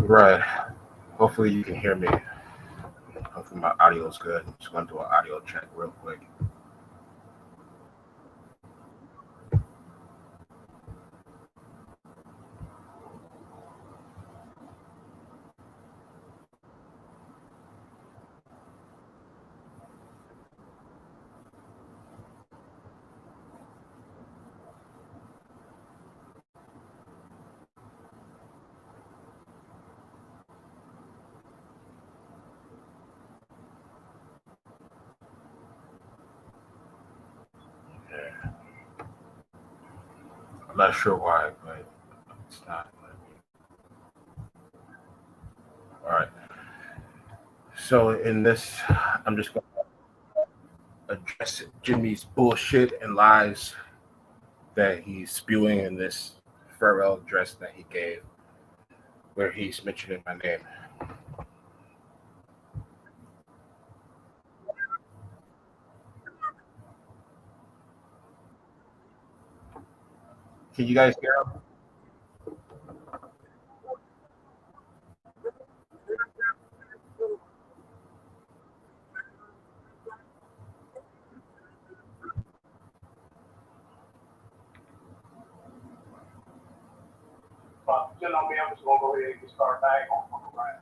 Right. Hopefully you can hear me. Hopefully my audio is good. I'm just going to do an audio check real quick. Yeah. I'm not sure why, but it's not. All right. So in this, I'm just going to address Jimmie's bullshit and lies that he's spewing in this farewell address that he gave, where he's mentioning my name. Can you guys hear him? Then I'm just going to go ahead and start back on the ground.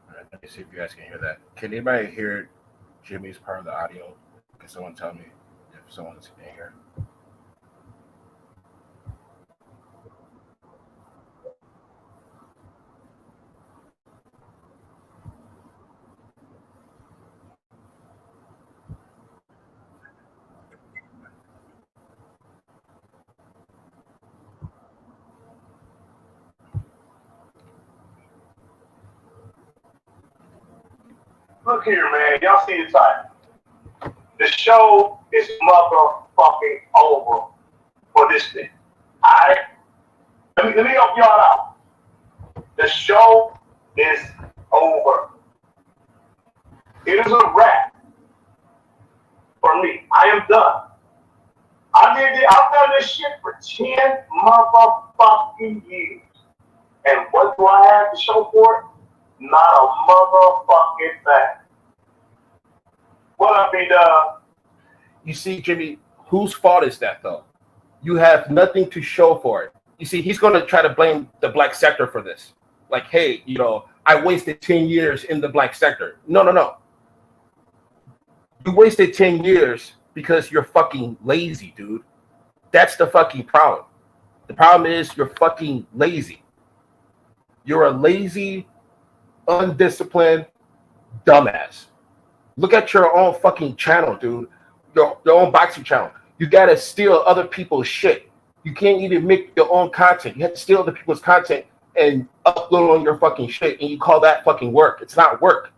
All right, let me see if you guys can hear that. Can anybody hear Jimmie's part of the audio? Can someone tell me if someone's in here? Look here, man. Y'all see the title. The show is motherfucking over for this thing. Alright? Let me help y'all out. The show is over. It is a wrap for me. I am done. I've done this shit for 10 motherfucking years. And what do I have to show for it? Not a motherfucking thing. What up, B.s.c.l? You see, Jimmie, whose fault is that, though? You have nothing to show for it. You see, he's going to try to blame the black sector for this. Like, hey, I wasted 10 years in the black sector. No. You wasted 10 years because you're fucking lazy, dude. That's the fucking problem. The problem is you're fucking lazy. You're a lazy, undisciplined dumbass. Look at your own fucking channel, dude. Your own boxing channel. You gotta steal other people's shit. You can't even make your own content. You have to steal other people's content and upload on your fucking shit, and you call that fucking work. It's not work.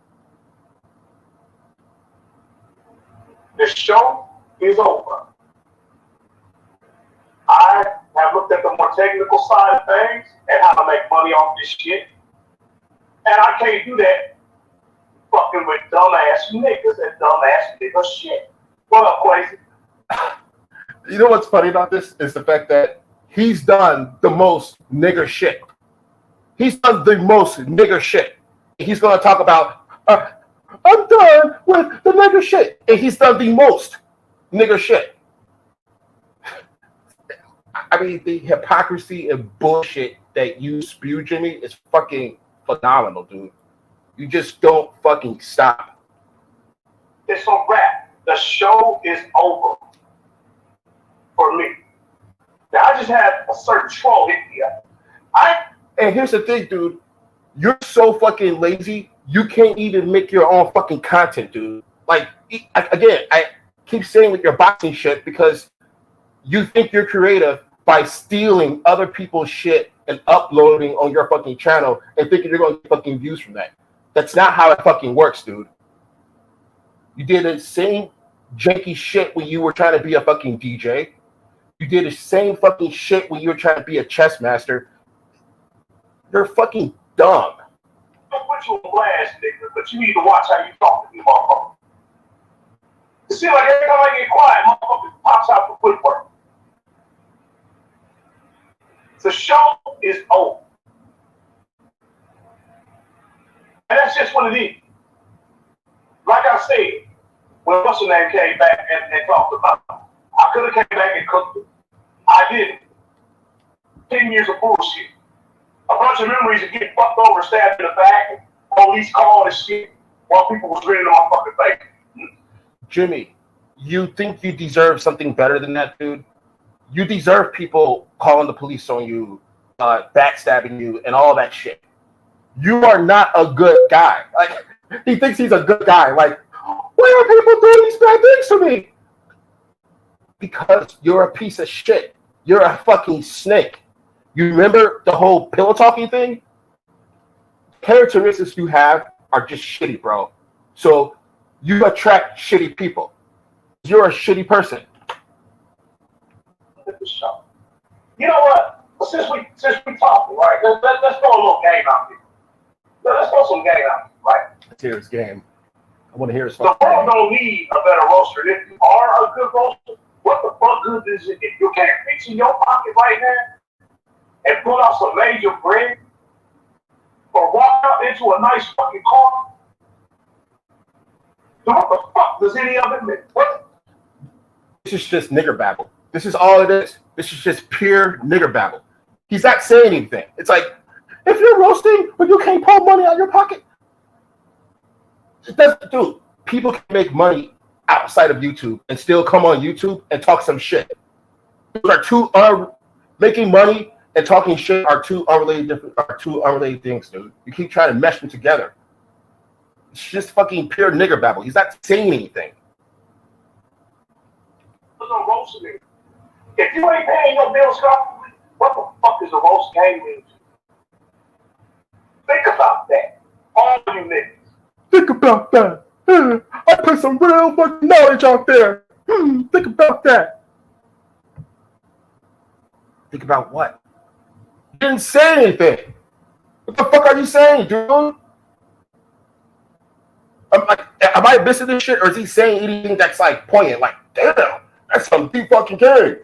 The show is over. I have looked at the more technical side of things and how to make money off this shit. And I can't do that fucking with dumbass niggas and dumbass nigga shit. What up, Quasi? You know what's funny about this is the fact that he's done the most nigger shit. He's done the most nigger shit. He's going to talk about, I'm done with the nigger shit. And he's done the most nigger shit. I mean, the hypocrisy and bullshit that you spew, Jimmie, is fucking phenomenal, dude. You just don't fucking stop. It's a wrap. The show is over for me. Now, I just had a certain troll hit me up. And here's the thing, dude. You're so fucking lazy, you can't even make your own fucking content, dude. Like, again, I keep saying with your boxing shit because you think you're creative by stealing other people's shit and uploading on your fucking channel and thinking you're going to get fucking views from that. That's not how it fucking works, dude. You did the same janky shit when you were trying to be a fucking DJ. You did the same fucking shit when you were trying to be a chess master. You're fucking dumb. Don't put you on blast, nigga, but you need to watch how you talk to me, motherfucker. It seems like every time I get quiet, motherfucker pops out for footwork. The show is over. what it is. Like I said, when what's the name came back and talked about it, I could have came back and cooked it. I didn't. 10 years of bullshit. A bunch of memories of getting fucked over, stabbed in the back, police calling and shit, while people was grinning on my fucking face. Jimmie, you think you deserve something better than that, dude? You deserve people calling the police on you, backstabbing you, and all that shit. You are not a good guy. Like, he thinks he's a good guy. Like, why are people doing these bad things to me? Because you're a piece of shit. You're a fucking snake. You remember the whole pillow talking thing? Characteristics you have are just shitty, bro. So you attract shitty people. You're a shitty person. You know what? Since we talking, right? Let's throw a little game out here. Let's throw some game out here, right? Let's hear his game. I want to hear his The world don't need a better roaster. If you are a good roaster, what the fuck good is it if you can't reach in your pocket right now and pull out some major bread or walk out into a nice fucking car? So what the fuck does any of it mean? What? This is just nigger babble. This is all it is. This is just pure nigger babble. He's not saying anything. It's like, if you're roasting, but you can't pull money out of your pocket. It doesn't do. People can make money outside of YouTube and still come on YouTube and talk some shit. Those are two making money and talking shit are two unrelated things, dude. You keep trying to mesh them together. It's just fucking pure nigger babble. He's not saying anything. There's no roasting. If you ain't paying your bills, what the fuck is a roast game mean? Think about that. All of you niggas. Think about that. I put some real fucking knowledge out there. Think about that. Think about what? You didn't say anything. What the fuck are you saying, dude? Am I missing this shit, or is he saying anything that's like poignant? Like, damn, that's some deep fucking game.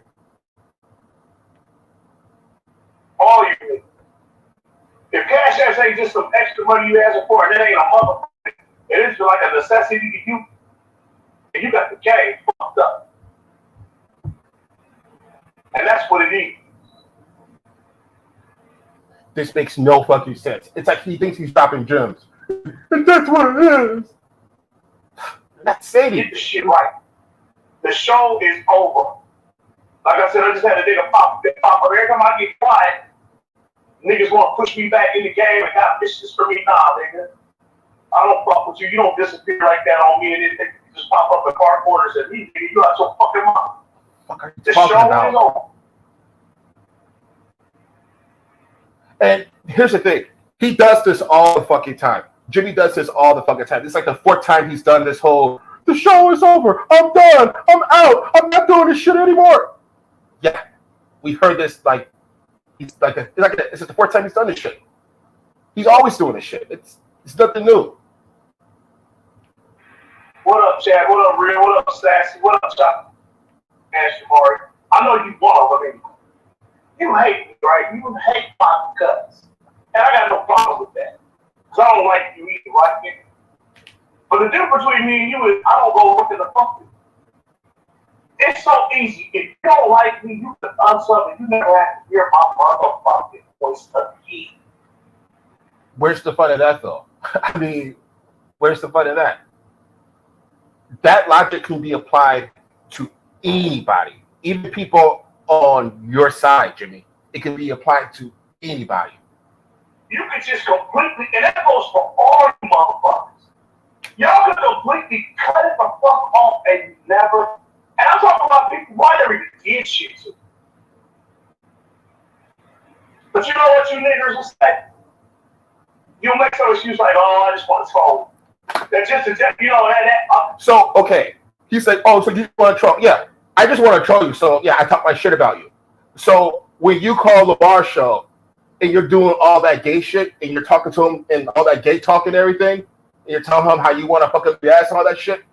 All you niggas. If cash ass ain't just some extra money you asking for, and it ain't a motherfucker, it is like a necessity to you. And you got the game fucked up. And that's what it is. This makes no fucking sense. It's like he thinks he's dropping gems. And that's what it is. Not saying Get the shit right. The show is over. Like I said, I just had a nigga pop. Every time I get quiet, niggas want to push me back in the game and got bitches for me. Nah, nigga. I don't fuck with you. You don't disappear like that on me and then just pop up in car corners and me, nigga. You got so fucking mouth. What are you The talking show about? is over. And here's the thing. He does this all the fucking time. Jimmie does this all the fucking time. It's like the fourth time he's done this whole, the show is over. I'm done. I'm out. I'm not doing this shit anymore. Yeah. We've heard this like, it's the fourth time he's done this shit. He's always doing this shit. It's nothing new. What up, Chad? What up, Real? What up, Sassy? What up, Chop? Ashley Murray. I know you want to, you hate me, right? You hate my cuts. And I got no problem with that. Because I don't like you either, right? But the difference between me and you is I don't go look at the fucking. It's so easy. If you don't like me, you can unsub it. You never have to hear my motherfucking voice again. Where's the fun of that, though? I mean, where's the fun of that? That logic can be applied to anybody, even people on your side, Jimmie. It can be applied to anybody. You can just completely, and that goes for all you motherfuckers. Y'all can completely cut it the fuck off and never. And I'm talking about people who I never even did shit to. But you know what you niggers will say? You'll make some excuse like, oh, I just want to troll. That's just, you know, that. So, okay. He's like, oh, so you want to troll? Yeah, I just want to troll you. So, yeah, I talk my shit about you. So, when you call the bar show and you're doing all that gay shit and you're talking to him and all that gay talk and everything, and you're telling him how you want to fuck up your ass and all that shit,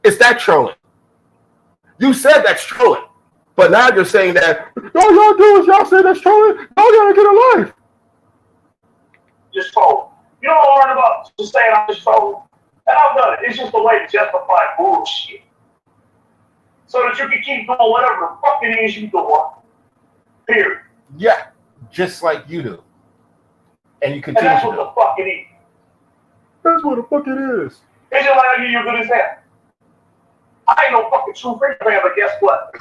is that trolling? You said that's trolling. But now you're saying that, all y'all do is y'all say that's trolling. Y'all gotta get a life. Just troll. You don't learn about just saying I just told him. And I've done it. It's just a way to justify bullshit. So that you can keep doing whatever the fuck it is you doing. Period. Yeah, just like you do. And you continue and that's to what do. the fuck it is. That's what the fuck it is. It's just like I give you a good example. I ain't no fucking true freak fan, but guess what?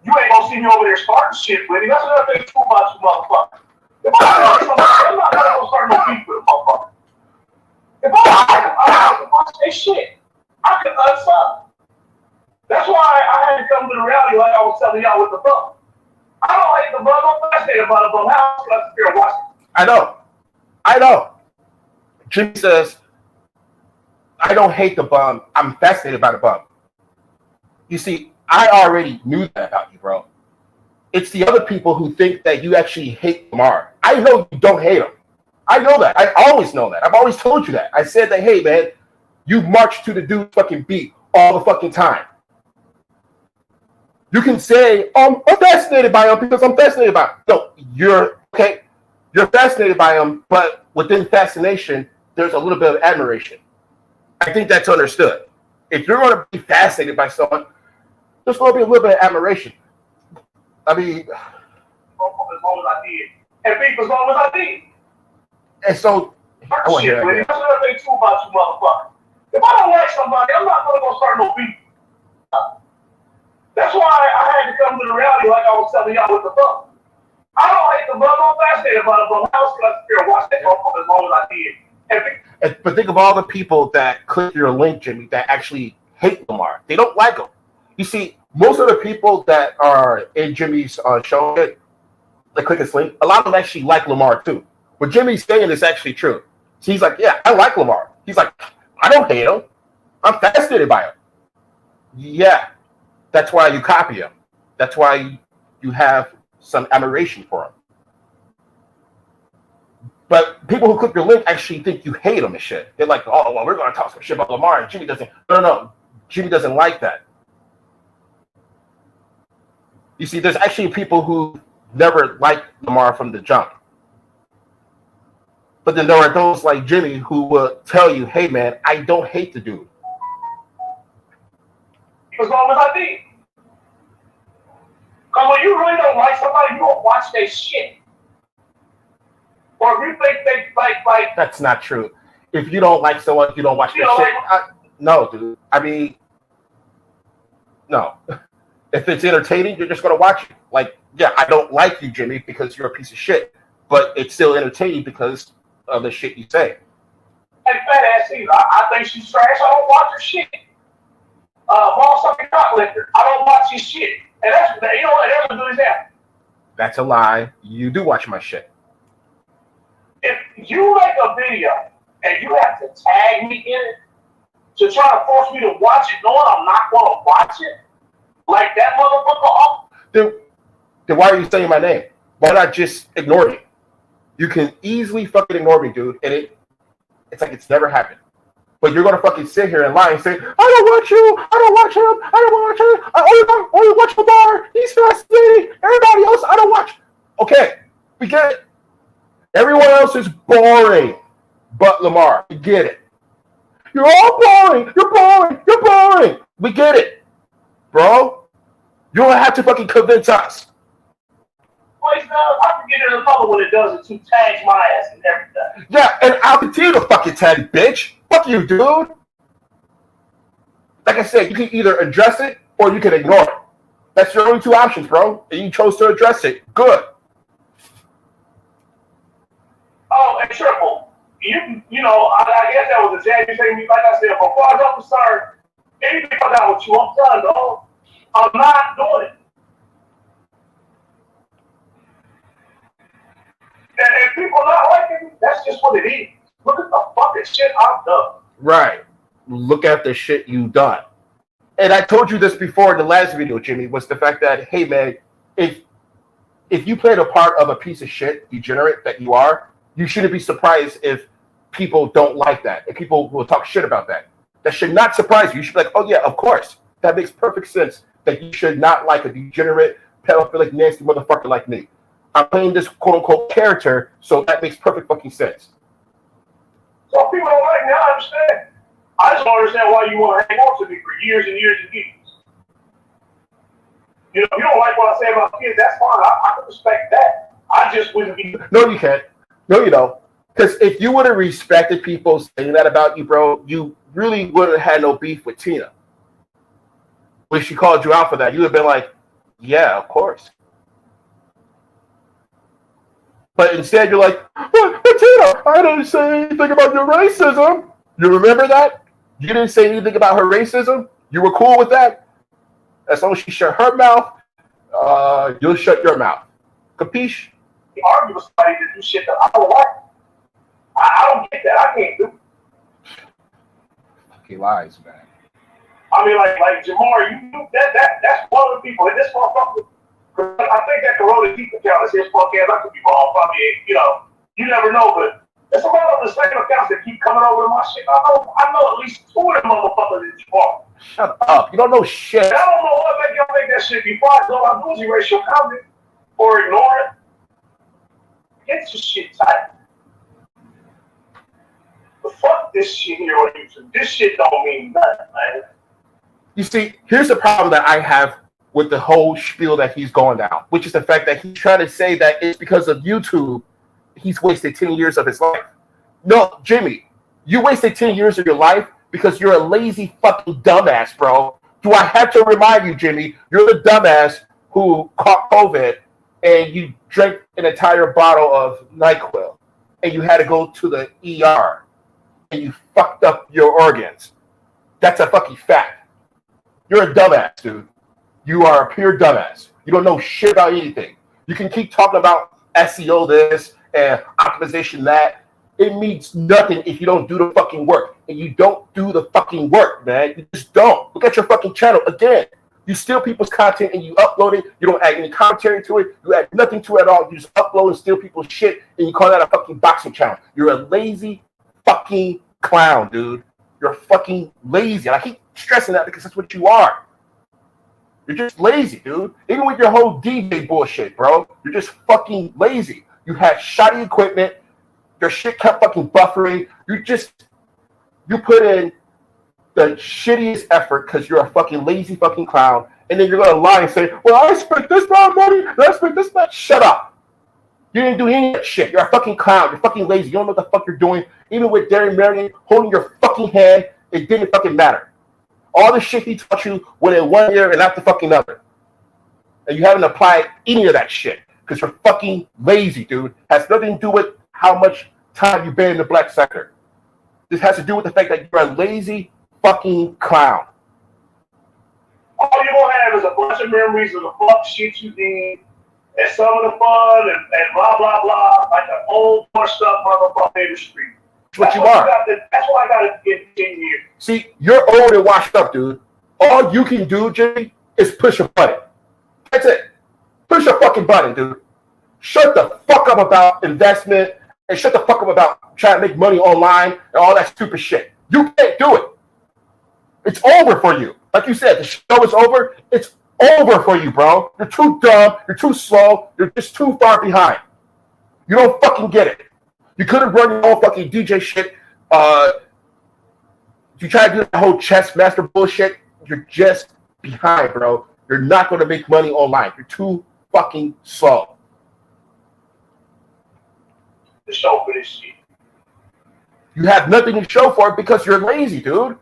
You ain't gonna see me over there starting shit with him. That's another thing too about you motherfucker. If I like somebody, I'm not gonna go start no beef with a motherfucker. If I can watch that shit, I can unsub. That's why I had to come to the reality like I was telling y'all with the fuck. I don't hate the bug. I'm fascinated about it, but how else can I sit there and watch it? I know. Jimmie says, I don't hate the bum. I'm fascinated by the bum. You see, I already knew that about you, bro. It's the other people who think that you actually hate Lamar. I know you don't hate him. I know that. I always know that. I've always told you that. I said that, hey, man, you march to the dude's fucking beat all the fucking time. You can say, I'm fascinated by him because I'm fascinated by him. No, you're okay. You're fascinated by him, but within fascination, there's a little bit of admiration. I think that's understood. If you're going to be fascinated by someone, there's going to be a little bit of admiration. I mean, as long as I did, and beef as long as I did. And so, I want to hear that. That's another thing too about you, motherfucker. If I don't like somebody, I'm not going to go start no beef. That's why I had to come to the reality like I was telling y'all with the fuck. I don't hate the bug. I'm fascinated about it, but how else can I sit here and watch that motherfucker as long as I did? But think of all the people that click your link, Jimmie, that actually hate Lamar. They don't like him. You see, most of the people that are in Jimmie's show that click his link, a lot of them actually like Lamar too. What Jimmie's saying is actually true. So he's like, yeah, I like Lamar. He's like, I don't hate him. I'm fascinated by him. Yeah, that's why you copy him. That's why you have some admiration for him. But people who click your link actually think you hate him and shit. They're like, oh, well, we're going to talk some shit about Lamar. And Jimmie doesn't. No. Jimmie doesn't like that. You see, there's actually people who never liked Lamar from the jump. But then there are those like Jimmie who will tell you, hey, man, I don't hate the dude. As long as I did. Because when you really don't like somebody, you don't watch their shit. Or if you think they like. That's not true. If you don't like someone, you don't watch their shit. No, dude. I mean, no. If it's entertaining, you're just going to watch it. Like, yeah, I don't like you, Jimmie, because you're a piece of shit. But it's still entertaining because of the shit you say. And fat ass either. I think she's trash. I don't watch her shit. Ball sucking cock licker. I don't watch his shit. And that's, you know what, there's a good example. That's a lie. You do watch my shit. If you make a video and you have to tag me in it to try to force me to watch it, knowing I'm not going to watch it, like that motherfucker, then why are you saying my name? Why not just ignore me? You can easily fucking ignore me, dude, and it's like it's never happened. But you're gonna fucking sit here and lie and say, I don't watch you, I don't watch him, I don't watch him, I only watch Lamar, he's fascinating, everybody else, I don't watch. Okay, we get it. Everyone else is boring but Lamar. We get it. You're all boring, you're boring, you're boring. We get it, bro. You don't have to fucking convince us. Wait, I can get in another one that does it too, tags my ass and everything. Yeah, and I'll continue to fucking tag, bitch. Fuck you, dude. Like I said, you can either address it or you can ignore it. That's your only two options, bro. And you chose to address it. Good. Oh, and triple. You know, I guess that was a jab. You say me, like I said, but far as I'm concerned, anything come down with you, I'm done, though. I'm not doing it. And people not liking me, that's just what it is. Look at the fucking shit I've done. Right. Look at the shit you've done. And I told you this before in the last video, Jimmie, was the fact that, hey, man, if you played a part of a piece of shit degenerate that you are, you shouldn't be surprised if people don't like that, if people will talk shit about that. That should not surprise you. You should be like, oh, yeah, of course. That makes perfect sense that you should not like a degenerate, pedophilic, nasty motherfucker like me. I'm playing this quote-unquote character, so that makes perfect fucking sense. people don't like me. I understand. I just don't understand why you want to hang on to me for years and years and years. You know, if you don't like what I say about kids, that's fine. I can respect that. I just wouldn't be. No, you can't. No, you don't. Because if you would have respected people saying that about you, bro, you really wouldn't have had no beef with Tina. When she called you out for that, you would have been like, yeah, of course. But instead, you're like, but Tina, I didn't say anything about your racism. You remember that? You didn't say anything about her racism? You were cool with that? As long as she shut her mouth, you'll shut your mouth. Capiche? You argue with somebody to do shit that I don't like. I don't get that. I can't do it. Fucking lies, man. I mean, like Jamar, that's one of the people. And this motherfucker, I think that Corona Deep account is his fuck ass. I could be wrong. I mean, you know, you never know, but there's a lot of the same accounts that keep coming over to my shit. I know at least two of them motherfuckers that Jamar. Shut up. You don't know shit. And I don't know what make y'all think that shit be fine. So I do is erase your comment or ignore it. Get your shit tight. But fuck this shit here on YouTube. This shit don't mean nothing, man. You see, here's the problem that I have with the whole spiel that he's going down, which is the fact that he's trying to say that it's because of YouTube he's wasted 10 years of his life. No, Jimmie, you wasted 10 years of your life because you're a lazy fucking dumbass, bro. Do I have to remind you, Jimmie, you're the dumbass who caught COVID and you drank an entire bottle of NyQuil and you had to go to the ER and you fucked up your organs. That's a fucking fact. You're a dumbass, dude. You are a pure dumbass. You don't know shit about anything. You can keep talking about SEO this and optimization that. It means nothing if you don't do the fucking work. And you don't do the fucking work, man. You just don't. Look at your fucking channel. Again, you steal people's content and you upload it. You don't add any commentary to it. You add nothing to it at all. You just upload and steal people's shit and you call that a fucking boxing channel. You're a lazy fucking clown, dude. You're fucking lazy. And I keep stressing that because that's what you are. You're just lazy, dude. Even with your whole DJ bullshit, bro. You're just fucking lazy. You had shoddy equipment. Your shit kept fucking buffering. You put in the shittiest effort because you're a fucking lazy fucking clown. And then you're going to lie and say, well, I spent this amount of money. And I spent this much. Shut up. You didn't do any of that shit. You're a fucking clown. You're fucking lazy. You don't know what the fuck you're doing. Even with Darren Marion holding your fucking hand, it didn't fucking matter. All the shit he taught you went in one ear and not the fucking other. And you haven't applied any of that shit because you're fucking lazy, dude. Has nothing to do with how much time you've been in the black sector. This has to do with the fact that you're a lazy fucking clown. All you're going to have is a bunch of memories of the fuck shit you did and some of the fun and blah, blah, blah, like an old washed up motherfucker in the street. That's what you are. That's why I got to get 10 years. See, you're old and washed up, dude. All you can do, Jimmie, is push a button. That's it. Push a fucking button, dude. Shut the fuck up about investment and shut the fuck up about trying to make money online and all that stupid shit. You can't do it. It's over for you. Like you said, the show is over. It's over for you, bro. You're too dumb. You're too slow. You're just too far behind. You don't fucking get it. You could have run your own fucking DJ shit. You try to do the whole chess master bullshit. You're just behind, bro. You're not going to make money online. You're too fucking slow. The show for this shit. You have nothing to show for it because you're lazy, dude.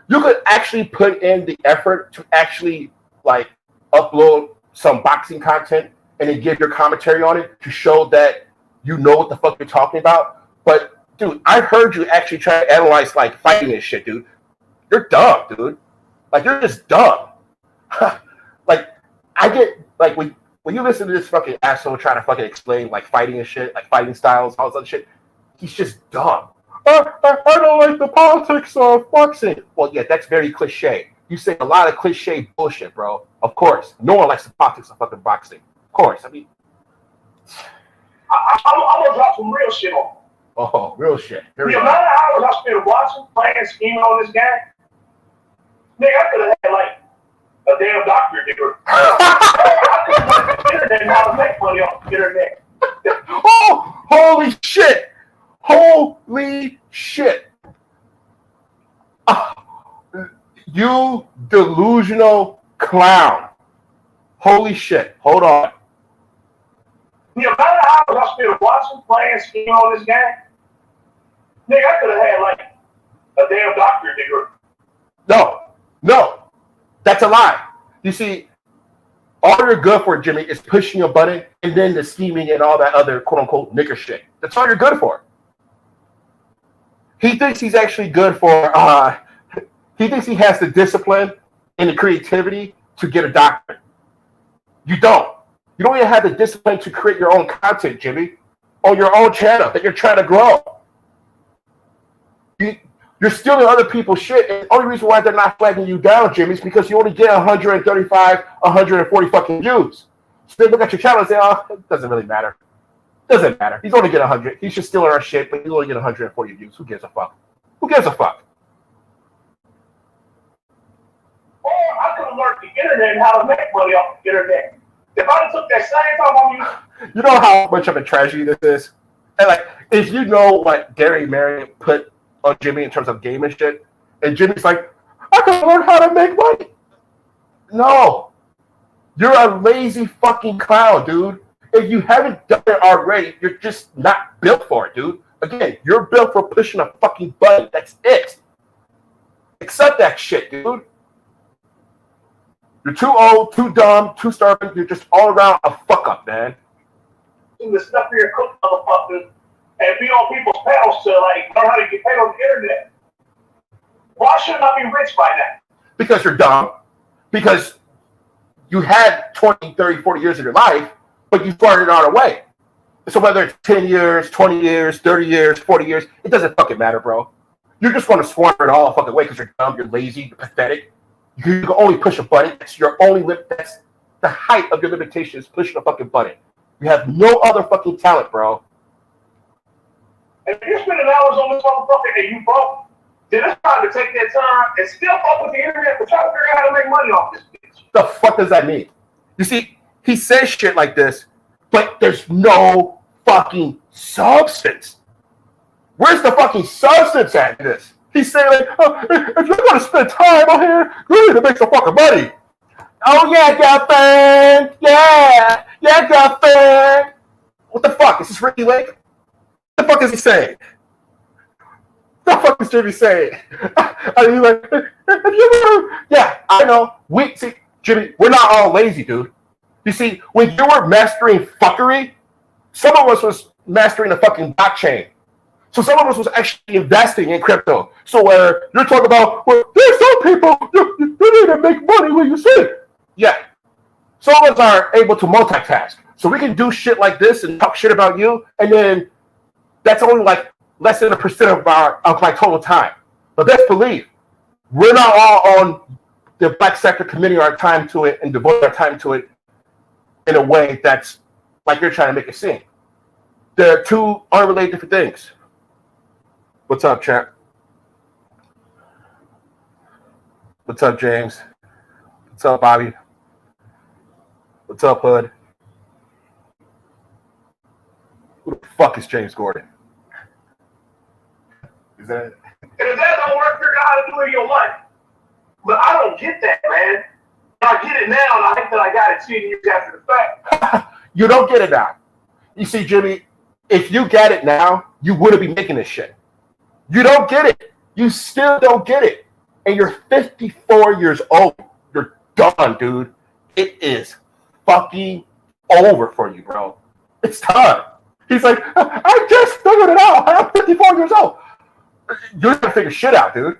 You could actually put in the effort to actually like upload some boxing content and then give your commentary on it to show that you know what the fuck you're talking about. But dude, I heard you actually try to analyze like fighting and shit, dude. You're dumb, dude. Like you're just dumb. Like I get like when you listen to this fucking asshole trying to fucking explain like fighting and shit, like fighting styles, all this other shit, he's just dumb. I don't like the politics of boxing. Well, yeah, that's very cliche. You say a lot of cliche bullshit, bro. Of course. No one likes the politics of fucking boxing. Of course. I mean, I'm going to drop some real shit on him. Oh, real shit. The amount of hours I spent watching, playing, scheming on this game, nigga, I could have had like a damn doctorate degree. I could have went to the internet and how to make money off the internet. Oh, holy shit. Holy shit. You delusional clown. Holy shit. Hold on. The amount of hours I spent watching, playing, scheming on this game, nigga, I could have had like a damn doctorate degree. No. That's a lie. You see, all you're good for, Jimmie, is pushing a button and then the scheming and all that other quote-unquote nigger shit. That's all you're good for. He thinks he's actually good for, he thinks he has the discipline and the creativity to get a doctorate. You don't. You don't even have the discipline to create your own content, Jimmie, on your own channel that you're trying to grow. You're stealing other people's shit, and the only reason why they're not flagging you down, Jimmie, is because you only get 135, 140 fucking views. So they look at your channel and say, oh, it doesn't really matter. Doesn't matter. He's only getting 100. He's just stealing our shit, but he's only getting 140 views. Who gives a fuck? Who gives a fuck? Or I could have learned the internet and how to make money off the internet. If I took that same time on you. You know how much of a tragedy this is? And like, if you know what Gary Marriott put on Jimmie in terms of game and shit, and Jimmie's like, I can learn how to make money. No. You're a lazy fucking clown, dude. If you haven't done it already, you're just not built for it, dude. Again, you're built for pushing a fucking button. That's it. Accept that shit, dude. You're too old, too dumb, too starving. You're just all around a fuck up, man. The stuff here, cook motherfuckers, and be on people's panels to like learn how to get paid on the internet. Why shouldn't I be rich by now? Because you're dumb. Because you had 20, 30, 40 years of your life, but you farted it all away. So whether it's 10 years, 20 years, 30 years, 40 years, it doesn't fucking matter, bro. You're just going to squander it all fucking away because you're dumb, you're lazy, you're pathetic. You can only push a button. That's your only limit. That's the height of your limitation is pushing a fucking button. You have no other fucking talent, bro. And if you're spending hours on this motherfucker and you broke, then it's time to take that time and still fuck with the internet to try to figure out how to make money off this bitch. The fuck does that mean? You see, he says shit like this, but there's no fucking substance. Where's the fucking substance at in this? He's saying, like, oh, if you're going to spend time on here, you need to make some fucking money. Oh, yeah, girlfriend. Yeah, girlfriend. What the fuck? Is this Ricky Lake? What the fuck is he saying? What the fuck is Jimmie saying? I mean, like, if you were, yeah, I know. See, Jimmie, we're not all lazy, dude. You see, when you were mastering fuckery, some of us was mastering the fucking blockchain. So some of us was actually investing in crypto. So where you're talking about, well, there's some people, you need to make money when you sleep. Yeah. Some of us are able to multitask. So we can do shit like this and talk shit about you, and then that's only like less than 1% of my total time. But best believe, we're not all on the black sector committing our time to it and devoting our time to it in a way that's like you're trying to make it seem. They're two unrelated different things. What's up, champ? What's up, James? What's up, Bobby? What's up, Hood? Who the fuck is James Gordon? Is that it? And if that don't work, figure out how to do it in your life. But I don't get that, man. I get it now, and I think that I got it 10 years after the fact. You don't get it now. You see, Jimmie, if you get it now, you wouldn't be making this shit. You don't get it. You still don't get it. And you're 54 years old. You're done, dude. It is fucking over for you, bro. It's done. He's like, I just figured it out. I'm 54 years old. You're gonna figure shit out, dude.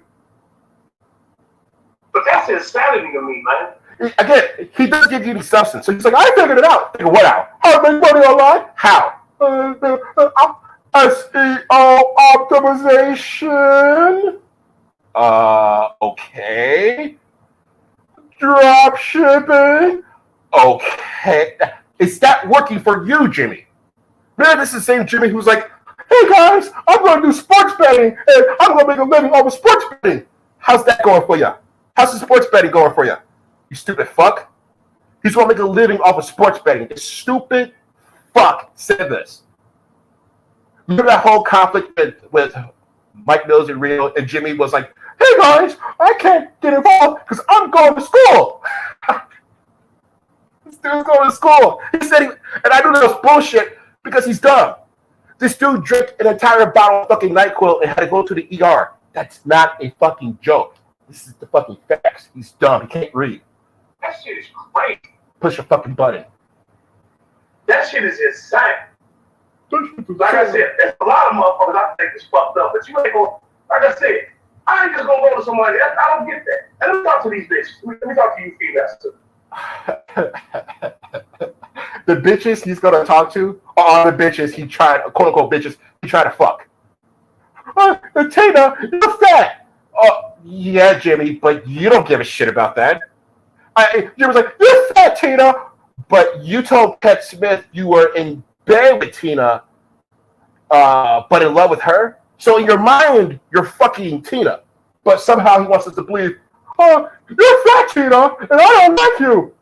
But that's insanity to me, man. Again, he does give you the substance. So he's like, I figured it out. Figure what out? How to make money online? How? SEO optimization. Okay. Drop shipping. Okay. Is that working for you, Jimmie? Man, this is the same Jimmie who's like, hey guys, I'm going to do sports betting and I'm going to make a living off of sports betting. How's that going for you? How's the sports betting going for you? You stupid fuck. He's going to make a living off of sports betting. This stupid fuck said this. Remember that whole conflict with Mike Mills and Rio, and Jimmie was like, "Hey guys, I can't get involved because I'm going to school." This dude's going to school. He said, and I knew that was bullshit because he's dumb. This dude drank an entire bottle of fucking NyQuil and had to go to the ER. That's not a fucking joke. This is the fucking facts. He's dumb. He can't read. That shit is crazy. Push a fucking button. That shit is insane. Like I said, there's a lot of motherfuckers I think is fucked up, but you ain't gonna, like I said, I ain't just gonna go to somebody. I don't get that. And let me talk to these bitches. Let me talk to you females too. The bitches he's gonna talk to are the bitches he tried, quote unquote bitches, he tried to fuck. Tina, you're fat. Oh, yeah, Jimmie, but you don't give a shit about that. Jimmie was like, you're fat, Tina, but you told Pat Smith you were in bed with Tina, but in love with her. So in your mind, you're fucking Tina, but somehow he wants us to believe, oh, you're fat, Tina, and I don't like you.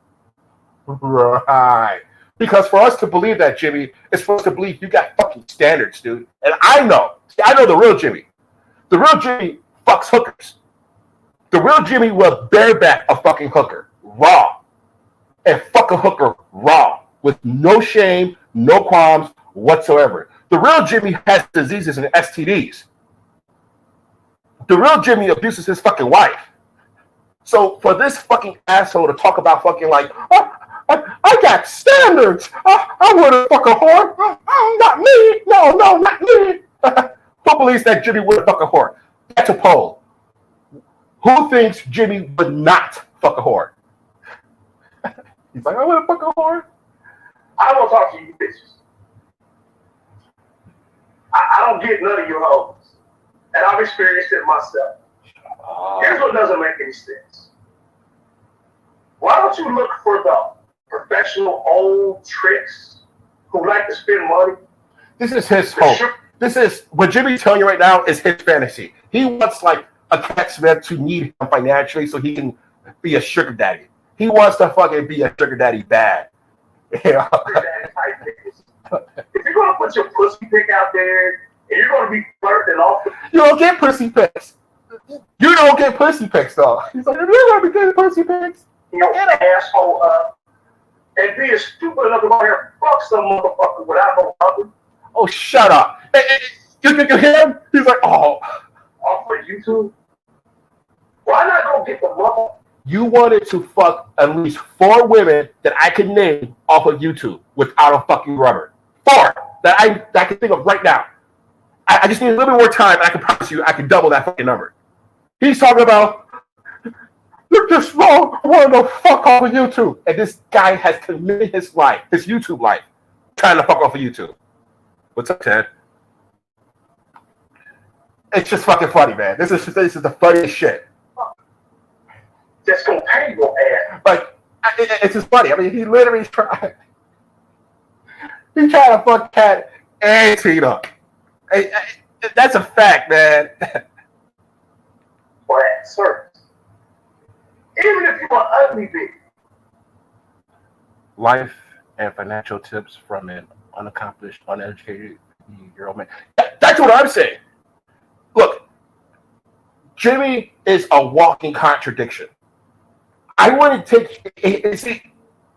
Right. Because for us to believe that, Jimmie, it's for us to believe you got fucking standards, dude. And I know the real Jimmie. The real Jimmie fucks hookers. The real Jimmie will bareback a fucking hooker raw and fuck a hooker raw with no shame, no qualms whatsoever. The real Jimmie has diseases and STDs. The real Jimmie abuses his fucking wife. So for this fucking asshole to talk about fucking like, oh, I got standards. I wouldn't fuck a whore. Not me. No, not me. Who believes that Jimmie would fuck a whore? That's a poll. Who thinks Jimmie would not fuck a whore? He's like, I wouldn't fuck a whore. I don't talk to you bitches. I don't get none of your hoes. And I've experienced it myself. Here's what doesn't make any sense. Why don't you look for the professional old tricks who like to spend money? This is his hope. This is what Jimmie's telling you right now is his fantasy. He wants like a Cat Smith to need him financially so he can be a sugar daddy. He wants to fucking be a sugar daddy bad. Yeah. If you're gonna put your pussy pic out there and you're gonna be flirting off, you don't get pussy pics. You don't get pussy pics though. He's like, if you're gonna be getting pussy pics, you know, get an asshole up and be as stupid enough to go here and fuck some motherfucker without no husband. Oh, shut up. You hear him? He's like, oh. Off for YouTube? Why not go get the mother? You wanted to fuck at least 4 women that I could name off of YouTube without a fucking rubber. 4 that I can think of right now. I just need a little bit more time, and I can promise you I can double that fucking number. He's talking about, you're just wrong, wanting to fuck off of YouTube. And this guy has committed his life, his YouTube life, trying to fuck off of YouTube. What's up, Ted? It's just fucking funny, man. This is the funniest shit. That's gonna pay your ass. Like, it's just funny. I mean, he literally tried. He tried to fuck Cat and Tina. That's a fact, man. For that service. Even if you're an ugly bitch. Life and financial tips from an unaccomplished, uneducated year-old man. That's what I'm saying. Look, Jimmie is a walking contradiction. I want to take,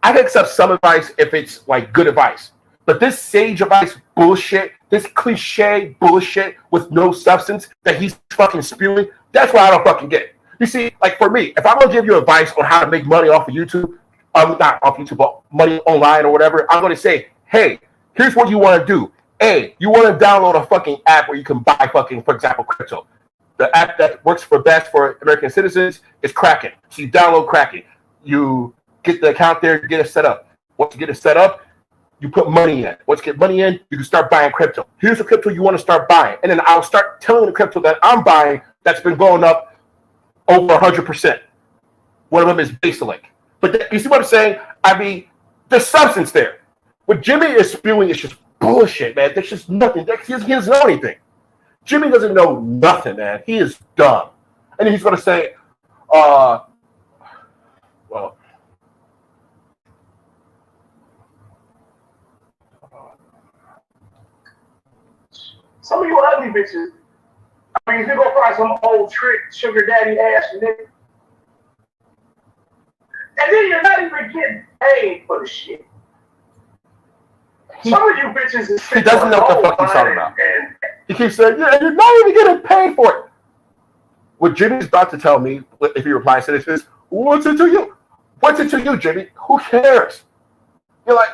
I can accept some advice if it's like good advice. But this sage advice bullshit, this cliche bullshit with no substance that he's fucking spewing, that's why I don't fucking get it. You see, like for me, if I'm going to give you advice on how to make money off of YouTube, not off YouTube, but money online or whatever, I'm going to say, hey, here's what you want to do. A, you want to download a fucking app where you can buy fucking, for example, crypto. The app that works best for American citizens is Kraken. So you download Kraken. You get the account there, get it set up. Once you get it set up, you put money in. Once you get money in, you can start buying crypto. Here's the crypto you want to start buying. And then I'll start telling the crypto that I'm buying that's been going up over 100%. One of them is b.s.c.l. But you see what I'm saying? I mean, there's substance there. What Jimmie is spewing is just bullshit, man. There's just nothing. He doesn't know anything. Jimmie doesn't know nothing, man. He is dumb. And he's going to say, well, Some of you ugly bitches. I mean, if you go find some old trick, sugar daddy ass nigga, and then you're not even getting paid for the shit. Some of you bitches is he doesn't know what the fuck he's talking about. He keeps saying, yeah, you're not even getting paid for it. What Jimmy's about to tell me, if he replies to this, is, what's it to you? What's it to you, Jimmie? Who cares? You're like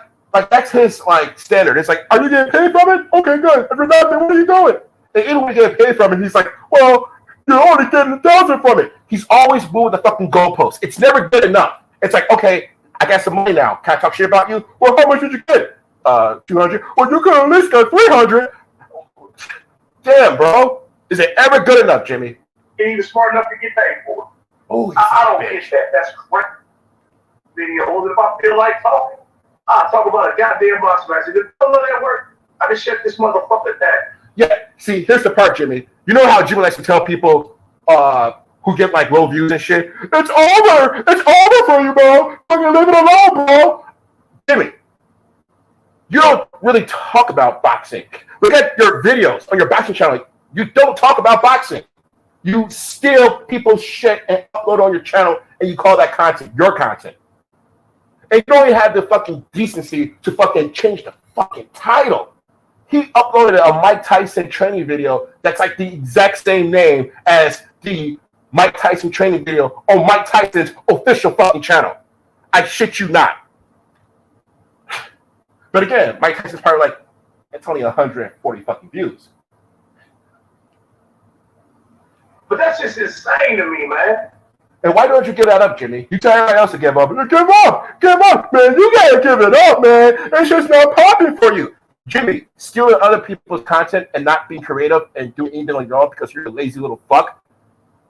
that's his like standard. It's like, are you getting paid from it? Okay, good. If you're not, then what are you doing? And even when you get paid from it, he's like, well, you're only getting 1,000 from it. He's always moving the fucking goalpost. It's never good enough. It's like, okay, I got some money now. Can I talk shit about you? Well, how much did you get? 200. Well, you could at least get 300. Damn, bro. Is it ever good enough, Jimmie? You're even smart enough to get paid for it. Oh, I don't get that. That's correct. Videos. If I feel like talking, I'll talk about a goddamn box match. If it don't know that work, I can shut this motherfucker down. Yeah, see, here's the part, Jimmie. You know how Jimmie likes to tell people who get like low views and shit, it's over. It's over for you, bro. Fucking leave it alone, bro. Jimmie, you don't really talk about boxing. Look at your videos on your boxing channel. You don't talk about boxing. You steal people's shit and upload on your channel, and you call that content your content. And you don't even have the fucking decency to fucking change the fucking title. He uploaded a Mike Tyson training video that's like the exact same name as the Mike Tyson training video on Mike Tyson's official fucking channel. I shit you not. But again, Mike Tyson's probably like, it's only 140 fucking views. But that's just insane to me, man. And why don't you give that up, Jimmie? You tell everybody else to give up. Give up, man. You gotta give it up, man. It's just not popping for you. Jimmie, stealing other people's content and not being creative and doing anything on your own because you're a lazy little fuck,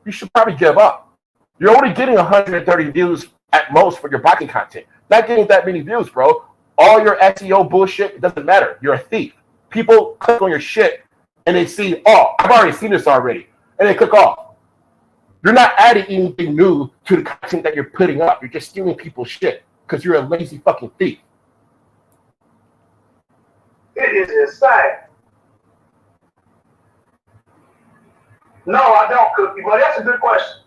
you should probably give up. You're only getting 130 views at most for your boxing content. Not getting that many views, bro. All your SEO bullshit, it doesn't matter. You're a thief. People click on your shit and they see, oh, I've already seen this already. And they click off. You're not adding anything new to the content that you're putting up. You're just stealing people's shit because you're a lazy fucking thief. It is insane. No, I don't, Cookie, but that's a good question.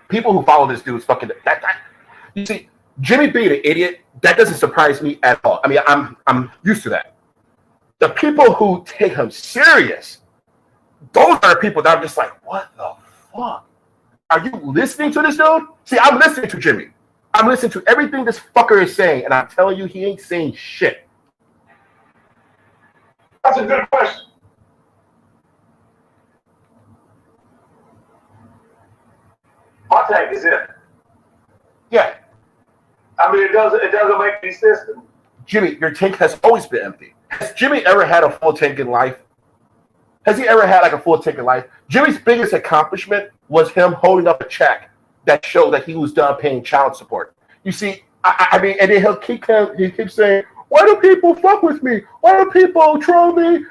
People who follow this dude is fucking that. You see, Jimmie being an idiot, that doesn't surprise me at all. I mean, I'm used to that. The people who take him serious, those are the people that are just like, what the fuck? Are you listening to this dude? See, I'm listening to Jimmie. I'm listening to everything this fucker is saying, and I'm telling you, he ain't saying shit. That's a good question. My take is it. Yeah. I mean, it doesn't make any sense to me. Jimmie, your tank has always been empty. Has Jimmie ever had a full tank in life? Has he ever had like a full tank in life? Jimmie's biggest accomplishment was him holding up a check that showed that he was done paying child support. You see, I mean, and then he keeps saying, why do people fuck with me? Why do people troll me?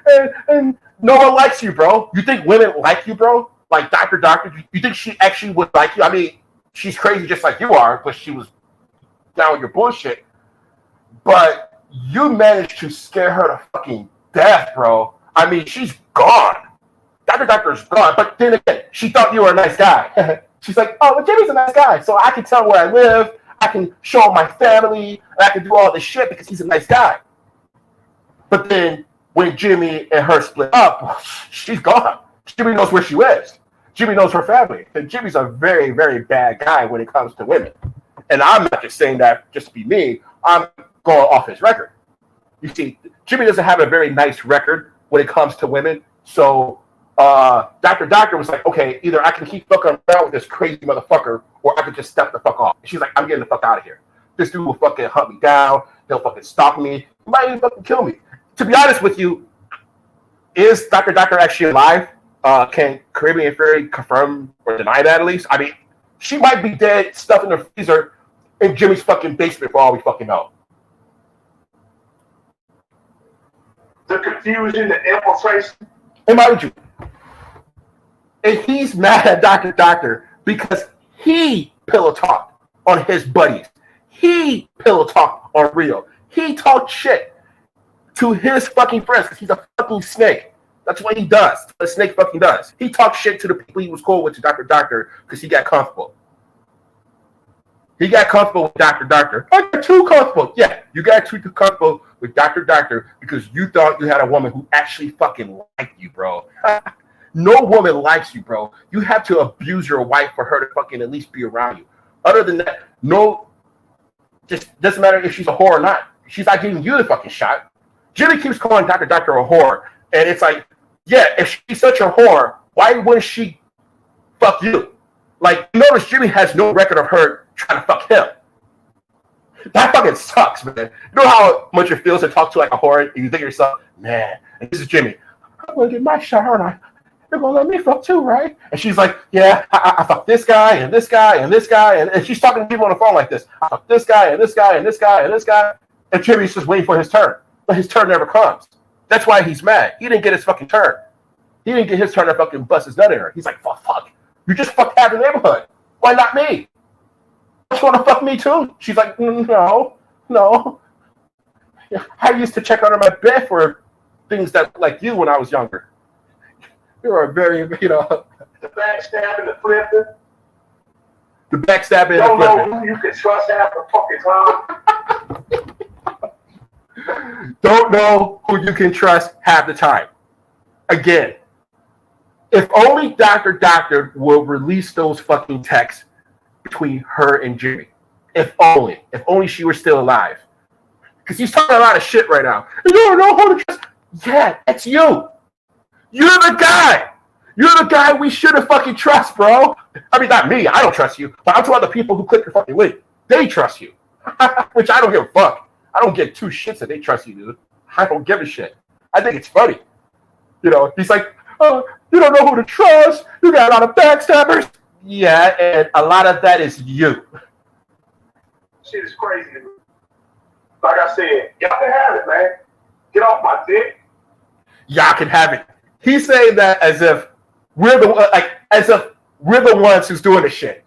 And no one likes you, bro. You think women like you, bro? Like Dr. You think she actually would like you? I mean, she's crazy just like you are, but she was down with your bullshit. But you managed to scare her to fucking death, bro. I mean, she's gone. Doctor's gone. But then again, she thought you were a nice guy. She's like, oh, well, Jimmie's a nice guy, so I can tell where I live. I can show him my family. And I can do all this shit because he's a nice guy. But then when Jimmie and her split up, she's gone. Jimmie knows where she is. Jimmie knows her family. And Jimmie's a very, very bad guy when it comes to women. And I'm not just saying that just to be mean. I'm going off his record. You see, Jimmie doesn't have a very nice record when it comes to women. So Doctor was like, okay, either I can keep fucking around with this crazy motherfucker or I can just step the fuck off. And she's like, I'm getting the fuck out of here. This dude will fucking hunt me down. He'll fucking stalk me. He might even fucking kill me. To be honest with you, is Dr. actually alive? Can Caribbean Fairy confirm or deny that at least? I mean, she might be dead, stuffed in the freezer in Jimmie's fucking basement for all we fucking know. The confusion, the infiltration. And mind you, and he's mad at Doctor because he pillow talked on his buddies. He pillow talked on Rio. He talked shit. to his fucking friends because he's a fucking snake. That's what he does. That's what a snake fucking does. He talks shit to the people he was cool with, to Dr. Doctor, because he got comfortable. He got comfortable with Dr. Doctor. I got too comfortable. Yeah, you got too comfortable with Dr. Doctor because you thought you had a woman who actually fucking liked you, bro. No woman likes you, bro. You have to abuse your wife for her to fucking at least be around you. Other than that, no, just doesn't matter if she's a whore or not. She's not giving you the fucking shot. Jimmie keeps calling Dr. Doctor a whore. And it's like, yeah, if she's such a whore, why wouldn't she fuck you? Like, you notice Jimmie has no record of her trying to fuck him. That fucking sucks, man. You know how much it feels to talk to like a whore and you think to yourself, man, and this is Jimmie. I'm going to get my shot, aren't I? You're going to let me fuck too, right? And she's like, yeah, I fucked this guy and this guy and this guy. And she's talking to people on the phone like this. I fucked this guy and this guy and this guy and this guy. And Jimmie's just waiting for his turn. But his turn never comes. That's why he's mad. He didn't get his fucking turn. He didn't get his turn to fucking bust his nut in her. He's like, fuck. You just fucked half the neighborhood. Why not me? Don't you want to fuck me too? She's like, no. I used to check under my bed for things that like you when I was younger. You were a very, The backstabbing, the flipping. The backstabbing Don't and the flipping. know who you can trust half the fucking time. Don't know who you can trust half the time. Again, if only Dr. Doctor will release those fucking texts between her and Jimmie. If only she were still alive. Because he's talking a lot of shit right now. You don't know who to trust. Yeah, that's you. You're the guy. You're the guy we should have fucking trust, bro. I mean, not me. I don't trust you. But I'm talking about the people who click your fucking link. They trust you. Which I don't give a fuck. I don't give two shits that they trust you, dude. I don't give a shit. I think it's funny. He's like, oh, you don't know who to trust. You got a lot of backstabbers. Yeah, and a lot of that is you. Shit is crazy. Like I said, y'all can have it, man. Get off my dick. Y'all can have it. He's saying that as if we're the ones who's doing the shit.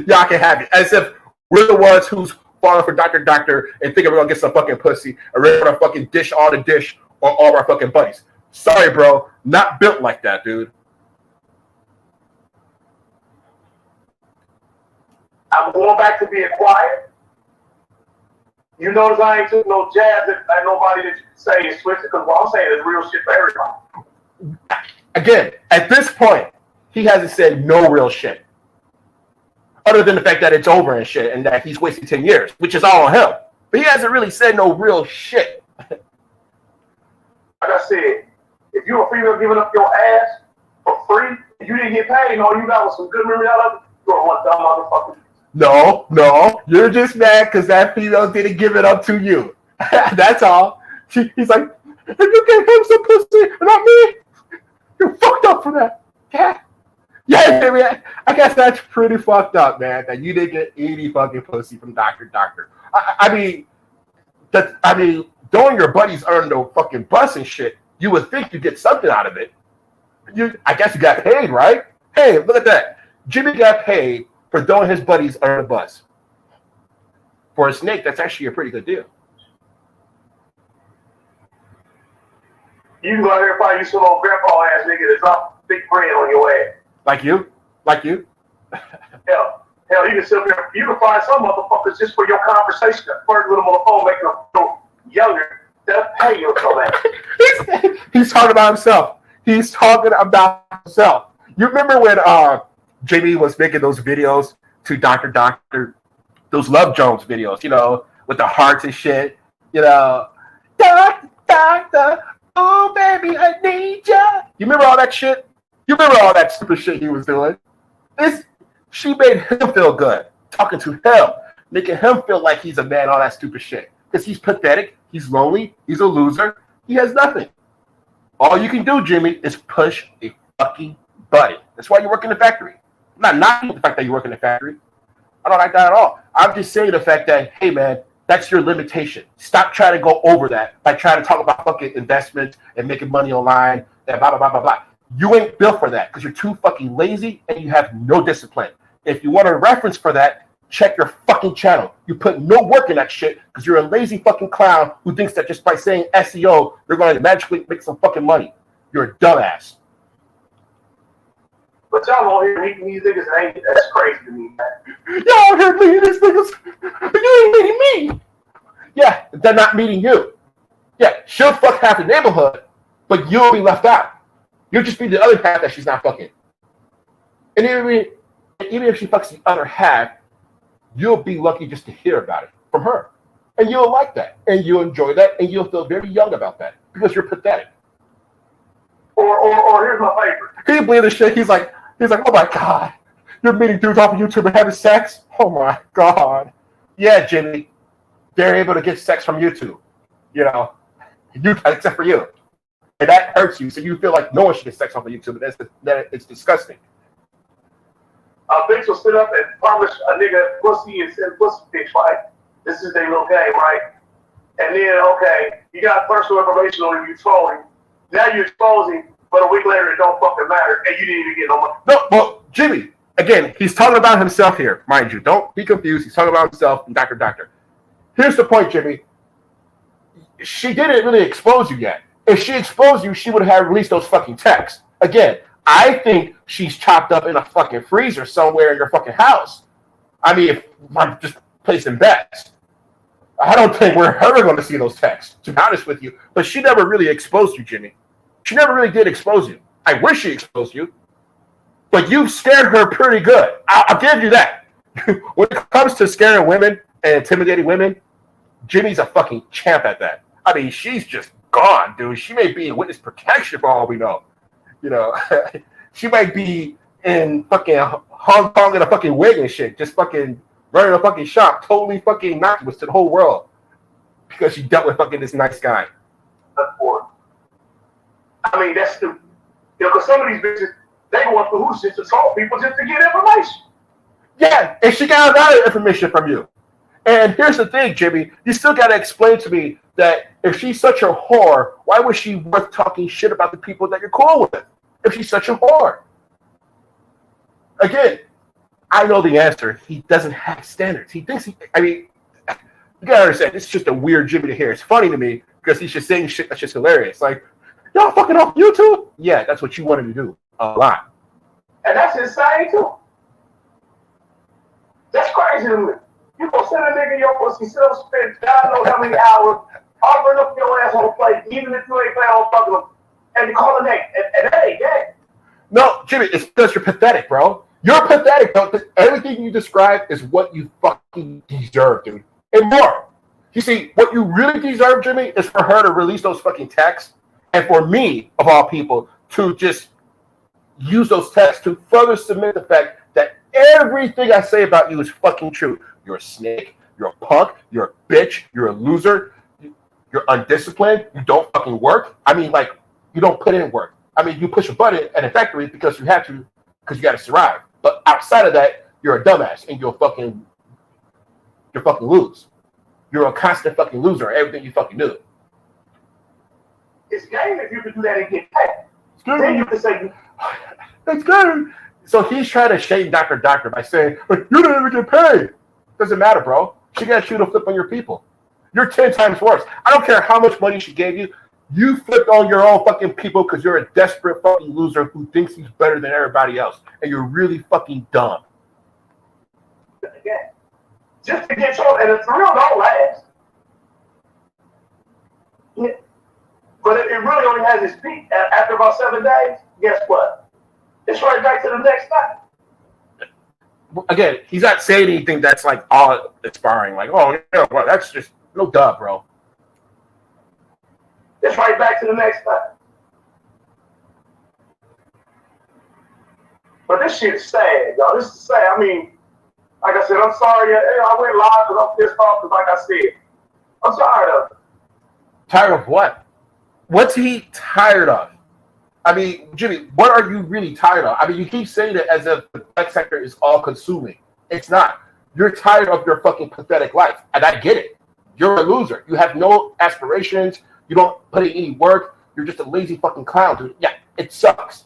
Y'all can have it. As if we're the ones who's falling for Dr. Doctor and thinking we're gonna get some fucking pussy and we're gonna fucking dish all the dish on all our fucking buddies. Sorry, bro. Not built like that, dude. I'm going back to being quiet. You notice I ain't took no jabs at nobody that you can say is twisted because what I'm saying is real shit for everybody. Again, at this point, he hasn't said no real shit. Other than the fact that it's over and shit and that he's wasted 10 years, which is all on him. But he hasn't really said no real shit. Like I said, if you're a female giving up your ass for free, and you didn't get paid, and all you got was some good memory out of it, you're one dumb motherfucker. No, you're just mad because that female didn't give it up to you. That's all. He's like, you gave him some pussy, not me. You're fucked up for that. Yeah, I guess that's pretty fucked up, man. That you didn't get any fucking pussy from Dr. Doctor. I mean, knowing your buddies earn no fucking bus and shit, you would think you get something out of it. I guess you got paid, right? Hey, look at that. Jimmie got paid for throwing his buddies under the bus. For a snake, that's actually a pretty good deal. You can go out here and find you some old grandpa ass nigga that's drop big bread on your ass. Like you? Hell, you can sit up here. You can find some motherfuckers just for your conversation that flirt with them on the phone, making them feel younger. They'll pay you for that. He's talking about himself. You remember when Jimmie was making those videos to Dr. Doctor, those Love Jones videos, with the hearts and shit, Doctor, oh baby, I need ya. You remember all that shit? You remember all that stupid shit he was doing? She made him feel good, talking to him, making him feel like he's a man, all that stupid shit. Because he's pathetic, he's lonely, he's a loser, he has nothing. All you can do, Jimmie, is push a fucking button. That's why you work in the factory. I'm not knocking the fact that you work in the factory. I don't like that at all. I'm just saying the fact that, hey, man, that's your limitation. Stop trying to go over that by trying to talk about fucking investments and making money online and blah, blah, blah, blah, blah. You ain't built for that because you're too fucking lazy and you have no discipline. If you want a reference for that, check your fucking channel. You put no work in that shit because you're a lazy fucking clown who thinks that just by saying SEO, you're going to magically make some fucking money. You're a dumbass. But y'all on here meeting these niggas, that's crazy to me, man. Y'all here meeting these niggas, but you ain't meeting me. Yeah, they're not meeting you. Yeah, she'll fuck half the neighborhood, but you'll be left out. You'll just be the other half that she's not fucking. And even if she fucks the other half, you'll be lucky just to hear about it from her. And you'll like that. And you'll enjoy that. And you'll feel very young about that. Because you're pathetic. Or here's my favorite. Can you believe this shit? He's like, oh my God. You're meeting dudes off of YouTube and having sex? Oh my God. Yeah, Jimmie. They're able to get sex from YouTube. You know. Except for you. And that hurts you. So you feel like no one should get sex off of YouTube. And it's disgusting. Bitch will sit up and promise a nigga pussy and send pussy pics, right? This is their little game, right? And then, okay, you got personal information on him, you told him. Now you expose him, but a week later it don't fucking matter, and you didn't even get no money. No, well, Jimmie, again, he's talking about himself here, mind you. Don't be confused. He's talking about himself and Dr. Here's the point, Jimmie. She didn't really expose you yet. If she exposed you, she would have released those fucking texts. Again, I think she's chopped up in a fucking freezer somewhere in your fucking house. I mean, if I'm just placing bets. I don't think we're ever going to see those texts, to be honest with you. But she never really exposed you, Jimmie. She never really did expose you. I wish she exposed you. But you scared her pretty good. I'll give you that. When it comes to scaring women and intimidating women, Jimmie's a fucking champ at that. I mean, she's just gone, dude. She may be in witness protection for all we know. You know, she might be in fucking Hong Kong in a fucking wig and shit, just fucking running a fucking shop, totally fucking innocuous to the whole world because she dealt with fucking this nice guy. I mean, that's the, because some of these bitches, they go up to who's just to troll people just to get information. Yeah, and she got a lot of information from you. And here's the thing, Jimmie, you still got to explain to me that if she's such a whore, why was she worth talking shit about the people that you're cool with? If she's such a whore. Again, I know the answer. He doesn't have standards. He thinks you gotta understand, this is just a weird Jimmie to hear. It's funny to me because he's just saying shit that's just hilarious. Like, y'all fucking off YouTube? Yeah, that's what you wanted to do a lot. And that's insane too. That's crazy to me. You gonna send a nigga your pussy, sit up, spend God knows how many hours, offering up your ass on a plate, even if you ain't playing on fucking them, and you call a name, and that ain't that. No, Jimmie, it's because you're pathetic, bro. You're pathetic, bro. Everything you describe is what you fucking deserve, dude. And more. You see, what you really deserve, Jimmie, is for her to release those fucking texts, and for me, of all people, to just use those texts to further cement the fact that everything I say about you is fucking true. You're a snake, you're a punk, you're a bitch, you're a loser, you're undisciplined, you don't fucking work. I mean, like, you don't put in work. I mean, you push a button at a factory because you have to, because you got to survive. But outside of that, you're a dumbass and you're fucking lose. You're a constant fucking loser at everything you fucking do. It's game if you can do that and get paid. Then you can say, it's good. So he's trying to shame Dr. by saying, but you didn't even get paid. Doesn't matter, bro. She got you to flip on your people. You're 10 times worse. I don't care how much money she gave you. You flipped on your own fucking people because you're a desperate fucking loser who thinks he's better than everybody else. And you're really fucking dumb. Yeah. Just to get told, and it's real don't last. Yeah. But it really only has its peak after about 7 days. Guess what? It's right back to the next time. Again, he's not saying anything that's like all inspiring. Like, oh yeah, well, that's just no duh, bro. It's right back to the next time. But this shit's sad, y'all. This is sad. I mean, like I said, I'm sorry. I went live because I'm pissed off. Because, like I said, I'm tired of it. Tired of what? What's he tired of? I mean, Jimmie, what are you really tired of? I mean, you keep saying it as if the tech sector is all consuming. It's not. You're tired of your fucking pathetic life. And I get it. You're a loser. You have no aspirations. You don't put in any work. You're just a lazy fucking clown, dude. Yeah, it sucks.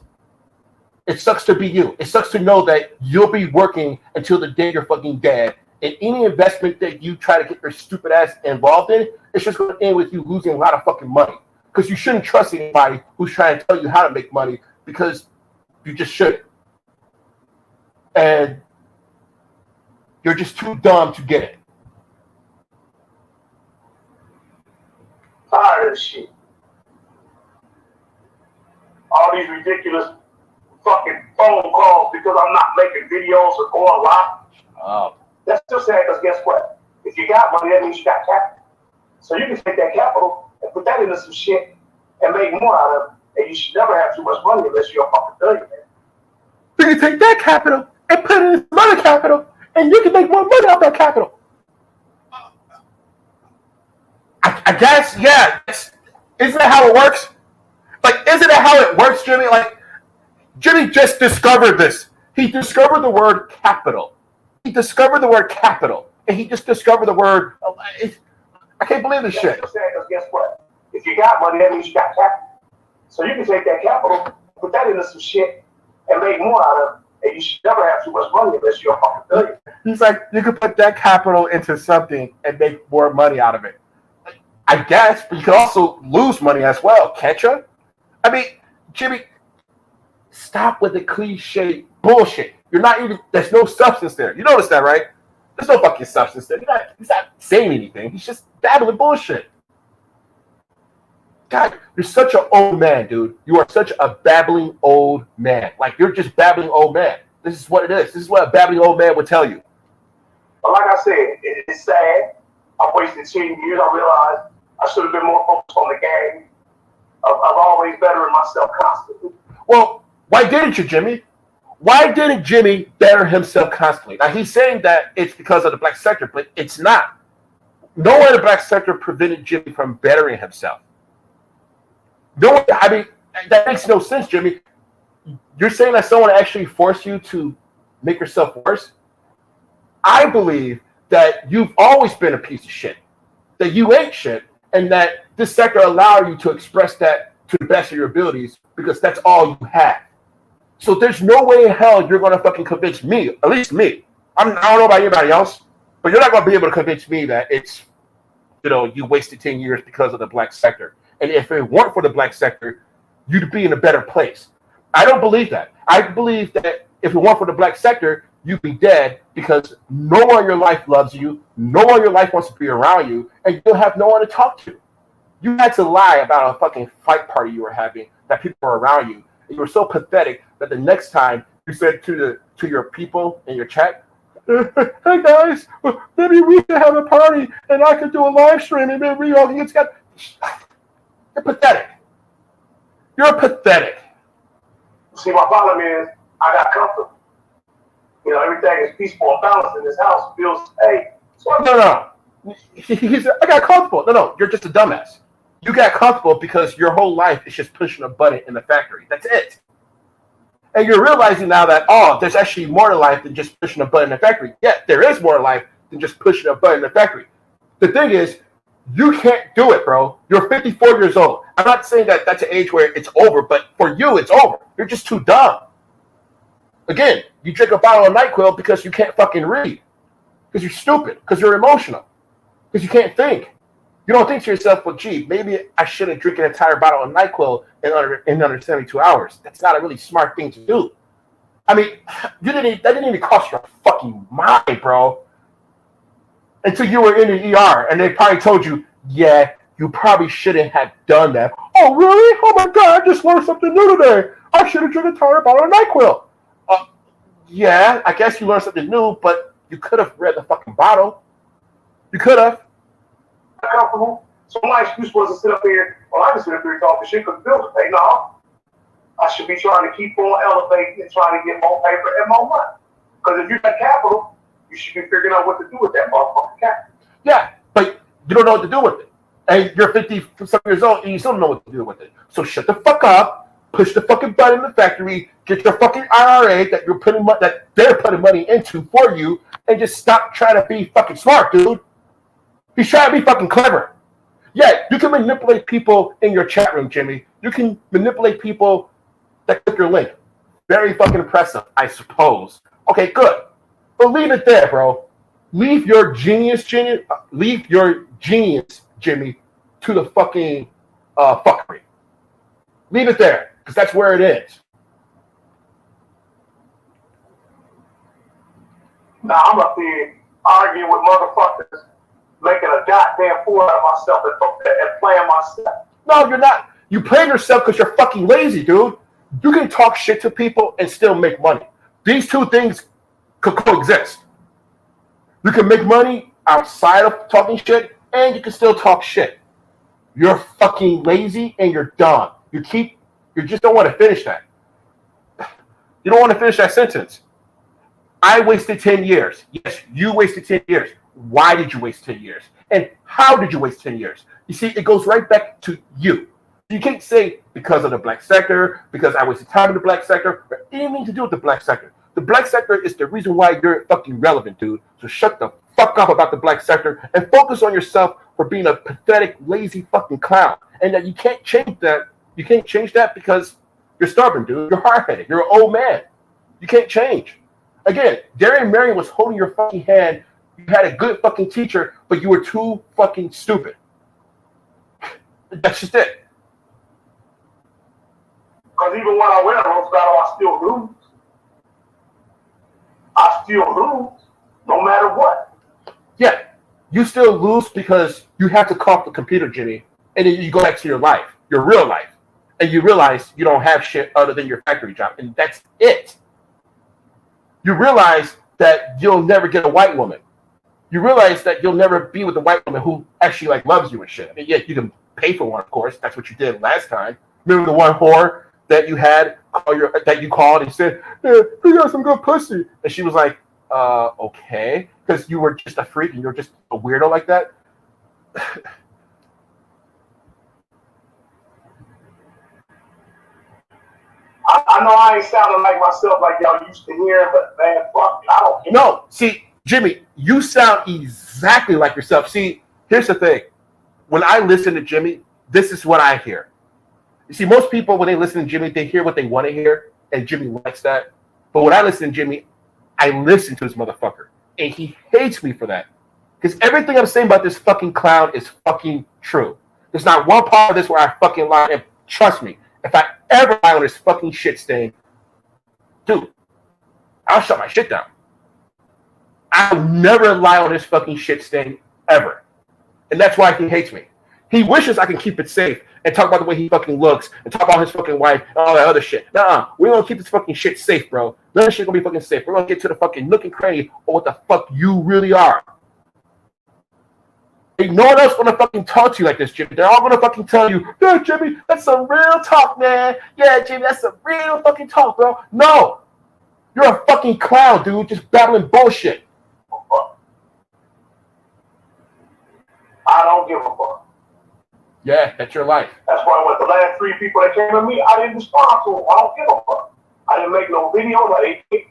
It sucks to be you. It sucks to know that you'll be working until the day you're fucking dead And any investment that you try to get your stupid ass involved in, it's just going to end with you losing a lot of fucking money. Because you shouldn't trust anybody who's trying to tell you how to make money, because you just shouldn't. And you're just too dumb to get it. Tired of this shit. All these ridiculous fucking phone calls because I'm not making videos or going live. Oh. That's just saying, because guess what? If you got money, that means you got capital. So you can take that capital and put that into some shit and make more out of it. And you should never have too much money unless you're a fucking billionaire. You can take that capital and put it in some other capital, and you can make more money off that capital. I guess, yeah. Isn't that how it works? Like, isn't that how it works, Jimmie? Like, Jimmie just discovered this. He discovered the word capital. He discovered the word capital. And he just discovered the word, I can't believe this shit. Because guess what? If you got money, that means you got capital. So you can take that capital, put that into some shit, and make more out of it. And you should never have too much money unless you're a fucking billionaire. He's like, you can put that capital into something and make more money out of it. I guess, but you can also lose money as well, can't you? I mean, Jimmie, stop with the cliche bullshit. You're not even, there's no substance there. You notice that, right? There's no fucking substance there. He's not saying anything. He's just babbling bullshit. God, you're such an old man, dude. You are such a babbling old man. Like, you're just babbling old man. This is what it is. This is what a babbling old man would tell you. But like I said, it's sad. I wasted 10 years. I realized I should have been more focused on the game. I've always bettering myself constantly. Well, why didn't you, Jimmie? Why didn't Jimmie better himself constantly? Now, he's saying that it's because of the black sector, but it's not. No one in the black sector prevented Jimmie from bettering himself. No one, I mean, that makes no sense, Jimmie. You're saying that someone actually forced you to make yourself worse? I believe that you've always been a piece of shit, that you ain't shit, and that this sector allowed you to express that to the best of your abilities because that's all you have. So there's no way in hell you're going to fucking convince me, at least me. I don't know about anybody else, but you're not going to be able to convince me that it's, you wasted 10 years because of the black sector. And if it weren't for the black sector, you'd be in a better place. I don't believe that. I believe that if it weren't for the black sector, you'd be dead because no one in your life loves you, no one in your life wants to be around you, and you'll have no one to talk to. You had to lie about a fucking fight party you were having that people were around you. You were so pathetic that the next time you said to your people in your chat, hey guys, maybe we could have a party and I could do a live stream and maybe we all can get together. You're pathetic. You're pathetic. See, my problem is I got comfortable. Everything is peaceful and balanced in this house. Feels, hey. No. He said, I got comfortable. No, you're just a dumbass. You got comfortable because your whole life is just pushing a button in the factory. That's it. And you're realizing now that, there's actually more to life than just pushing a button in the factory. Yeah, there is more to life than just pushing a button in the factory. The thing is, you can't do it, bro. You're 54 years old. I'm not saying that that's an age where it's over, but for you, it's over. You're just too dumb. Again, you drink a bottle of NyQuil because you can't fucking read. Because you're stupid. Because you're emotional. Because you can't think. You don't think to yourself, well, gee, maybe I shouldn't drink an entire bottle of NyQuil in under 72 hours. That's not a really smart thing to do. I mean, that didn't even cross your fucking mind, bro. Until you were in the ER, and they probably told you, yeah, you probably shouldn't have done that. Oh, really? Oh, my God, I just learned something new today. I should have drank an entire bottle of NyQuil. Yeah, I guess you learned something new, but you could have read the fucking bottle. You could have. Comfortable. So my excuse was to sit up here, I can sit up here and talk the shit because the bills are paid. No. I should be trying to keep on elevating and trying to get more paper and more money. Because if you got capital, you should be figuring out what to do with that motherfucking capital. Yeah, but you don't know what to do with it. And you're 50-some years old and you still don't know what to do with it. So shut the fuck up, push the fucking button in the factory, get your fucking IRA that they're putting money into for you, and just stop trying to be fucking smart, dude. He's trying to be fucking clever. Yeah, you can manipulate people in your chat room, Jimmie. You can manipulate people that click your link. Very fucking impressive, I suppose. Okay, good. But leave it there, bro. leave your genius, Jimmy. Leave your genius, Jimmy, to the fucking fuckery. Leave it there, because that's where it is. Now I'm up here arguing with motherfuckers, making a goddamn fool out of myself and playing myself. No, you're not. You play yourself because you're fucking lazy, dude. You can talk shit to people and still make money. These two things could coexist. You can make money outside of talking shit, and you can still talk shit. You're fucking lazy and you're dumb. You just don't want to finish that. You don't want to finish that sentence. I wasted 10 years. Yes, you wasted 10 years. Why did you waste 10 years? And how did you waste 10 years? You see, it goes right back to you. You can't say because of the black sector, because I wasted time in the black sector, or anything to do with the black sector. The black sector is the reason why you're fucking relevant, dude. So shut the fuck up about the black sector and focus on yourself for being a pathetic, lazy fucking clown. And that you can't change that. You can't change that because you're stubborn, dude. You're hard-headed. You're an old man. You can't change. Again, Darian Marion was holding your fucking hand. You had a good fucking teacher, but you were too fucking stupid. That's just it. Because even when I win a roast battle, I still lose. I still lose, no matter what. Yeah, you still lose because you have to call the computer, Jimmy, and then you go back to your life, your real life, and you realize you don't have shit other than your factory job, and that's it. You realize that you'll never get a white woman. You realize that you'll never be with a white woman who actually like loves you and shit. I mean, yeah, you can pay for one, of course. That's what you did last time. Remember the one whore that you had that you called and said, "Yeah, we got some good pussy," and she was like, "Okay," because you were just a freak and you're just a weirdo like that. I know I ain't sounding like myself like y'all used to hear, but man, fuck, I don't care. No, see, Jimmy, you sound exactly like yourself. See, here's the thing. When I listen to Jimmy, this is what I hear. You see, most people, when they listen to Jimmy, they hear what they want to hear, and Jimmy likes that. But when I listen to Jimmy, I listen to this motherfucker, and he hates me for that. Because everything I'm saying about this fucking clown is fucking true. There's not one part of this where I fucking lie, and trust me, if I ever lie on this fucking shit stain, dude, I'll shut my shit down. I'll never lie on this fucking shit stain, ever. And that's why he hates me. He wishes I can keep it safe and talk about the way he fucking looks and talk about his fucking wife and all that other shit. Nuh-uh. We're going to keep this fucking shit safe, bro. None of this shit going to be fucking safe. We're going to get to the fucking nook and cranny of what the fuck you really are. Ain't no one else going to fucking talk to you like this, Jimmy. They're all going to fucking tell you, "Yeah, Jimmy, that's some real talk, man. Yeah, Jimmy, that's some real fucking talk, bro." No. You're a fucking clown, dude, just babbling bullshit. I don't give a fuck. Yeah, that's your life. That's why with the last 3 people that came to me, I didn't respond to them. I don't give a fuck. I didn't make no videos. I didn't.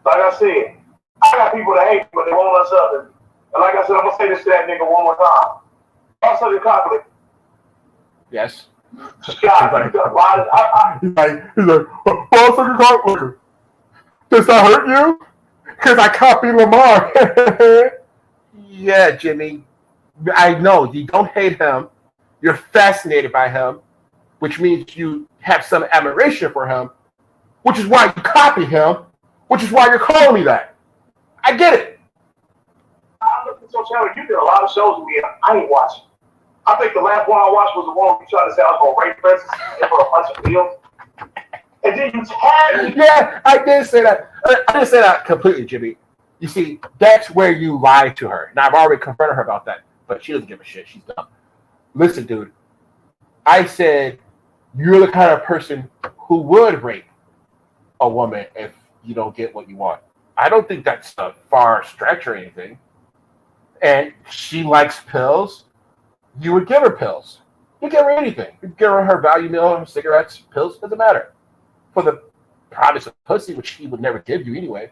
Like I said, I got people that hate me, but they won't us other. And like I said, I'm going to say this to that nigga one more time. Also, the conflict. Yes. God, he's like, "Oh, suck your cock liquor. Does that hurt you? Because I copied Lamar." Yeah, Jimmy. I know you don't hate him. You're fascinated by him, which means you have some admiration for him, which is why you copy him, which is why you're calling me that. I get it. I looked at your channel. You did a lot of shows with me. I ain't watching. I think the last one I watched was the one you tried to say I was going to rape princess for a bunch of bills. And then you tagged me. Yeah, I did say that. I didn't say that completely, Jimmy. You see, that's where you lied to her. Now, I've already confronted her about that, but she doesn't give a shit. She's dumb. Listen, dude. I said you're the kind of person who would rape a woman if you don't get what you want. I don't think that's a far stretch or anything. And she likes pills. You would give her pills. You give her anything. You give her value meal, her cigarettes, pills, doesn't matter. For the promise of pussy, which he would never give you anyway.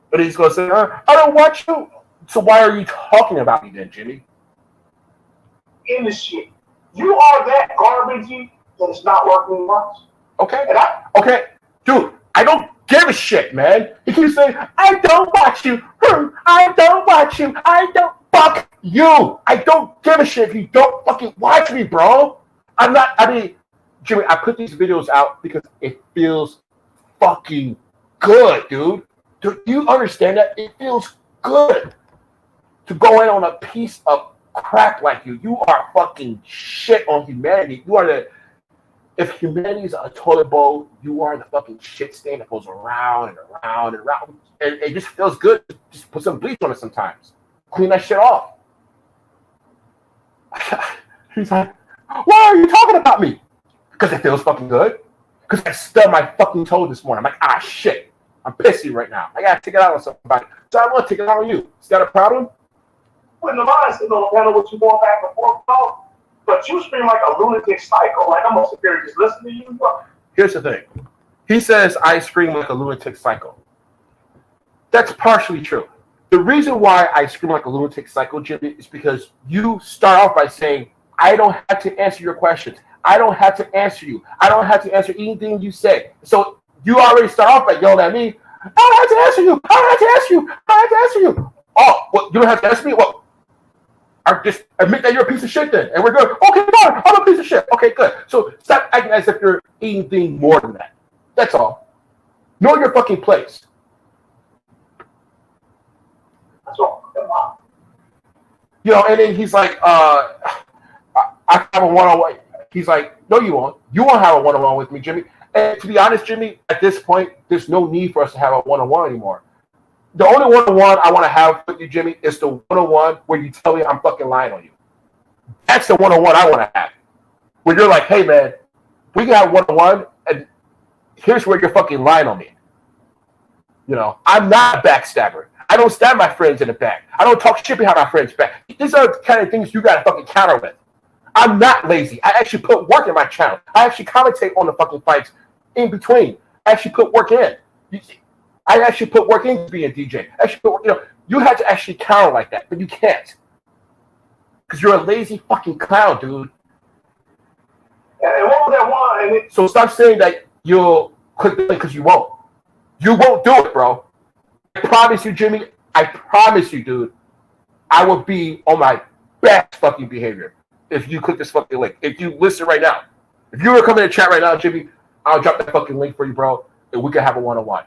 But he's going to say, "I don't want you." So why are you talking about me then, Jimmy? In the shit. You are that garbagey that it's not working much. Okay. Okay. Dude, I don't give a shit, man. He keeps saying, I don't watch you. I don't watch you. I don't fuck you. I don't give a shit if you don't fucking watch me, bro. Jimmie, I put these videos out because it feels fucking good, dude. Do you understand that? It feels good to go in on a piece of crap like you. You are fucking shit on humanity. If humanity is a toilet bowl, you are the fucking shit stain that goes around and around and around. And it just feels good. Just put some bleach on it sometimes. Clean that shit off. He's like, why are you talking about me? Because it feels fucking good. Because I stubbed my fucking toe this morning. I'm like, shit. I'm pissy right now. I gotta take it out on somebody. So I want to take it out on you. Is that a problem? When the mind sitting on the panel with you going back and forth, but you scream like a lunatic psycho. Like I'm gonna sit there and just listen to you. Here's the thing. He says I scream like a lunatic psycho. That's partially true. The reason why I scream like a lunatic psycho, Jimmie, is because you start off by saying, I don't have to answer your questions. I don't have to answer you. I don't have to answer anything you say. So you already start off by yelling at me. I don't have to answer you. I don't have to answer you. I don't have to answer you. Oh, well, you don't have to answer me? Well, I just admit that you're a piece of shit then, and we're good. Okay, fine. I'm a piece of shit. Okay, good. So stop acting as if you're anything more than that. That's all. Know your fucking place. That's all. You know, and then he's like, I have a one-on-one. He's like, no, you won't. You won't have a one-on-one with me, Jimmie. And to be honest, Jimmie, at this point, there's no need for us to have a one-on-one anymore. The only one-on-one I want to have with you, Jimmie, is the one-on-one where you tell me I'm fucking lying on you. That's the one-on-one I want to have. Where you're like, hey, man, we can have one-on-one, and here's where you're fucking lying on me. You know, I'm not a backstabber. I don't stab my friends in the back. I don't talk shit behind my friends' back. These are the kind of things you got to fucking counter with. I'm not lazy. I actually put work in my channel. I actually commentate on the fucking fights in between. I actually put work in. I actually put work into being a DJ. You had to actually counter like that, but you can't. Because you're a lazy fucking clown, dude. And what was that one? So stop saying that you'll quit doing it because you won't. You won't do it, bro. I promise you, Jimmie. I promise you, dude. I will be on my best fucking behavior if you click this fucking link. If you listen right now. If you were to come in the chat right now, Jimmie, I'll drop that fucking link for you, bro, and we can have a one-on-one.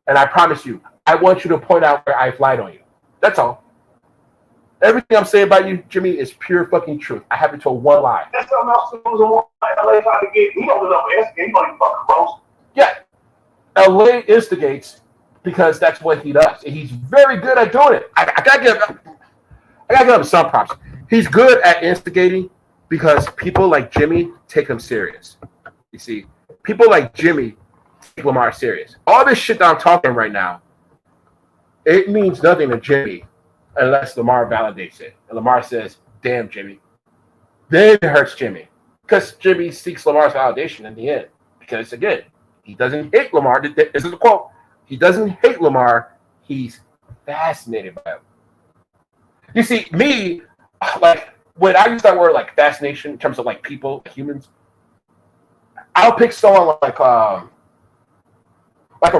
And I promise you, I want you to point out where I've lied on you. That's all. Everything I'm saying about you, Jimmie, is pure fucking truth. I haven't told one lie. That's something else. LA trying to get, he don't know he don't even fucking roast. Yeah. LA instigates because that's what he does. And he's very good at doing it. I gotta give him some props. He's good at instigating because people like Jimmie take him serious. You see, people like Jimmie take Lamar serious. All this shit that I'm talking right now, it means nothing to Jimmie unless Lamar validates it. And Lamar says, damn, Jimmie. Then it hurts Jimmie. Because Jimmie seeks Lamar's validation in the end. Because, again, he doesn't hate Lamar. This is a quote. He doesn't hate Lamar. He's fascinated by him. You see, me, like, when I use that word, like, fascination in terms of, like, people, humans, I'll pick someone like a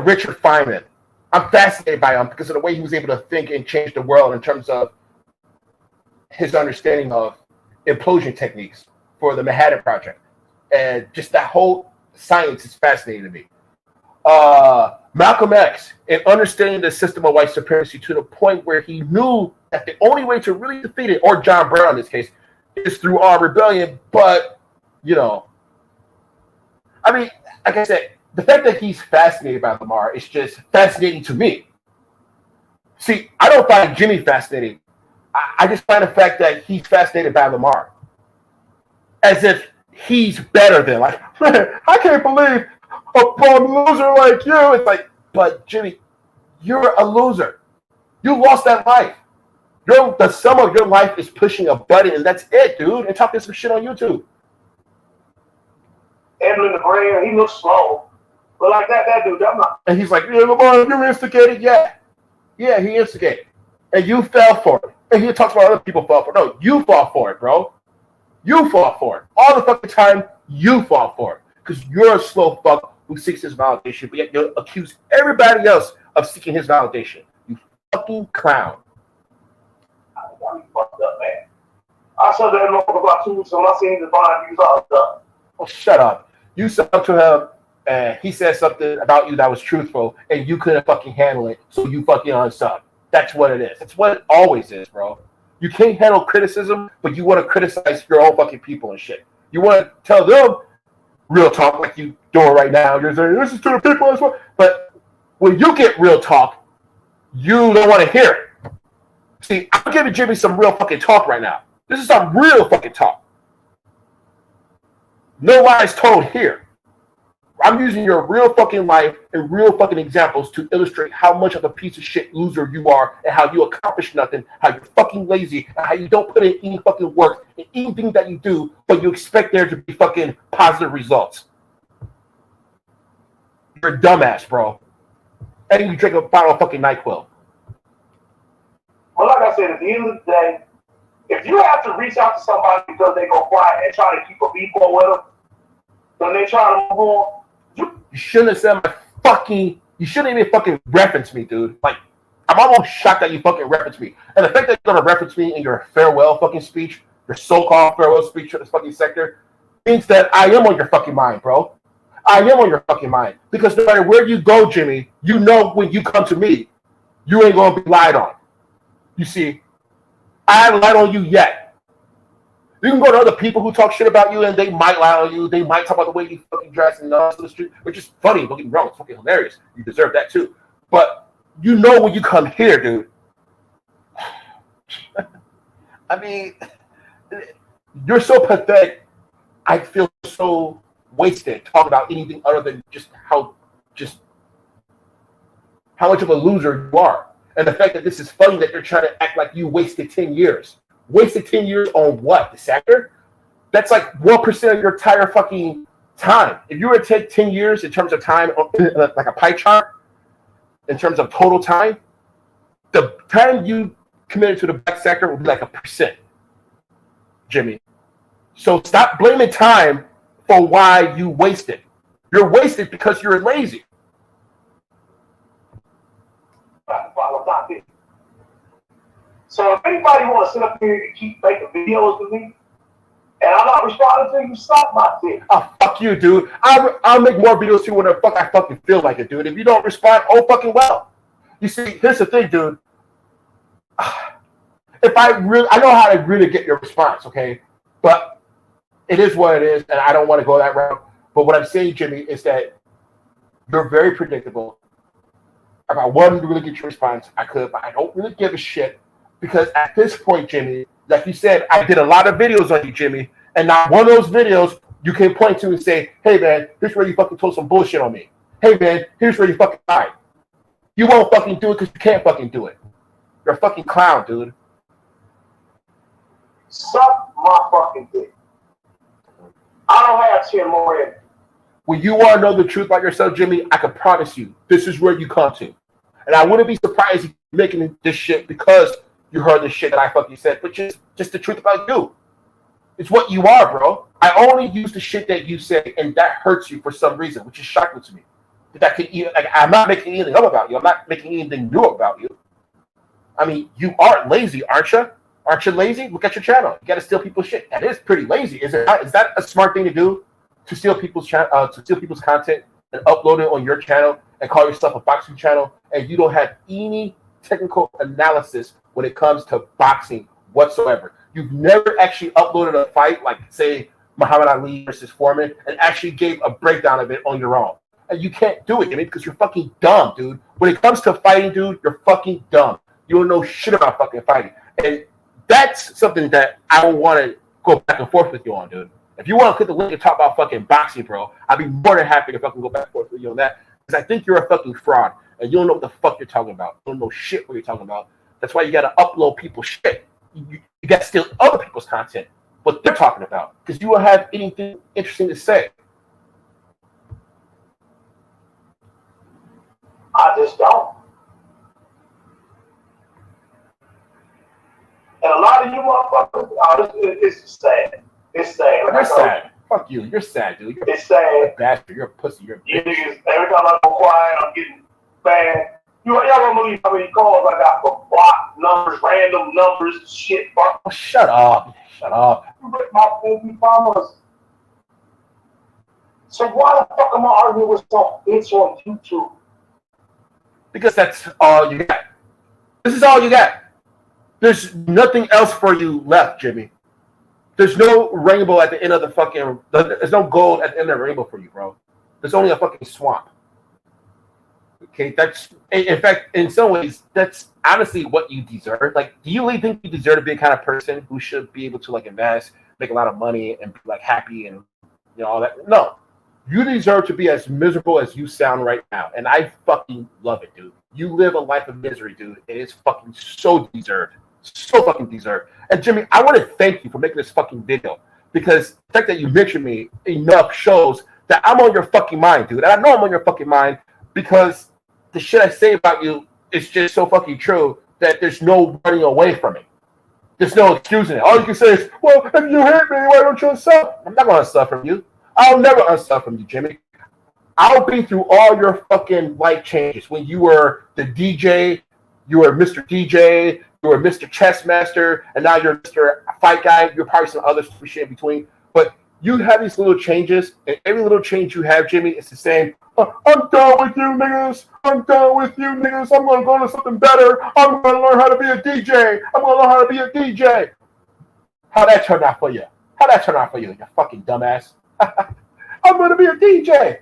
Richard Feynman. I'm fascinated by him because of the way he was able to think and change the world in terms of his understanding of implosion techniques for the Manhattan Project. And just that whole science is fascinating to me. Malcolm X, and understanding the system of white supremacy to the point where he knew that the only way to really defeat it, or John Brown in this case, is through armed rebellion. But, you know, I mean, like I said, the fact that he's fascinated by Lamar is just fascinating to me. See, I don't find Jimmie fascinating. I just find the fact that he's fascinated by Lamar. As if he's better than, like, I can't believe a loser like you. It's like, but Jimmie, you're a loser. You lost that life. The sum of your life is pushing a button, and that's it, dude. And talking some shit on YouTube. Edwin the Brain, he looks slow. But like that dude, I'm not. And he's like, yeah, Lamar, you instigated? Yeah. Yeah, he instigated. And you fell for it. And he talks about other people fall for it. No, you fall for it, bro. You fall for it. All the fucking time, you fall for it. Because you're a slow fuck who seeks his validation, but yet you'll accuse everybody else of seeking his validation. You fucking clown. I got me fucked up, man. I saw that motherfucker about 2 weeks ago. I seen his bond. He was all stuff. Oh, shut up. You said up to him, and he said something about you that was truthful, and you couldn't fucking handle it, so you fucking unsub. That's what it is. That's what it always is, bro. You can't handle criticism, but you want to criticize your own fucking people and shit. You want to tell them real talk like you doing right now. You're saying, this is to the people as well. But when you get real talk, you don't want to hear it. See, I'm giving Jimmie some real fucking talk right now. This is some real fucking talk. No lies told here. I'm using your real fucking life and real fucking examples to illustrate how much of a piece of shit loser you are and how you accomplish nothing, how you're fucking lazy, and how you don't put in any fucking work in anything that you do, but you expect there to be fucking positive results. You're a dumbass, bro. And you drink a bottle of fucking NyQuil. Well, like I said, at the end of the day, if you have to reach out to somebody because they go quiet and try to keep a beat going with them, when they try to move on, you shouldn't have said my fucking. You shouldn't even fucking reference me, dude. Like, I'm almost shocked that you fucking reference me. And the fact that you're gonna reference me in your farewell fucking speech, your so-called farewell speech to this fucking sector, means that I am on your fucking mind, bro. I am on your fucking mind. Because no matter where you go, Jimmie, you know when you come to me, you ain't gonna be lied on. You see, I haven't lied on you yet. You can go to other people who talk shit about you and they might lie on you. They might talk about the way you fucking dress and all the street, which is funny. Don't get me wrong. It's fucking hilarious. You deserve that too. But you know when you come here, dude. I mean, you're so pathetic. I feel so wasted talking about anything other than just how much of a loser you are. And the fact that this is funny that you're trying to act like you wasted 10 years. Wasted 10 years on what? The sector? That's like 1% of your entire fucking time. If you were to take 10 years in terms of time, like a pie chart, in terms of total time, the time you committed to the black sector would be like 1%, Jimmie. So stop blaming time for why you wasted. You're wasted because you're lazy. So if anybody want to sit up here and keep making videos with me, and I'm not responding to you, stop my dick. Oh, fuck you, dude. I'll make more videos to you when the fuck I fucking feel like it, dude. If you don't respond, oh fucking well. You see, here's the thing, dude. If I know how to really get your response, okay? But it is what it is, and I don't want to go that route. But what I'm saying, Jimmie, is that you're very predictable. If I wanted to really get your response, I could, but I don't really give a shit. Because at this point, Jimmie, like you said, I did a lot of videos on you, Jimmie, and not one of those videos you can point to and say, hey, man, here's where you fucking told some bullshit on me. Hey, man, here's where you fucking lied. You won't fucking do it because you can't fucking do it. You're a fucking clown, dude. Suck my fucking dick. I don't have 10 more in me. When you want to know the truth about yourself, Jimmie, I can promise you, this is where you come to. And I wouldn't be surprised if you're making this shit because you heard the shit that I fucking said, but just the truth about you. It's what you are, bro. I only use the shit that you say, and that hurts you for some reason, which is shocking to me. That could even, like, I'm not making anything up about you. I'm not making anything new about you. I mean, you are lazy, aren't you? Aren't you lazy? Look at your channel. You got to steal people's shit. That is pretty lazy. Is that a smart thing to do? To steal people's content and upload it on your channel and call yourself a boxing channel, and you don't have any technical analysis when it comes to boxing whatsoever. You've never actually uploaded a fight, like say Muhammad Ali versus Foreman, and actually gave a breakdown of it on your own. And you can't do it, Jimmie, because you're fucking dumb, dude. When it comes to fighting, dude, you're fucking dumb. You don't know shit about fucking fighting. And that's something that I don't want to go back and forth with you on, dude. If you want to click the link and talk about fucking boxing, bro, I'd be more than happy to fucking go back and forth with you on that. Because I think you're a fucking fraud. And you don't know what the fuck you're talking about. You don't know shit what you're talking about. That's why you got to upload people's shit. You got to steal other people's content, what they're talking about. Because you won't have anything interesting to say. I just don't. And a lot of you motherfuckers, it's sad. It's sad. It's sad. Fuck you. You're sad, dude. It's sad. You're a bastard. You're a pussy. You're a You bitch. niggas, every time I go quiet, I'm getting bad. Y'all don't believe how many calls I got for block numbers, random numbers, shit. Fuck. Oh, shut up. Shut up. You rip my baby mamas. So why the fuck am I arguing with some bitch on YouTube? Because that's all you got. This is all you got. There's nothing else for you left, Jimmy. There's no rainbow at the end of the fucking... There's no gold at the end of the rainbow for you, bro. There's only a fucking swamp. Okay, that's... In fact, in some ways, that's honestly what you deserve. Like, do you really think you deserve to be the kind of person who should be able to, like, invest, make a lot of money, and be, like, happy and, you know, all that? No. You deserve to be as miserable as you sound right now. And I fucking love it, dude. You live a life of misery, dude. It is fucking so deserved. So fucking deserved. And Jimmy, I want to thank you for making this fucking video. Because the fact that you mentioned me enough shows that I'm on your fucking mind, dude. And I know I'm on your fucking mind because the shit I say about you is just so fucking true that there's no running away from it. There's no excusing it. All you can say is, well, if you hate me, why don't you unsub? I'm not going to unsub from you. I'll never unsub from you, Jimmy. I'll be through all your fucking life changes. When you were the DJ, you were Mr. DJ, you were Mr. Chess Master, and now you're Mr. Fight Guy. You're probably some other shit in between. But you have these little changes, and every little change you have, Jimmy, it's the same. I'm done with you, niggas. I'm done with you, niggas. I'm going to go to something better. I'm going to learn how to be a DJ. I'm going to learn how to be a DJ. How that turn out for you? How that turn out for you, you fucking dumbass? I'm going to be a DJ.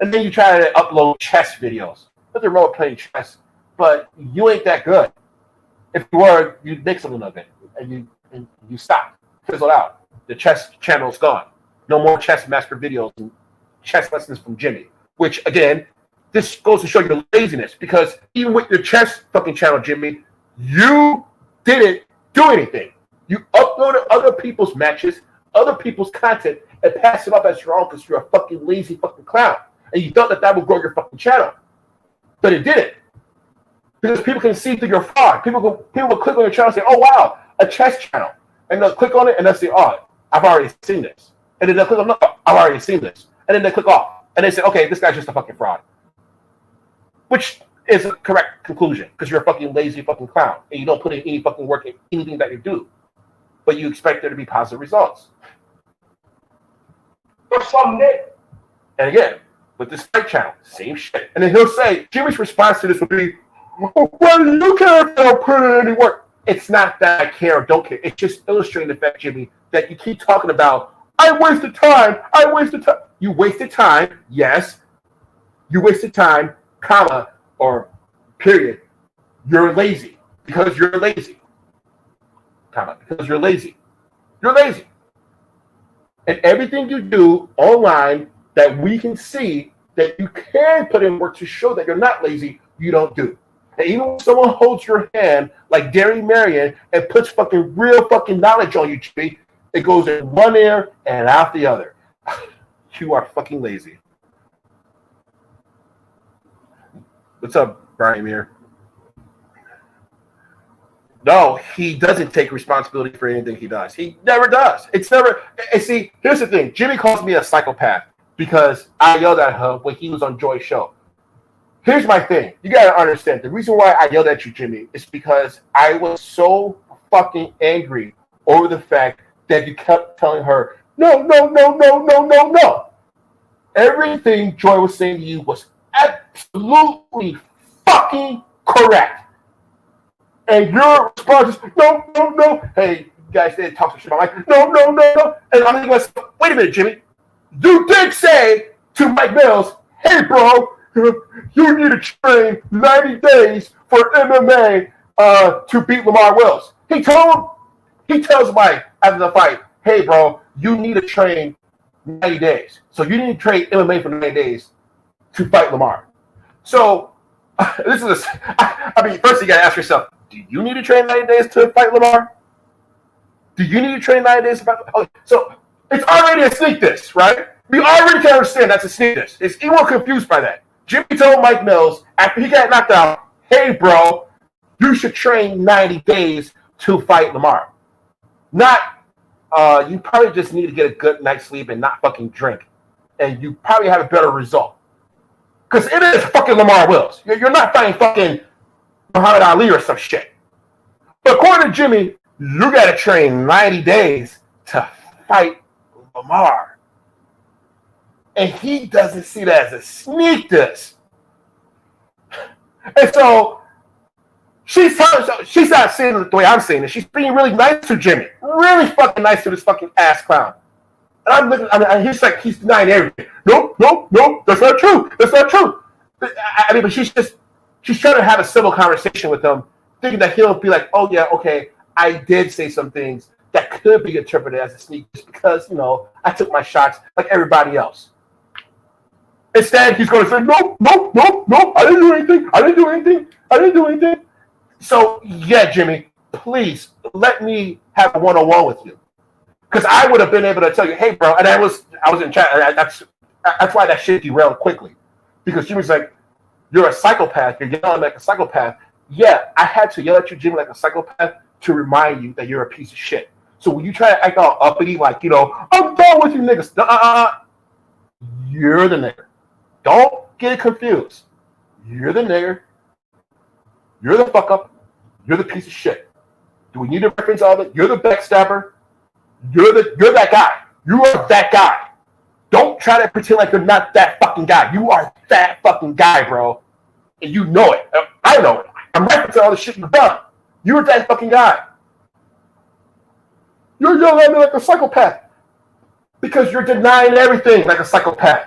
And then you try to upload chess videos. Nothing wrong with playing chess, but you ain't that good. If you were, you'd make something of it, and you stop, fizzle out. The chess channel's gone. No more chess master videos and chess lessons from Jimmie. Which, again, this goes to show your laziness, because even with your chess fucking channel, Jimmie, you didn't do anything. You uploaded other people's matches, other people's content, and passed it off as your own because you're a fucking lazy fucking clown. And you thought that would grow your fucking channel. But it didn't. Because people can see through your fraud. People will click on your channel and say, oh, wow, a chess channel. And they'll click on it and they'll say, oh, I've already seen this. And then they'll click on, no, I've already seen this. And then they click off. And they say, okay, this guy's just a fucking fraud. Which is a correct conclusion, because you're a fucking lazy fucking clown. And you don't put in any fucking work in anything that you do. But you expect there to be positive results. Or some Nick. And again, with this fight channel, same shit. And then he'll say, Jimmie's response to this would be, well, do you care if I don't put in any work? It's not that I care or don't care. It's just illustrating the fact, Jimmie, that you keep talking about, I wasted time. You wasted time, yes. You wasted time, comma, or period. You're lazy because you're lazy. Comma, because you're lazy. You're lazy. And everything you do online that we can see that you can put in work to show that you're not lazy, you don't do. And even when someone holds your hand like Gary Marion and puts fucking real fucking knowledge on you, Jimmie, it goes in one ear and out the other. You are fucking lazy. What's up, Brian Muir? No, he doesn't take responsibility for anything he does. He never does. It's never. And see, here's the thing. Jimmie calls me a psychopath because I yelled at him when he was on Joy's show. Here's my thing. You got to understand. The reason why I yelled at you, Jimmie, is because I was so fucking angry over the fact that you kept telling her, no. Everything Joy was saying to you was absolutely fucking correct. And your response is, no. Hey, you guys didn't talk some shit about Mike. No. And I'm thinking, wait a minute, Jimmie. You did say to Mike Mills, hey, bro, you need to train 90 days for MMA to beat Lamar Wills. He tells Mike after the fight, hey, bro, you need to train 90 days. So you need to train MMA for 90 days to fight Lamar. So this is, first you got to ask yourself, do you need to train 90 days to fight Lamar? Do you need to train 90 days to fight Lamar? Okay, so it's already a sneak diss, right? We already can understand that's a sneak diss. Is anyone confused by that? Jimmie told Mike Mills after he got knocked out, hey, bro, you should train 90 days to fight Lamar. Not, you probably just need to get a good night's sleep and not fucking drink, and you probably have a better result. Because it is fucking Lamar Wills. You're not fighting fucking Muhammad Ali or some shit. But according to Jimmie, you got to train 90 days to fight Lamar. And he doesn't see that as a sneak diss. And so she's not seeing it the way I'm seeing it. She's being really nice to Jimmie. Really fucking nice to this fucking ass clown. And I'm looking, he's denying everything. Nope, that's not true. I mean, but she's trying to have a civil conversation with him, thinking that he'll be like, oh yeah, okay, I did say some things that could be interpreted as a sneak just because, you know, I took my shots like everybody else. Instead, he's going to say, no, I didn't do anything. So, yeah, Jimmie, please let me have a one-on-one with you. Because I would have been able to tell you, hey, bro, and I was in chat, and that's why that shit derailed quickly. Because Jimmie's like, you're a psychopath, you're yelling like a psychopath. Yeah, I had to yell at you, Jimmie, like a psychopath to remind you that you're a piece of shit. So when you try to act all uppity, like, you know, I'm done with you niggas. You're the nigger. Don't get it confused. You're the nigger. You're the fuck up. You're the piece of shit. Do we need to reference all of it? You're the backstabber. You're that guy. You are that guy. Don't try to pretend like you're not that fucking guy. You are that fucking guy, bro. And you know it. I know it. I'm referencing all the shit you've done. You're that fucking guy. You're yelling at me like a psychopath. Because you're denying everything like a psychopath.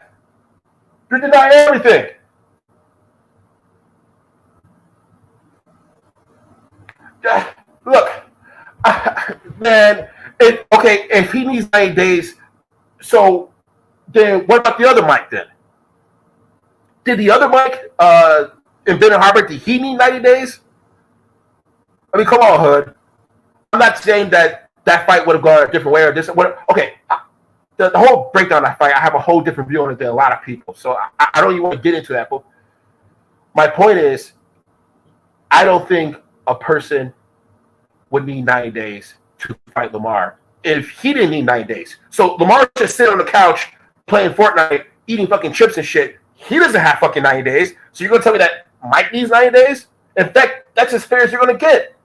You're denying everything. Look, man, if he needs 90 days, so then what about the other Mike then? Did the other Mike in Benton Harbor, did he need 90 days? I mean, come on, Hood. I'm not saying that fight would have gone a different way or this. Okay, the whole breakdown of that fight, I have a whole different view on it than a lot of people. So I don't even want to get into that. But my point is, I don't think a person would need 90 days to fight Lamar if he didn't need 90 days. So Lamar just sitting on the couch playing Fortnite, eating fucking chips and shit. He doesn't have fucking 90 days. So you're going to tell me that Mike needs 90 days? In fact, that's as fair as you're going to get.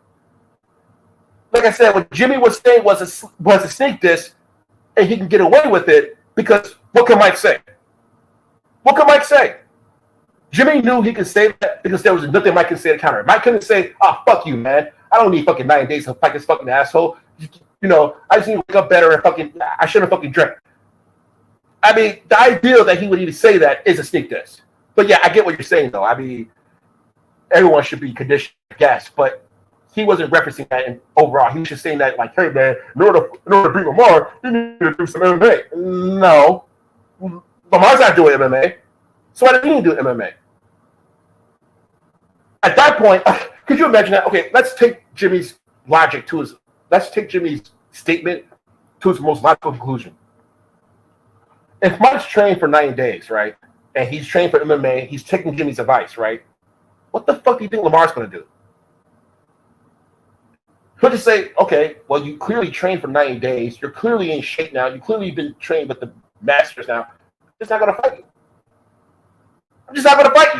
Like I said, what Jimmie was saying was a sneak diss, and he can get away with it because what can Mike say? What can Mike say? Jimmie knew he could say that because there was nothing Mike could say to counter it. Mike couldn't say, oh, fuck you, man. I don't need fucking 90 days to fight this fucking asshole. You know, I just need to wake up better and I shouldn't fucking drink. I mean, the ideal that he would even say that is a sneak diss. But yeah, I get what you're saying, though. I mean, everyone should be conditioned, I guess, but he wasn't referencing that in overall. He was just saying that, like, hey, man, in order to beat Lamar, you need to do some MMA. No. Lamar's not doing MMA. So why did he do MMA? At that point, could you imagine that? Okay, let's take Jimmie's logic to his, let's take Jimmie's statement to its most logical conclusion. If Mike's trained for 90 days, right, and he's trained for MMA, he's taking Jimmie's advice, right, what the fuck do you think Lamar's going to do? He'll just say, okay, well, you clearly trained for 90 days. You're clearly in shape now. You clearly been trained with the masters now. I'm just not going to fight you. I'm just not going to fight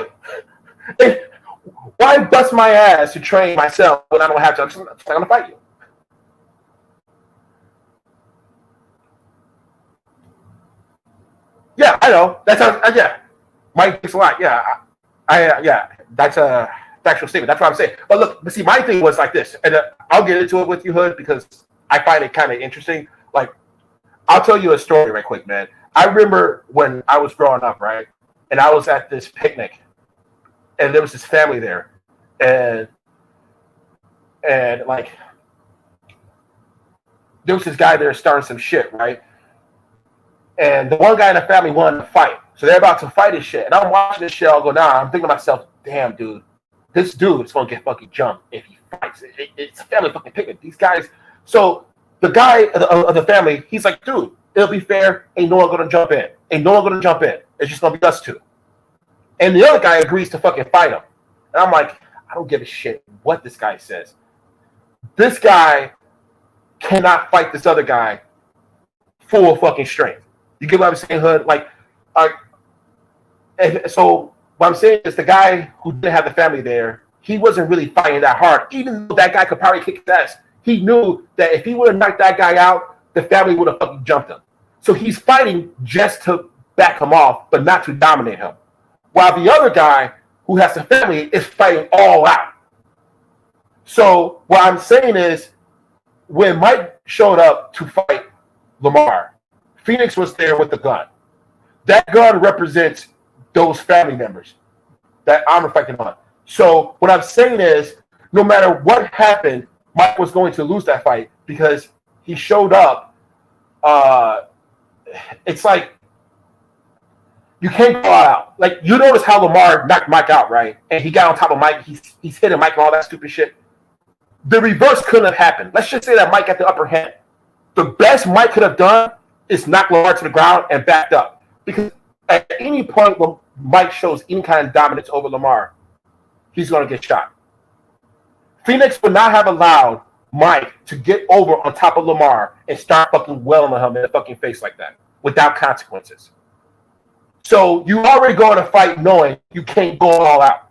you. Why bust my ass to train myself when I don't have to? I'm just not going to fight you. Yeah, I know. That's yeah. Mike thinks a lot. Yeah, yeah. That's a factual statement. That's what I'm saying. But look, see, my thing was like this, and I'll get into it with you, Hood, because I find it kind of interesting. Like, I'll tell you a story right quick, man. I remember when I was growing up, right, and I was at this picnic, and there was this family there, and like, there was this guy there starting some shit, right? And the one guy in the family wanted to fight. So they're about to fight his shit. And I'm watching this shit all go down. I'm thinking to myself, damn, dude, this dude is going to get fucking jumped if he fights. It's a family fucking picnic. These guys. So the guy of the family, he's like, dude, it'll be fair. Ain't no one going to jump in. Ain't no one going to jump in. It's just going to be us two. And the other guy agrees to fucking fight him. And I'm like, I don't give a shit what this guy says. This guy cannot fight this other guy full fucking strength. You get what I'm saying, Hood? Like, so what I'm saying is the guy who didn't have the family there, he wasn't really fighting that hard. Even though that guy could probably kick his ass, he knew that if he would have knocked that guy out, the family would have fucking jumped him. So he's fighting just to back him off, but not to dominate him. While the other guy who has the family is fighting all out. So what I'm saying is, when Mike showed up to fight Lamar, Phoenix was there with the gun. That gun represents those family members that I'm reflecting on. So what I'm saying is, no matter what happened, Mike was going to lose that fight because he showed up. It's like you can't go out. Like, you notice how Lamar knocked Mike out, right? And he got on top of Mike. He's hitting Mike and all that stupid shit. The reverse couldn't have happened. Let's just say that Mike got the upper hand. The best Mike could have done is knock Lamar to the ground and backed up. Because at any point when Mike shows any kind of dominance over Lamar, he's going to get shot. Phoenix would not have allowed Mike to get over on top of Lamar and start fucking wailing on him in the fucking face like that without consequences. So you already go in a fight knowing you can't go all out.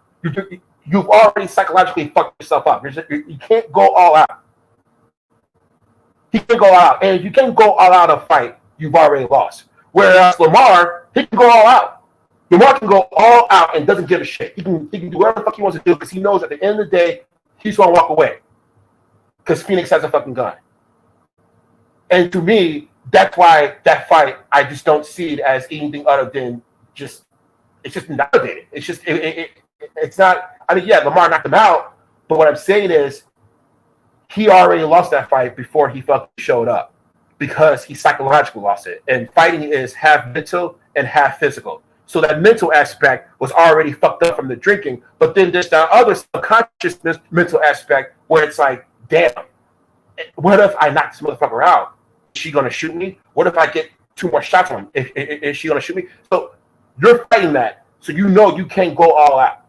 You've already psychologically fucked yourself up. You can't go all out. He can go all out. And if you can't go all out of a fight, you've already lost. Whereas Lamar, he can go all out. Lamar can go all out and doesn't give a shit. He can do whatever the fuck he wants to do because he knows at the end of the day, he's going to walk away. Because Phoenix has a fucking gun. And to me, that's why that fight, I just don't see it as anything other than just, it's just validated. It's just, it's not, I mean, yeah, Lamar knocked him out, but what I'm saying is he already lost that fight before he fucking showed up because he psychologically lost it. And fighting is half mental and half physical. So that mental aspect was already fucked up from the drinking, but then there's that other subconscious mental aspect where it's like, damn, what if I knock this motherfucker out? Is she going to shoot me? What if I get 2 more shots on him? Is she going to shoot me? So you're fighting that. So you know you can't go all out.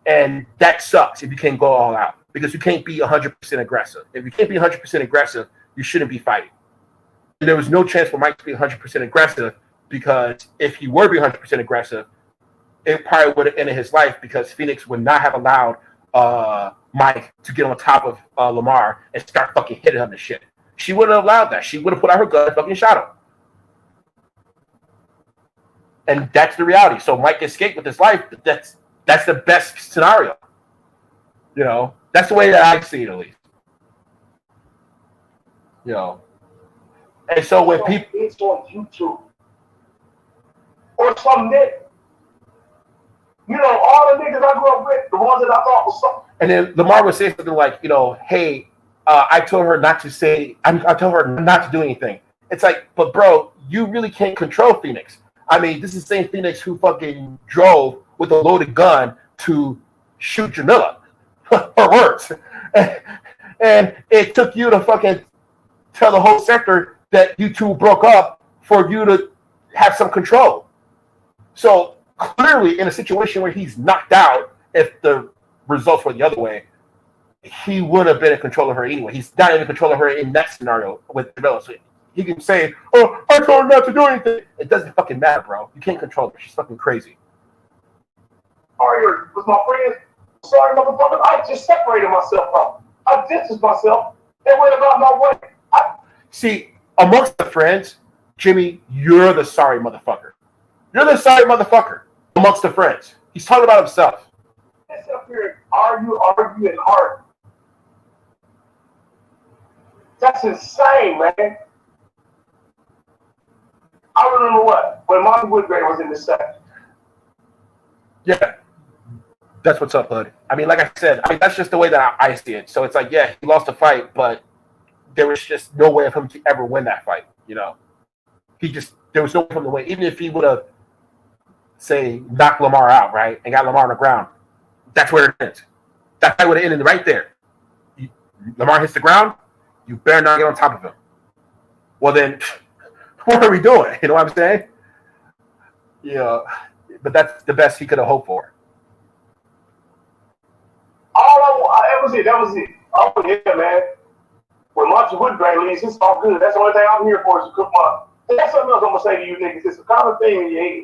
And that sucks if you can't go all out because you can't be 100% aggressive. If you can't be 100% aggressive, you shouldn't be fighting. And there was no chance for Mike to be 100% aggressive because if he were to be 100% aggressive, it probably would have ended his life because Phoenix would not have allowed Mike to get on top of Lamar and start fucking hitting him and shit. She wouldn't have allowed that. She would have put out her gun and fucking shot him. And that's the reality. So Mike escaped with his life. That's the best scenario. You know, that's the way that I see it, at least. You know, and so when people, it's on YouTube or some nigga, you know, all the niggas I grew up with, the ones that I thought was something. And then Lamar would say something like, you know, hey, I told her not to say, I told her not to do anything. It's like, but bro, you really can't control Phoenix. I mean, this is the same Phoenix who fucking drove with a loaded gun to shoot Jamila. Her words. And it took you to fucking tell the whole sector that you two broke up for you to have some control. So clearly in a situation where he's knocked out, if the results were the other way, he would have been in control of her anyway. He's not even in control of her in that scenario with Jamila. So he can say, oh, I told her not to do anything. It doesn't fucking matter, bro. You can't control her. She's fucking crazy. Arguing with my friends, sorry, motherfucker, I just separated myself from them. I distanced myself and went about my way. See, amongst the friends, Jimmie, you're the sorry motherfucker. You're the sorry motherfucker amongst the friends. He's talking about himself. Let's up here and argue, and argue. That's insane, man. I remember what? When Monty Woodbury was in the set. Yeah. That's what's up, bud. I mean, like I said, that's just the way that I see it. So it's like, yeah, he lost a fight, but there was just no way of him to ever win that fight, you know? There was no way for him to win. Even if he would have, say, knocked Lamar out, right, and got Lamar on the ground, that's where it ends. That fight would have ended right there. Lamar hits the ground, you better not get on top of him. Well, then, what are we doing? You know what I'm saying? Yeah, but that's the best he could have hoped for. That was it. Oh, yeah, man. When Monty Woodbury leaves, it's all good. That's the only thing I'm here for is to cook my. That's something else I'm gonna say to you niggas. It's a common thing in your head.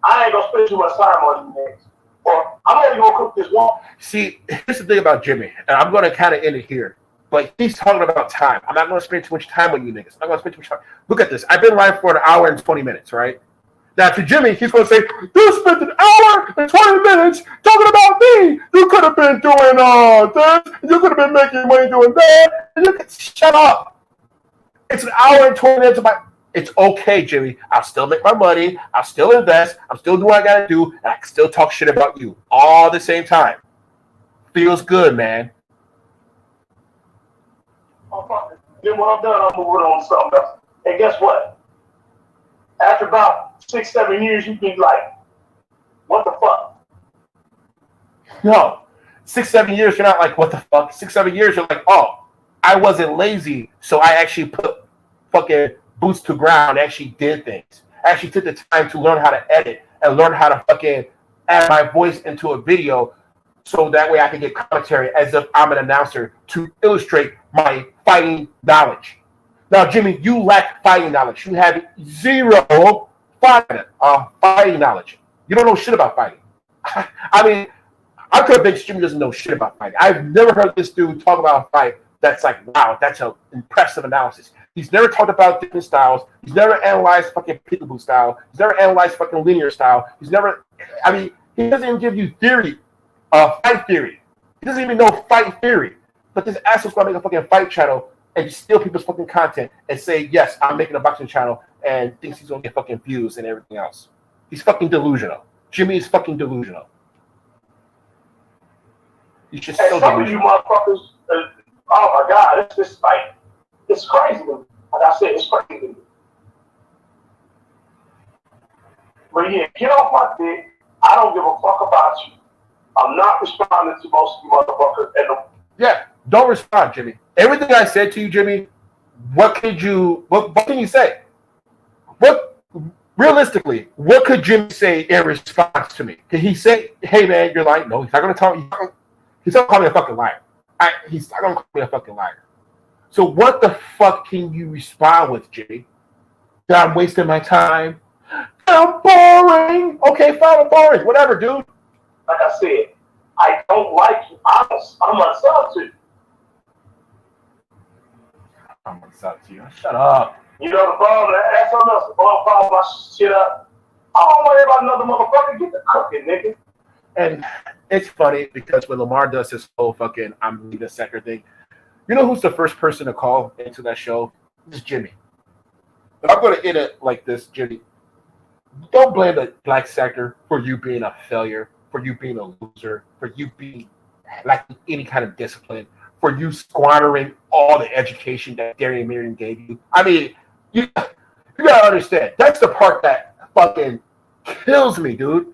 I ain't gonna spend too much time on you niggas. Or I'm only gonna cook this one. See, here's the thing about Jimmie, and I'm gonna kind of end it here. But he's talking about time. I'm not gonna spend too much time on you niggas. I'm not gonna spend too much time. Look at this. I've been live for an hour and 20 minutes, right? Now to Jimmie, he's gonna say, "You spent an hour and 20 minutes talking about me. You could have been doing this. You could have been making money doing that. And you could shut up. It's an hour and 20 minutes of my. It's okay, Jimmie. I'll still make my money. I'll still invest. I'm still doing what I gotta do, and I can still talk shit about you all at the same time. Feels good, man." Then when I'm done, I'm moving on to something else. And guess what? After about 6-7 years, you be like, what the fuck? No. 6-7 years, you're not like, what the fuck? 6-7 years, you're like, oh, I wasn't lazy, so I actually put fucking boots to ground, actually did things. I actually took the time to learn how to edit and learn how to fucking add my voice into a video so that way I can get commentary as if I'm an announcer to illustrate my fighting knowledge. Now, Jimmie, you lack fighting knowledge. You have zero fighting knowledge. You don't know shit about fighting. I mean, I could think Jimmie doesn't know shit about fighting. I've never heard this dude talk about a fight that's like, wow, that's an impressive analysis. He's never talked about different styles. He's never analyzed fucking peekaboo style. He's never analyzed fucking linear style. He's never, I mean, he doesn't even give you theory, fight theory. He doesn't even know fight theory. But this asshole's gonna make a fucking fight channel and steal people's fucking content and say, yes, I'm making a boxing channel, and thinks he's gonna get fucking views and everything else. He's fucking delusional. Jimmie is fucking delusional. He's just so some of you motherfuckers, oh my God, it's just like, it's crazy. Like I said, it's crazy. But yeah, get off my dick. I don't give a fuck about you. I'm not responding to most of you motherfuckers. Yeah, don't respond, Jimmie. Everything I said to you, Jimmie, what can you say? Realistically, what could Jimmie say in response to me? Could he say, hey man, you're lying? No, he's not gonna tell me. He's not gonna call me a fucking liar. He's not gonna call me a fucking liar. So what the fuck can you respond with, Jimmie? That I'm wasting my time? I'm boring. Okay, fine, I'm boring. Whatever, dude. Like I said, I don't like you. I'm a sub to you. I'm gonna sub to you. Shut up. You know the problem? That's something else. The problem follow my shit up. I don't worry about another motherfucker. Get the cooking, nigga. And it's funny because when Lamar does his whole fucking I'm leaving the sector thing, you know who's the first person to call into that show? It's Jimmie. But I'm going to end it like this, Jimmie. Don't blame the black sector for you being a failure, for you being a loser, for you being lacking any kind of discipline, for you squandering all the education that Darian Marion gave you. I mean, you got to understand. That's the part that fucking kills me, dude.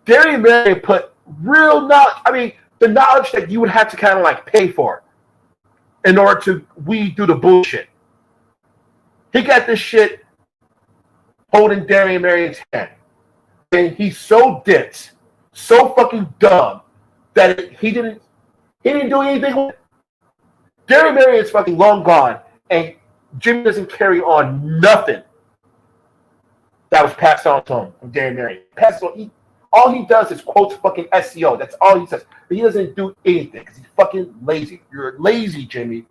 Darian Marion put real knowledge. I mean, the knowledge that you would have to kind of like pay for in order to weed through the bullshit. He got this shit holding Darian Marion's hand. And he's so dense, so fucking dumb that he didn't do anything with it. Darian Marion is fucking long gone, and Jimmie doesn't carry on nothing that was passed on to him from Darian Marion. All he does is quotes fucking SEO. That's all he says. But he doesn't do anything because he's fucking lazy. You're lazy, Jimmie.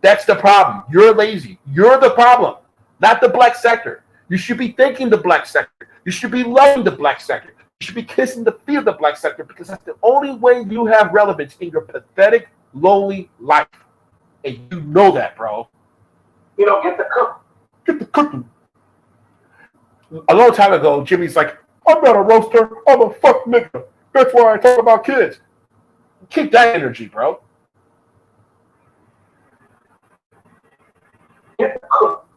That's the problem. You're lazy. You're the problem, not the black sector. You should be thanking the black sector. You should be loving the black sector. You should be kissing the feet of the black sector because that's the only way you have relevance in your pathetic, lonely life. And you know that, bro. You know, get the cook. Get the cooking. A long time ago, Jimmie's like, I'm not a roaster. I'm a fuck nigga. That's why I talk about kids. Keep that energy, bro. Get the cook.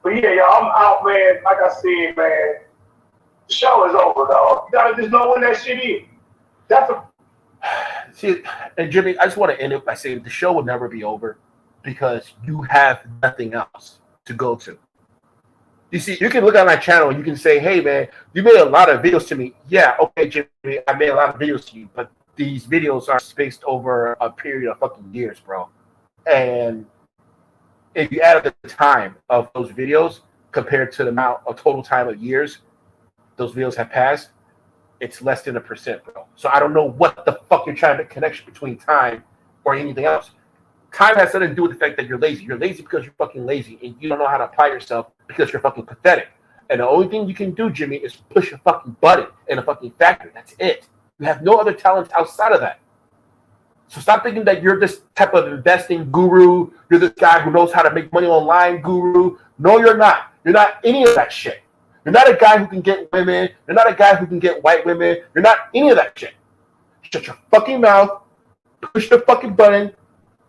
But yeah, y'all, I'm out, man. Like I said, man, the show is over, dog. You gotta just know when that shit is. See, and Jimmie, I just want to end it by saying the show will never be over because you have nothing else to go to. You see, you can look at my channel and you can say, hey, man, you made a lot of videos to me. Yeah, okay, Jimmie, I made a lot of videos to you, but these videos are spaced over a period of fucking years, bro. And if you add up the time of those videos compared to the amount of total time of years those videos have passed, it's less than 1%, bro. So I don't know what the fuck you're trying to make a connection between time or anything else. Time has nothing to do with the fact that you're lazy. You're lazy because you're fucking lazy, and you don't know how to apply yourself because you're fucking pathetic. And the only thing you can do, Jimmie, is push a fucking button in a fucking factory. That's it. You have no other talents outside of that. So stop thinking that you're this type of investing guru. You're this guy who knows how to make money online guru. No, you're not. You're not any of that shit. You're not a guy who can get women. You're not a guy who can get white women. You're not any of that shit. Shut your fucking mouth. Push the fucking button.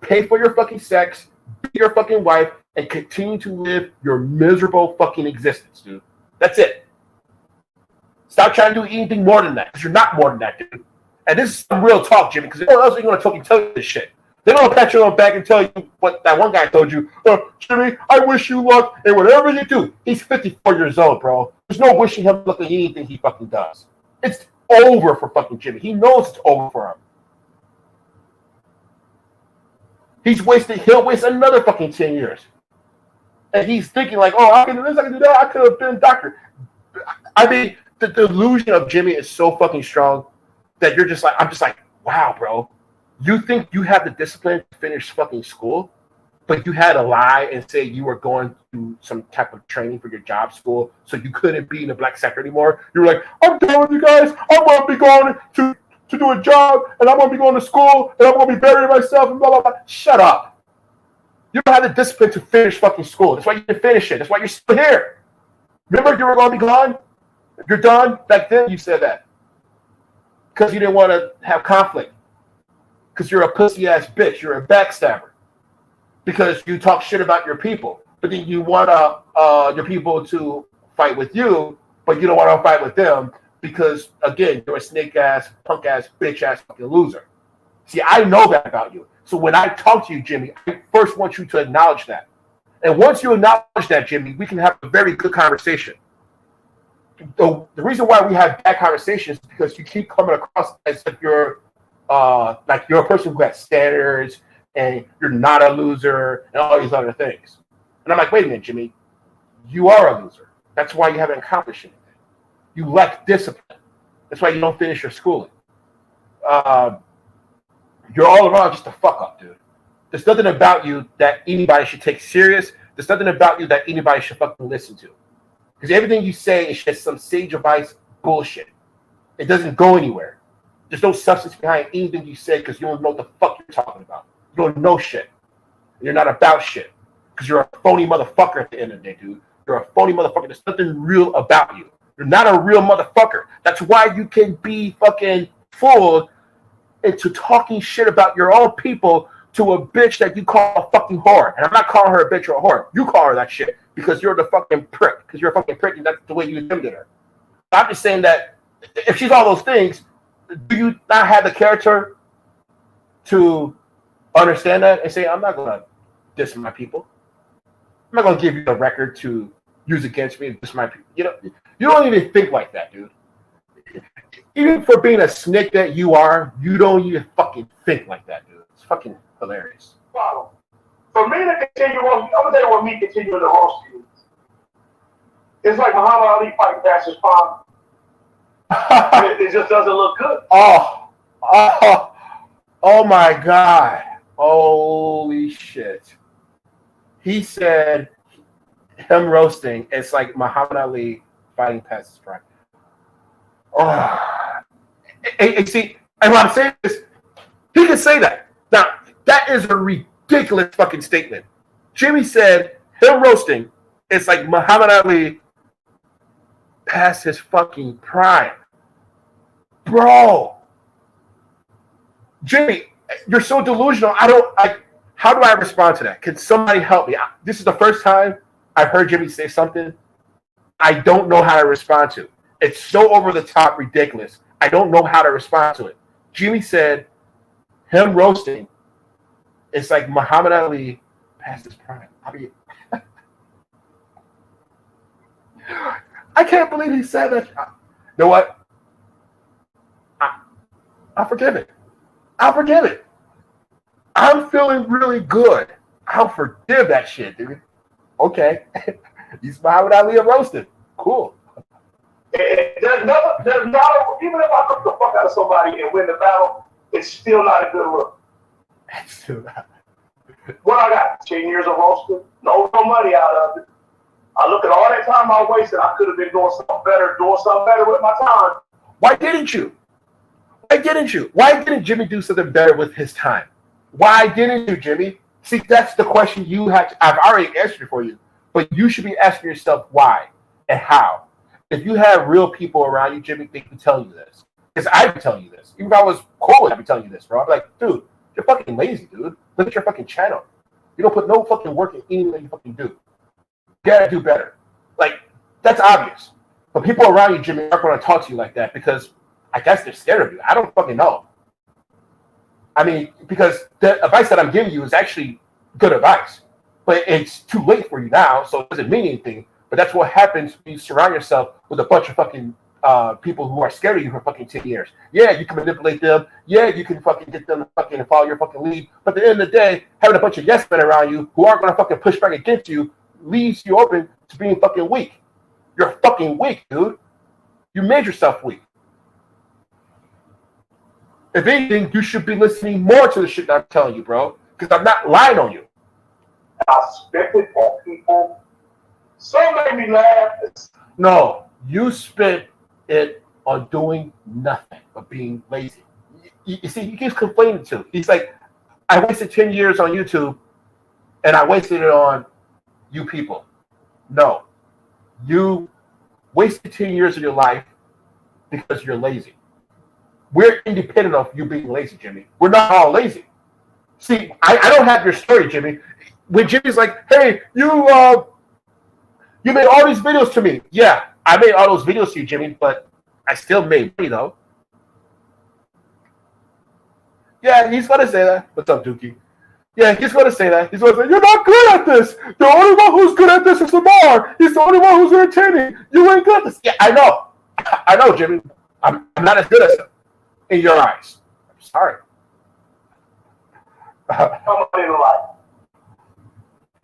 Pay for your fucking sex. Be your fucking wife. And continue to live your miserable fucking existence, dude. That's it. Stop trying to do anything more than that. Because you're not more than that, dude. And this is some real talk, Jimmie, because no one else ain't going to tell you this shit. They're going to pat you on the back and tell you what that one guy told you. Jimmie, I wish you luck in whatever you do. He's 54 years old, bro. There's no wishing him luck in anything he fucking does. It's over for fucking Jimmie. He knows it's over for him. He'll waste another fucking 10 years. And he's thinking like, oh, I can do this, I can do that. I could have been a doctor. I mean, the delusion of Jimmie is so fucking strong that you're just like, I'm just like, wow, bro. You think you have the discipline to finish fucking school, but you had to lie and say you were going to some type of training for your job school, so you couldn't be in the black sector anymore. You were like, I'm done with you guys. I'm going to be going to do a job, and I'm going to be going to school, and I'm going to be burying myself, and blah, blah, blah. Shut up. You don't have the discipline to finish fucking school. That's why you didn't finish it. That's why you're still here. Remember you were going to be gone? You're done? Back then you said that. Because you didn't want to have conflict. Because you're a pussy-ass bitch. You're a backstabber. Because you talk shit about your people. But then you want your people to fight with you, but you don't want to fight with them because, again, you're a snake-ass, punk-ass, bitch-ass fucking loser. See, I know that about you. So when I talk to you, Jimmie, I first want you to acknowledge that. And once you acknowledge that, Jimmie, we can have a very good conversation. The reason why we have bad conversations is because you keep coming across as if you're like you're a person who has standards and you're not a loser and all these other things. And I'm like, wait a minute, Jimmie, you are a loser. That's why you haven't accomplished anything. You lack discipline. That's why you don't finish your schooling. You're all around just a fuck up, dude. There's nothing about you that anybody should take serious. There's nothing about you that anybody should fucking listen to. Because everything you say is just some sage advice bullshit. It doesn't go anywhere. There's no substance behind anything you say because you don't know what the fuck you're talking about. You don't know shit. You're not about shit. Because you're a phony motherfucker at the end of the day, dude. You're a phony motherfucker. There's nothing real about you. You're not a real motherfucker. That's why you can be fucking fooled into talking shit about your own people to a bitch that you call a fucking whore. And I'm not calling her a bitch or a whore. You call her that shit because you're the fucking prick. Because you're a fucking prick and that's the way you intimidated her. I'm just saying that if she's all those things, do you not have the character to understand that and say, I'm not going to diss my people. I'm not going to give you a record to use against me and diss my people. You know, you don't even think like that, dude. Even for being a snake that you are, you don't even fucking think like that, dude. It's fucking hilarious. Wow. For me to continue on, I'm going to tell you what me continuing to roast you. It's like Muhammad Ali fighting past his palm. It just doesn't look good. Oh my God. Holy shit. He said him roasting, it's like Muhammad Ali fighting past his prime. Oh. Hey, see, and what I'm saying is, he can say that. Now, that is a ridiculous fucking statement. Jimmie said him roasting, it's like Muhammad Ali past his fucking prime. Bro. Jimmie, you're so delusional. How do I respond to that? Can somebody help me? This is the first time I've heard Jimmie say something I don't know how to respond to. It's so over the top ridiculous. I don't know how to respond to it. Jimmie said him roasting, it's like Muhammad Ali past his prime. I mean, I can't believe he said that. You know what? I'll forgive it. I'll I'm feeling really good. I'll forgive that shit, dude. Okay. You smile without Leah roasted. Cool. There's no, even if I took the fuck out of somebody and win the battle, it's still not a good look. It's still not. What I got? 10 years of roasting, no money out of it. I look at all that time I wasted. I could have been doing something better with my time. Why didn't you? Why didn't you? Why didn't Jimmie do something better with his time? Why didn't you, Jimmie? See, that's the question you have to, I've already answered for you, but you should be asking yourself why and how. If you have real people around you, Jimmie, they can tell you this. Because I'd be telling you this. Even if I was cool, I'd be telling you this, bro. I'd be like, dude, you're fucking lazy, dude. Look at your fucking channel. You don't put no fucking work in anything that you fucking do. You gotta do better. Like, that's obvious. But people around you, Jimmie, aren't going to talk to you like that because I guess they're scared of you. I don't fucking know. I mean, because the advice that I'm giving you is actually good advice. But it's too late for you now, so it doesn't mean anything. But that's what happens when you surround yourself with a bunch of fucking people who are scared of you for fucking 10 years. Yeah, you can manipulate them. Yeah, you can fucking get them to fucking follow your fucking lead. But at the end of the day, having a bunch of yes men around you who aren't going to fucking push back against you leaves you open to being fucking weak. You're fucking weak, dude. You made yourself weak. If anything, you should be listening more to the shit that I'm telling you, bro. Because I'm not lying on you. I spit it on people. Some made me laugh. No, you spent it on doing nothing but being lazy. You see, he keeps complaining too. He's like, I wasted 10 years on YouTube and I wasted it on you people. No, you wasted 10 years of your life because you're lazy. We're independent of you being lazy, Jimmie. We're not all lazy. See, I don't have your story, Jimmie. When Jimmie's like, hey, you made all these videos to me. Yeah, I made all those videos to you, Jimmie, but I still made money, though. Yeah, he's going to say that. What's up, Dookie? Yeah, he's going to say that. He's going to say, you're not good at this. The only one who's good at this is Lamar. He's the only one who's entertaining. You ain't good at this. Yeah, I know. I know, Jimmie. I'm not as good as him in your eyes. I'm sorry.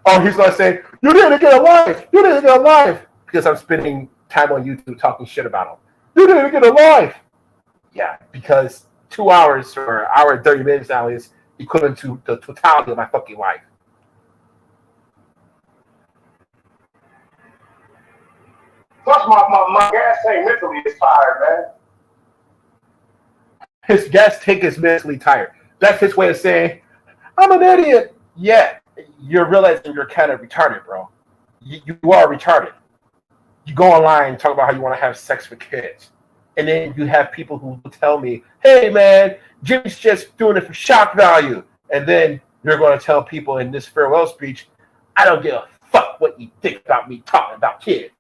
Oh, he's going to say, you didn't get a life. You didn't get a life. Because I'm spending time on YouTube talking shit about him. You didn't get a life. Yeah, because 2 hours or an hour and 30 minutes now is equivalent to the totality of my fucking life. Plus, my gas tank mentally is tired, man. His gas tank is mentally tired. That's his way of saying, I'm an idiot. Yeah, you're realizing you're kind of retarded, bro. You are retarded. You go online and talk about how you want to have sex with kids. And then you have people who will tell me, hey, man, Jimmie's just doing it for shock value. And then you're going to tell people in this farewell speech, I don't give a fuck what you think about me talking about kids.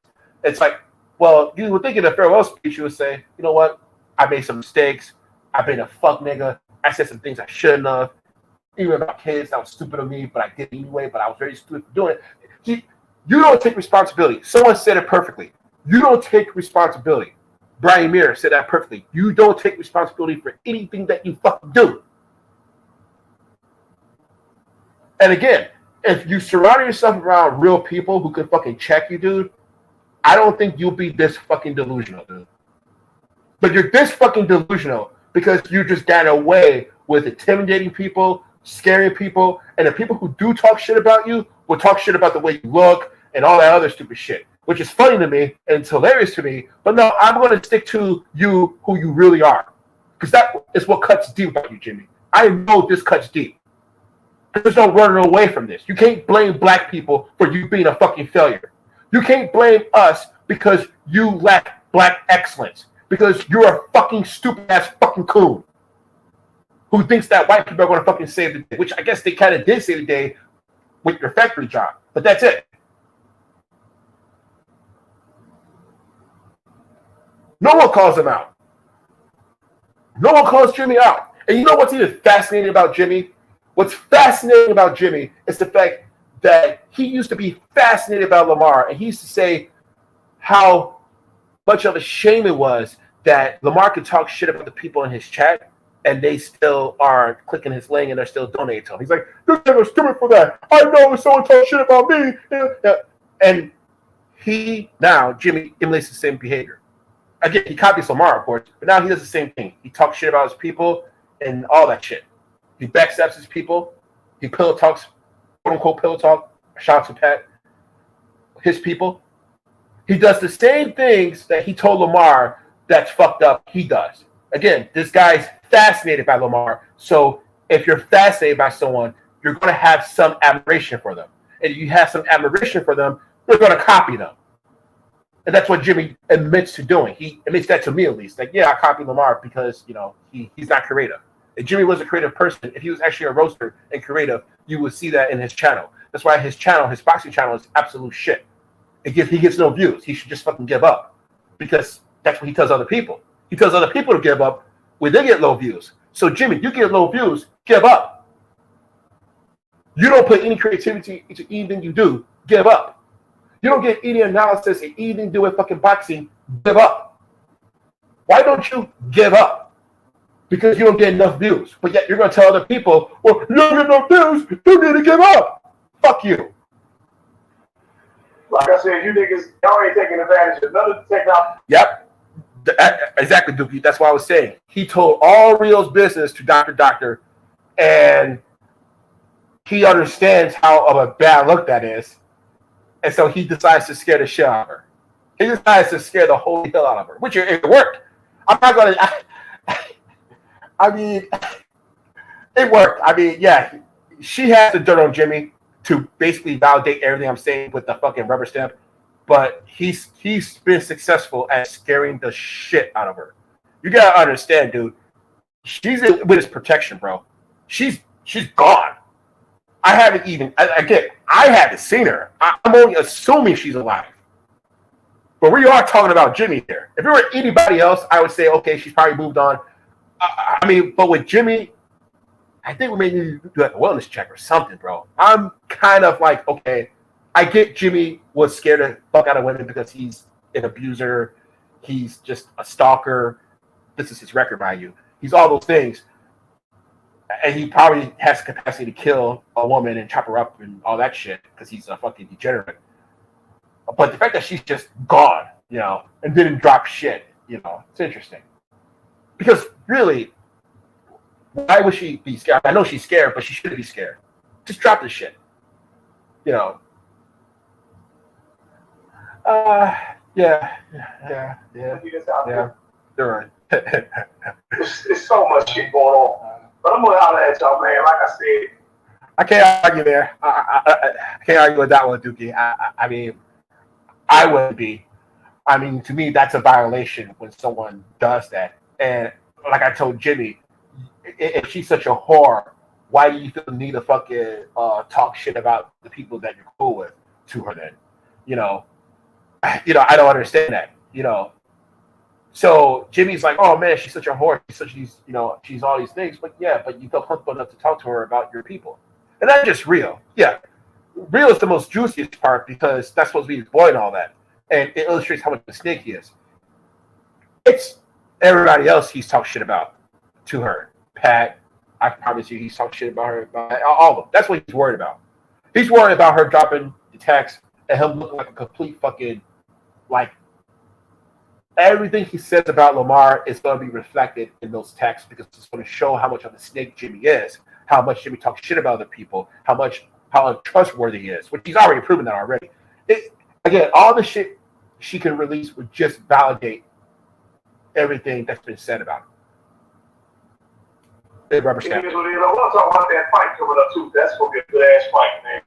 It's like, well, you would think in a farewell speech, you would say, you know what? I made some mistakes. I've been a fuck nigga. I said some things I shouldn't have. Even about kids, that was stupid of me, but I did it anyway, but I was very stupid for doing it. You don't take responsibility. Someone said it perfectly. You don't take responsibility. Brian Muir said that perfectly. You don't take responsibility for anything that you fucking do. And again, if you surround yourself around real people who can fucking check you, dude, I don't think you'll be this fucking delusional, dude. But you're this fucking delusional because you just got away with intimidating people, scaring people, and the people who do talk shit about you will talk shit about the way you look and all that other stupid shit, which is funny to me and it's hilarious to me. But no, I'm going to stick to you, who you really are, because that is what cuts deep about you, Jimmie. I know this cuts deep. There's no running away from this. You can't blame black people for you being a fucking failure. You can't blame us because you lack black excellence, because you're a fucking stupid-ass fucking coon who thinks that white people are going to fucking save the day, which I guess they kind of did save the day with your factory job, but that's it. No one calls him out. No one calls Jimmie out. And you know what's even fascinating about Jimmie? What's fascinating about Jimmie is the fact that he used to be fascinated about Lamar, and he used to say how much of a shame it was that Lamar could talk shit about the people in his chat, and they still are clicking his link and they're still donating to him. He's like, this nigga's stupid for that. I know if someone talks shit about me. And Jimmie emulates the same behavior. Again, he copies Lamar, of course, but now he does the same thing. He talks shit about his people and all that shit. He backstabs his people. He pillow talks, quote unquote pillow talk. Shout out to Pat. His people. He does the same things that he told Lamar that's fucked up. He does. Again, this guy's fascinated by Lamar. So if you're fascinated by someone, you're going to have some admiration for them. And if you have some admiration for them, you're going to copy them. And that's what Jimmie admits to doing. He admits that to me, at least. Like, yeah, I copied Lamar because, he's not creative. If Jimmie was a creative person, if he was actually a roaster and creative, you would see that in his channel. That's why his boxing channel is absolute shit. He gets no views. He should just fucking give up. Because that's what he tells other people. He tells other people to give up when they get low views. So, Jimmie, you get low views, give up. You don't put any creativity into anything you do, give up. You don't get any analysis and anything to do with fucking boxing, give up. Why don't you give up? Because you don't get enough views. But yet you're going to tell other people, well, you don't get enough views, you need to give up. Fuck you. Like I said, you niggas, y'all ain't taking advantage of none of the technology. Yep. Exactly, Dookie. That's what I was saying. He told all Rio's business to Doctor, and he understands how of a bad look that is. And so he decides to scare the shit out of her. He decides to scare the whole hell out of her, which it worked. I'm not going to... I mean, it worked. I mean, yeah, she has the dirt on Jimmie to basically validate everything I'm saying with the fucking rubber stamp, but he's been successful at scaring the shit out of her. You got to understand, dude. She's in witness protection, bro. She's gone. I haven't seen her. I'm only assuming she's alive. But we are talking about Jimmie here. If it were anybody else, I would say, okay, she's probably moved on. But with Jimmie, I think we may need to do like a wellness check or something, bro. I'm kind of like, okay, I get Jimmie was scared the fuck out of women because he's an abuser. He's just a stalker. This is his record by you. He's all those things. And he probably has the capacity to kill a woman and chop her up and all that shit because he's a fucking degenerate. But the fact that she's just gone, and didn't drop shit, it's interesting. Because really, why would she be scared? I know she's scared, but she shouldn't be scared. Just drop this shit. Yeah. They're right. There's so much shit going on. But I'm gonna holler at y'all, man. Like I said, I can't argue there. I can't argue with that one, Dookie. I mean, I would be. I mean, to me, that's a violation when someone does that. And like I told Jimmie, if she's such a whore, why do you feel the need to fucking talk shit about the people that you're cool with to her then? I don't understand that. So Jimmie's like, oh man, she's such a whore. She's all these things. But yeah, but you feel comfortable enough to talk to her about your people. And that's just real. Yeah. Real is the most juiciest part because that's supposed to be his boy and all that. And it illustrates how much of a snake he is. It's everybody else he's talked shit about to her. Pat, I promise you, he's talked shit about her. About all of them. That's what he's worried about. He's worried about her dropping the text and him looking like a complete fucking, like, everything he says about Lamar is going to be reflected in those texts because it's going to show how much of a snake Jimmie is, how much Jimmie talks shit about other people, how untrustworthy he is, which he's already proven that already. Again, all the shit she can release would just validate everything that's been said about him. Big rubber stamp. I want to talk about that fight coming up too. That's going to be a good ass fight, man.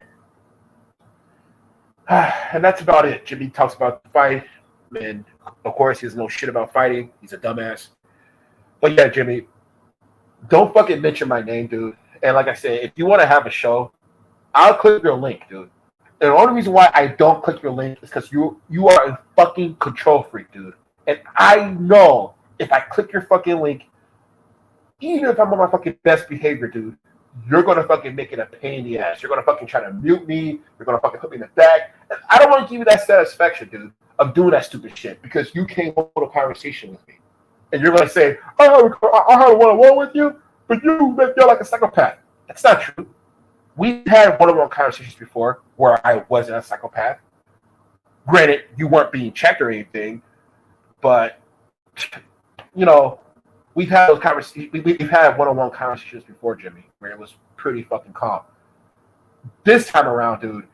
And that's about it. Jimmie talks about the fight. And of course, he doesn't know shit about fighting. He's a dumbass. But yeah, Jimmie, don't fucking mention my name, dude. And like I said, if you want to have a show, I'll click your link, dude. And the only reason why I don't click your link is because you are a fucking control freak, dude. And I know if I click your fucking link, even if I'm on my fucking best behavior, dude, you're going to fucking make it a pain in the ass. You're going to fucking try to mute me. You're going to fucking put me in the back. And I don't want to give you that satisfaction, dude, of doing that stupid shit because you can't hold a conversation with me. and you're going to say, I had a one-on-one with you, but you're like a psychopath. That's not true. We had one-on-one conversations before where I wasn't a psychopath. Granted, you weren't being checked or anything, but we've had those conversations. We've had one-on-one conversations before, Jimmie, where it was pretty fucking calm. This time around, dude,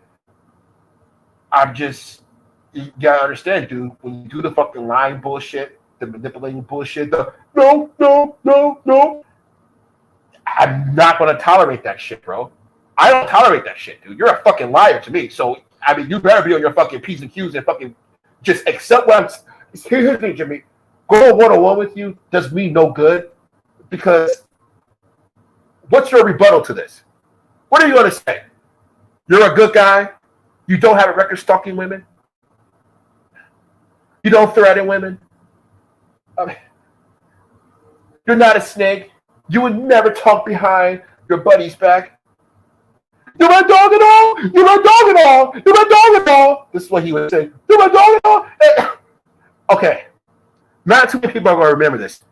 you gotta understand, dude, when you do the fucking lying bullshit, the manipulating bullshit, no, I'm not gonna tolerate that shit, bro. I don't tolerate that shit, dude. You're a fucking liar to me. So, I mean, you better be on your fucking P's and Q's and fucking just accept what I'm. Here's the thing, Jimmie. Going one-on-one with you does me no good, because what's your rebuttal to this? What are you gonna say? You're a good guy. You don't have a record stalking women. You don't threaten women. I mean, you're not a snake. You would never talk behind your buddy's back. You're my dog and all. You're my dog and all. You're my dog and all. This is what he would say. You're my dog and all. Hey. Okay. Not too many people are going to remember this.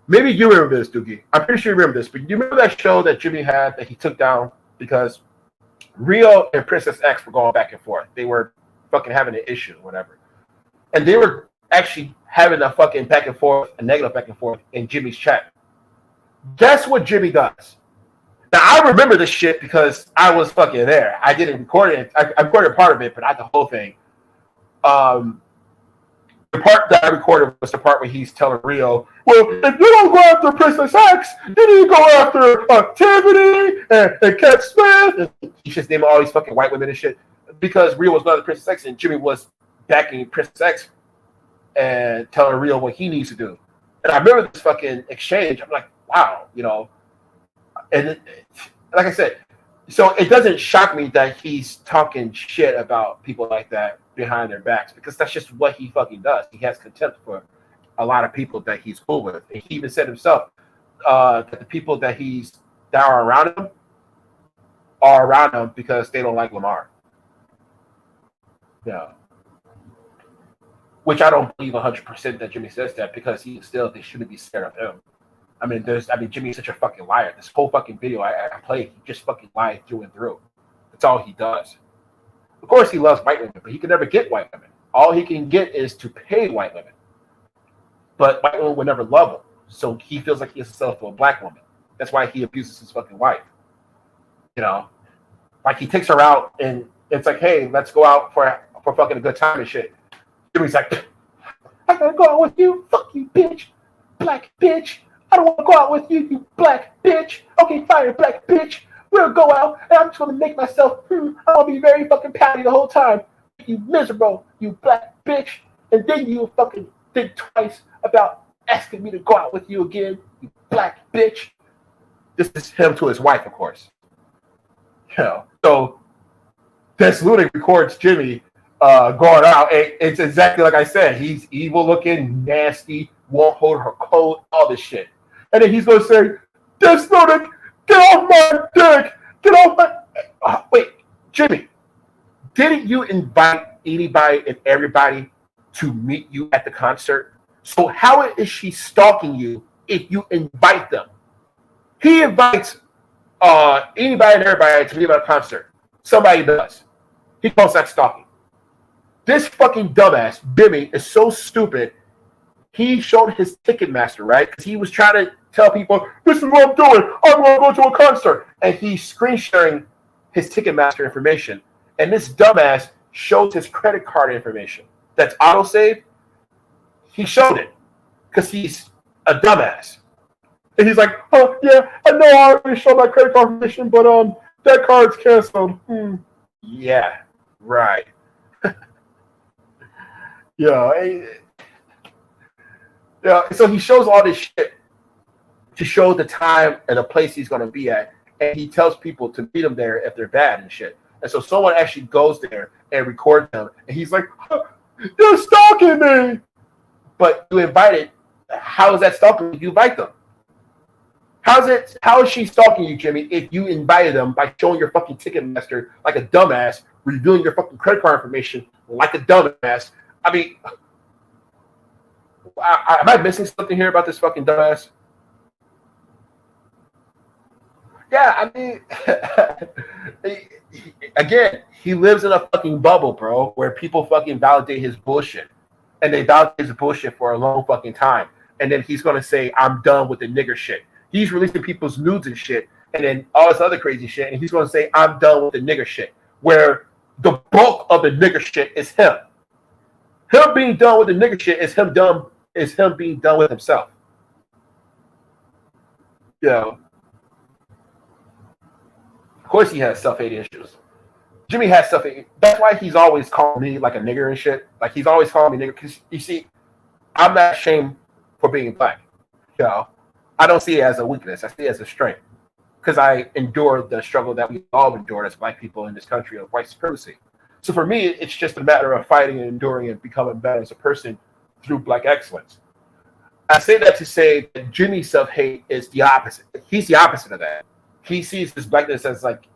Maybe you remember this, Doogie. I'm pretty sure you remember this. But you remember that show that Jimmie had that he took down because Rio and Princess X were going back and forth. They were fucking having an issue or whatever. And they were actually having a fucking back and forth, a negative back and forth in Jimmie's chat. Guess what Jimmie does? Now, I remember this shit because I was fucking there. I didn't record it. I recorded part of it, but not the whole thing. The part that I recorded was the part where he's telling Rio, well, if you don't go after Princess X, you need to go after Tiffany and Kat Smith. And he's just naming all these fucking white women and shit. Because Rio was not the Princess X and Jimmie was backing Princess X and telling Rio what he needs to do. And I remember this fucking exchange. I'm like, wow, And like I said, so it doesn't shock me that he's talking shit about people like that behind their backs, because that's just what he fucking does. He has contempt for a lot of people that he's cool with. And he even said himself that the people that are around him because they don't like Lamar. Yeah. Which I don't believe 100% that Jimmie says that, because they shouldn't be scared of him. I mean, Jimmie's such a fucking liar. This whole fucking video I played, he just fucking lied through and through. That's all he does. Of course, he loves white women, but he can never get white women. All he can get is to pay white women. But white women would never love him. So he feels like he has to sell to a black woman. That's why he abuses his fucking wife. Like he takes her out and it's like, hey, let's go out for fucking a good time and shit. Jimmie's like, I gotta go out with you. Fuck you, bitch. Black bitch. I don't want to go out with you, you black bitch. Okay, fine, black bitch. We'll go out, and I'm just going to make myself, I'm going to be very fucking pouty the whole time. You miserable, you black bitch. And then you fucking think twice about asking me to go out with you again, you black bitch. This is him to his wife, of course. So this Ludic records Jimmie going out. And it's exactly like I said. He's evil looking, nasty, won't hold her coat, all this shit. And then he's going to say, this Ludic, get off my dick! Get off my... wait, Jimmie, didn't you invite anybody and everybody to meet you at the concert? So how is she stalking you if you invite them? He invites anybody and everybody to meet him at a concert. Somebody does. He calls that stalking. This fucking dumbass, Jimmie, is so stupid. He showed his Ticketmaster, right? Because he was trying to tell people, this is what I'm doing. I'm going to go to a concert. And he's screen sharing his Ticketmaster information. And this dumbass shows his credit card information. That's autosave. He showed it because he's a dumbass. And he's like, oh, yeah, I know I already showed my credit card information, but that card's canceled. Yeah, right. Yeah, so he shows all this shit to show the time and the place he's going to be at. And he tells people to meet him there if they're bad and shit. And so someone actually goes there and records him. And he's like, you're stalking me. But you invited. How is that stalking if you invite them? How is she stalking you, Jimmie, if you invited them by showing your fucking Ticketmaster like a dumbass, revealing your fucking credit card information like a dumbass? I mean, am I missing something here about this fucking dumbass? Yeah, I mean, again, he lives in a fucking bubble, bro, where people fucking validate his bullshit. And they validate his bullshit for a long fucking time. And then he's going to say, I'm done with the nigger shit. He's releasing people's nudes and shit, and then all this other crazy shit. And he's going to say, I'm done with the nigger shit, where the bulk of the nigger shit is him. Him being done with the nigger shit is him being done with himself. You know, of course he has self-hate issues. Jimmie has self-hate. That's why he's always calling me like a nigger and shit. Like he's always calling me nigger because you see, I'm not ashamed for being black. You know, I don't see it as a weakness. I see it as a strength because I endured the struggle that we all endured as black people in this country of white supremacy. So for me, it's just a matter of fighting and enduring and becoming better as a person through black excellence. I say that to say that Jimmie's self-hate is the opposite. He's the opposite of that. He sees this blackness as like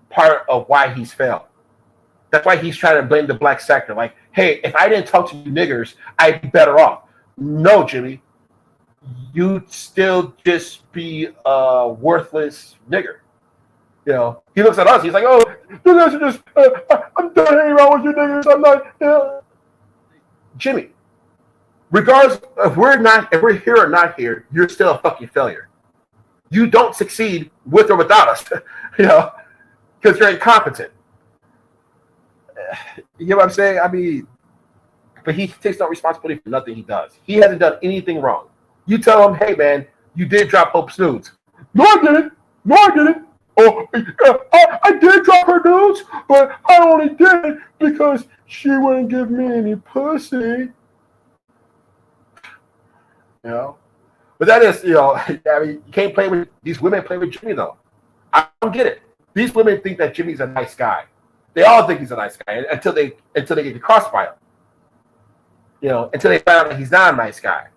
part of why he's failed. That's why he's trying to blame the black sector. Like, hey, if I didn't talk to you niggers, I'd be better off. No, Jimmie. You'd still just be a worthless nigger. You know, he looks at us. He's like, "Oh, you guys are just. I'm done hanging around with you niggas. I'm not." Jimmie, regardless if we're here or not here, you're still a fucking failure. You don't succeed with or without us. You know, because you're incompetent. You know what I'm saying? I mean, but he takes no responsibility for nothing he does. He hasn't done anything wrong. You tell him, hey, man, you did drop Hope's nudes. No, I didn't. No, I didn't. Oh, I did drop her nudes, but I only did it because she wouldn't give me any pussy. You know? But that is, you know, I mean, you can't play with, these women play with Jimmie, though. I don't get it. These women think that Jimmie's a nice guy. They all think he's a nice guy until they get crossed by him. You know, until they find out that he's not a nice guy.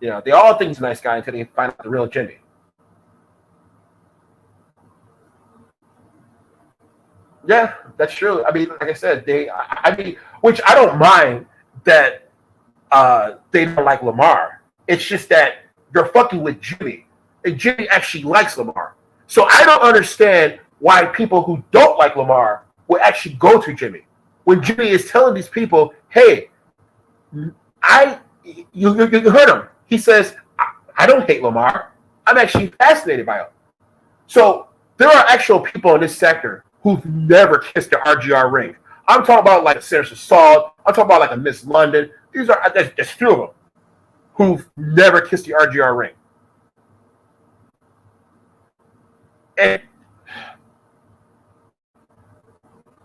You know, they all think he's a nice guy until they find out the real Jimmie. Yeah, that's true. I mean, like I said, which I don't mind that they don't like Lamar. It's just that you're fucking with Jimmie, and Jimmie actually likes Lamar. So I don't understand why people who don't like Lamar will actually go to Jimmie when Jimmie is telling these people, "Hey, you heard him. He says I don't hate Lamar. I'm actually fascinated by him." So there are actual people in this sector who've never kissed the RGR ring. I'm talking about like a Sarah Salt. I'm talking about like a Miss London. There's few of them who've never kissed the RGR ring.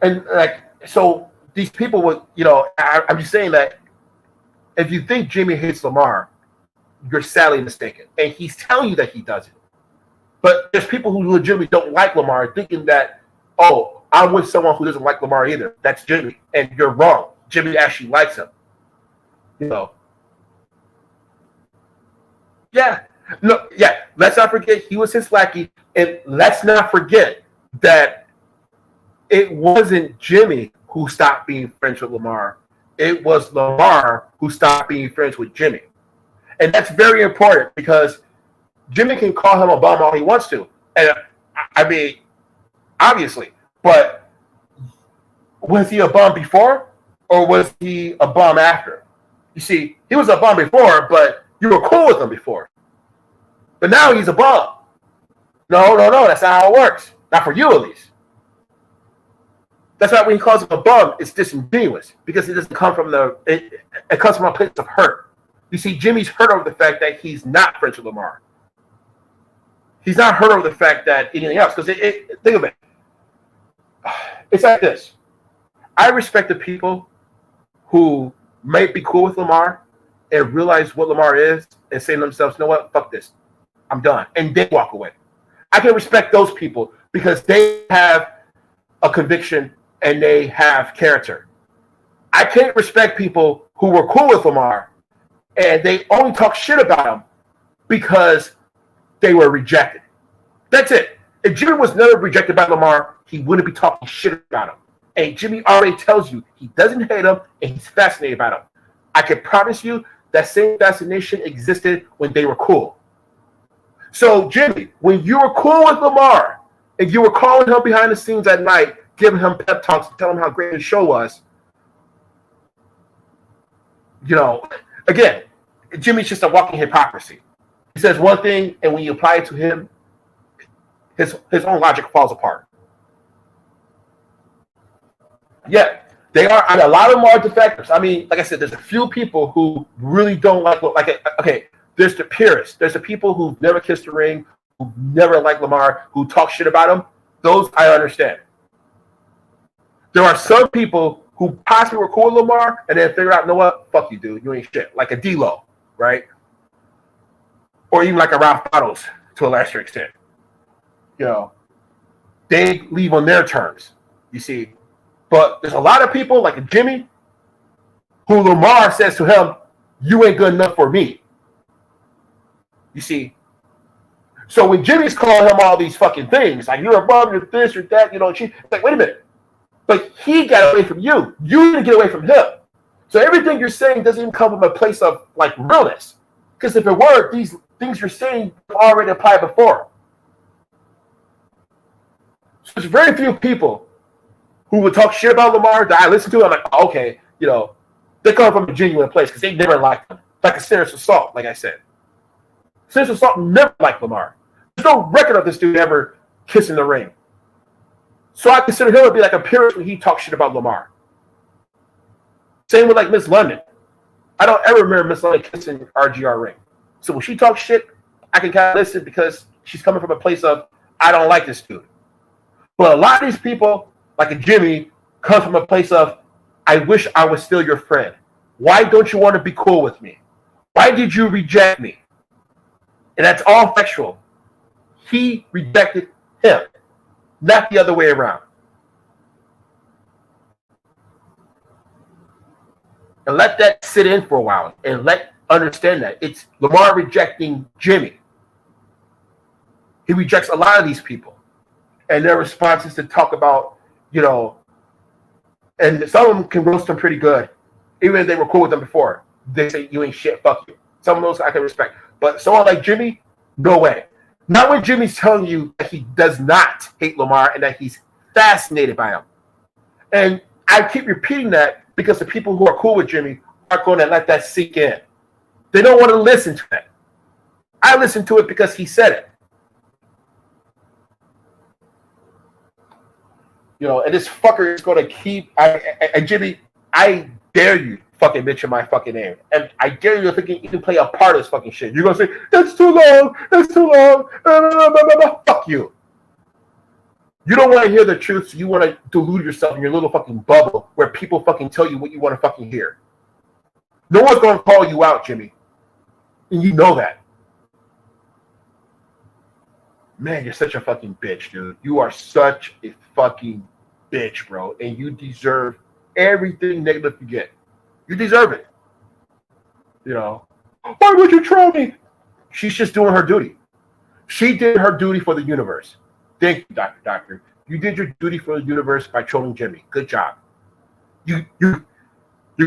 And like, so these people would, you know, I'm just saying that if you think Jimmie hates Lamar, you're sadly mistaken. And he's telling you that he doesn't. But there's people who legitimately don't like Lamar thinking that, oh, I'm with someone who doesn't like Lamar either. That's Jimmie. And you're wrong. Jimmie actually likes him. You know. Yeah. No, yeah. Let's not forget he was his lackey. And let's not forget that it wasn't Jimmie who stopped being friends with Lamar. It was Lamar who stopped being friends with Jimmie. And that's very important because Jimmie can call him a bum all he wants to. And I mean, obviously. But was he a bum before or was he a bum after? You see, he was a bum before, but you were cool with him before. But now he's a bum. No, that's not how it works. Not for you, at least. That's why when he calls him a bum, it's disingenuous because it doesn't come from it comes from a place of hurt. You see, Jimmie's hurt over the fact that he's not friends with Lamar. He's not hurt over the fact that anything else. Because think of it. It's like this. I respect the people who might be cool with Lamar and realize what Lamar is and say to themselves, you know what, fuck this. I'm done. And they walk away. I can respect those people because they have a conviction and they have character. I can't respect people who were cool with Lamar and they only talk shit about him because they were rejected. That's it. If Jimmie was never rejected by Lamar, he wouldn't be talking shit about him. And Jimmie already tells you he doesn't hate him and he's fascinated about him. I can promise you that same fascination existed when they were cool. So, Jimmie, when you were cool with Lamar and you were calling him behind the scenes at night, giving him pep talks, telling him how great his show was, again, Jimmie's just a walking hypocrisy. He says one thing, and when you apply it to him, his own logic falls apart. Yeah, they are. I mean, a lot of them are defectors. I mean, like I said, there's a few people who really don't like. Okay, there's the purists. There's the people who've never kissed a ring, who never liked Lamar, who talk shit about him. Those I understand. There are some people who possibly were cool with Lamar and then figure out, you know what? Fuck you, dude. You ain't shit. Like a D-Lo, right? Or even like a Ralph Bottles to a lesser extent. They leave on their terms, you see. But there's a lot of people like a Jimmie who Lamar says to him, you ain't good enough for me. You see. So when Jimmie's calling him all these fucking things, like you're a bum, you're this, you're that, it's like, wait a minute. But he got away from you. You didn't get away from him. So everything you're saying doesn't even come from a place of like realness. Because if it were, these things you're saying already applied before. So there's very few people who would talk shit about Lamar that I listen to. I'm like, okay, they come from a genuine place because they never liked him. Like a Serious Assault, like I said. Serious Assault never liked Lamar. There's no record of this dude ever kissing the ring. So I consider him to be like a purist when he talks shit about Lamar. Same with like Miss London. I don't ever remember Miss London kissing RGR ring. So when she talks shit, I can kind of listen because she's coming from a place of, I don't like this dude. But a lot of these people, like a Jimmie, come from a place of, I wish I was still your friend. Why don't you want to be cool with me? Why did you reject me? And that's all factual. He rejected him, not the other way around. And let that sit in for a while and understand that. It's Lamar rejecting Jimmie. He rejects a lot of these people. And their response is to talk about, and some of them can roast them pretty good. Even if they were cool with them before. They say, you ain't shit, fuck you. Some of those I can respect. But someone like Jimmie, no way. Not when Jimmie's telling you that he does not hate Lamar and that he's fascinated by him. And I keep repeating that because the people who are cool with Jimmie aren't going to let that sink in. They don't want to listen to that. I listened to it because he said it. And this fucker is going to keep. Jimmie, I dare you fucking mention my fucking name. And I dare you to even play a part of this fucking shit. You're going to say, that's too long. That's too long. Fuck you. You don't want to hear the truth, so you want to delude yourself in your little fucking bubble where people fucking tell you what you want to fucking hear. No one's going to call you out, Jimmie. And you know that. Man, you're such a fucking bitch, dude. You are such a fucking bitch, bro. And you deserve everything negative you get. You deserve it. Why would you troll me? She's just doing her duty. She did her duty for the universe. Thank you, Doctor. You did your duty for the universe by trolling Jimmie. Good job. You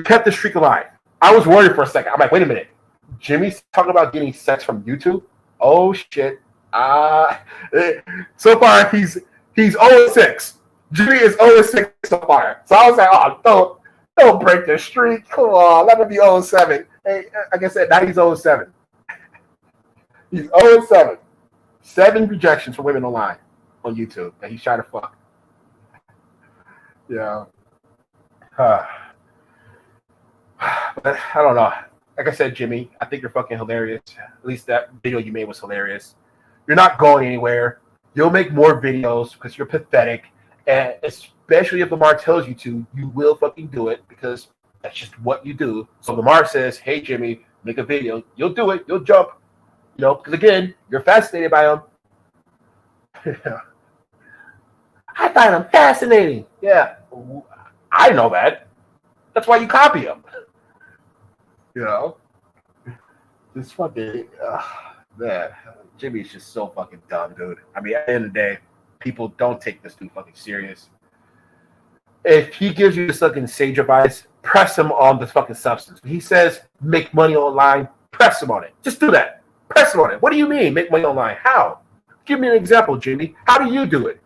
kept the streak alive. I was worried for a second. I'm like, wait a minute. Jimmie's talking about getting sex from YouTube? Oh, shit. So far, he's 0-6. Jimmie is 0-6 so far. So I was like, oh, don't break the streak. Come on, let me be 0-7. Hey, like I said, now he's 0-7. He's 0-7. 7 rejections from women online on YouTube that he's trying to fuck. Yeah. But I don't know. Like I said, Jimmie, I think you're fucking hilarious. At least that video you made was hilarious. You're not going anywhere. You'll make more videos because you're pathetic. And especially if Lamar tells you to, you will fucking do it because that's just what you do. So Lamar says, hey, Jimmie, make a video. You'll do it. You'll jump. Because again, you're fascinated by him. I find him fascinating. Yeah, I know that. That's why you copy him. This fucking, man, Jimmie's just so fucking dumb, dude. I mean, at the end of the day, people don't take this dude fucking serious. if he gives you this fucking sage advice, press him on this fucking substance. When he says make money online, press him on it. Just do that. Press him on it. What do you mean make money online? How? Give me an example, Jimmie. How do you do it?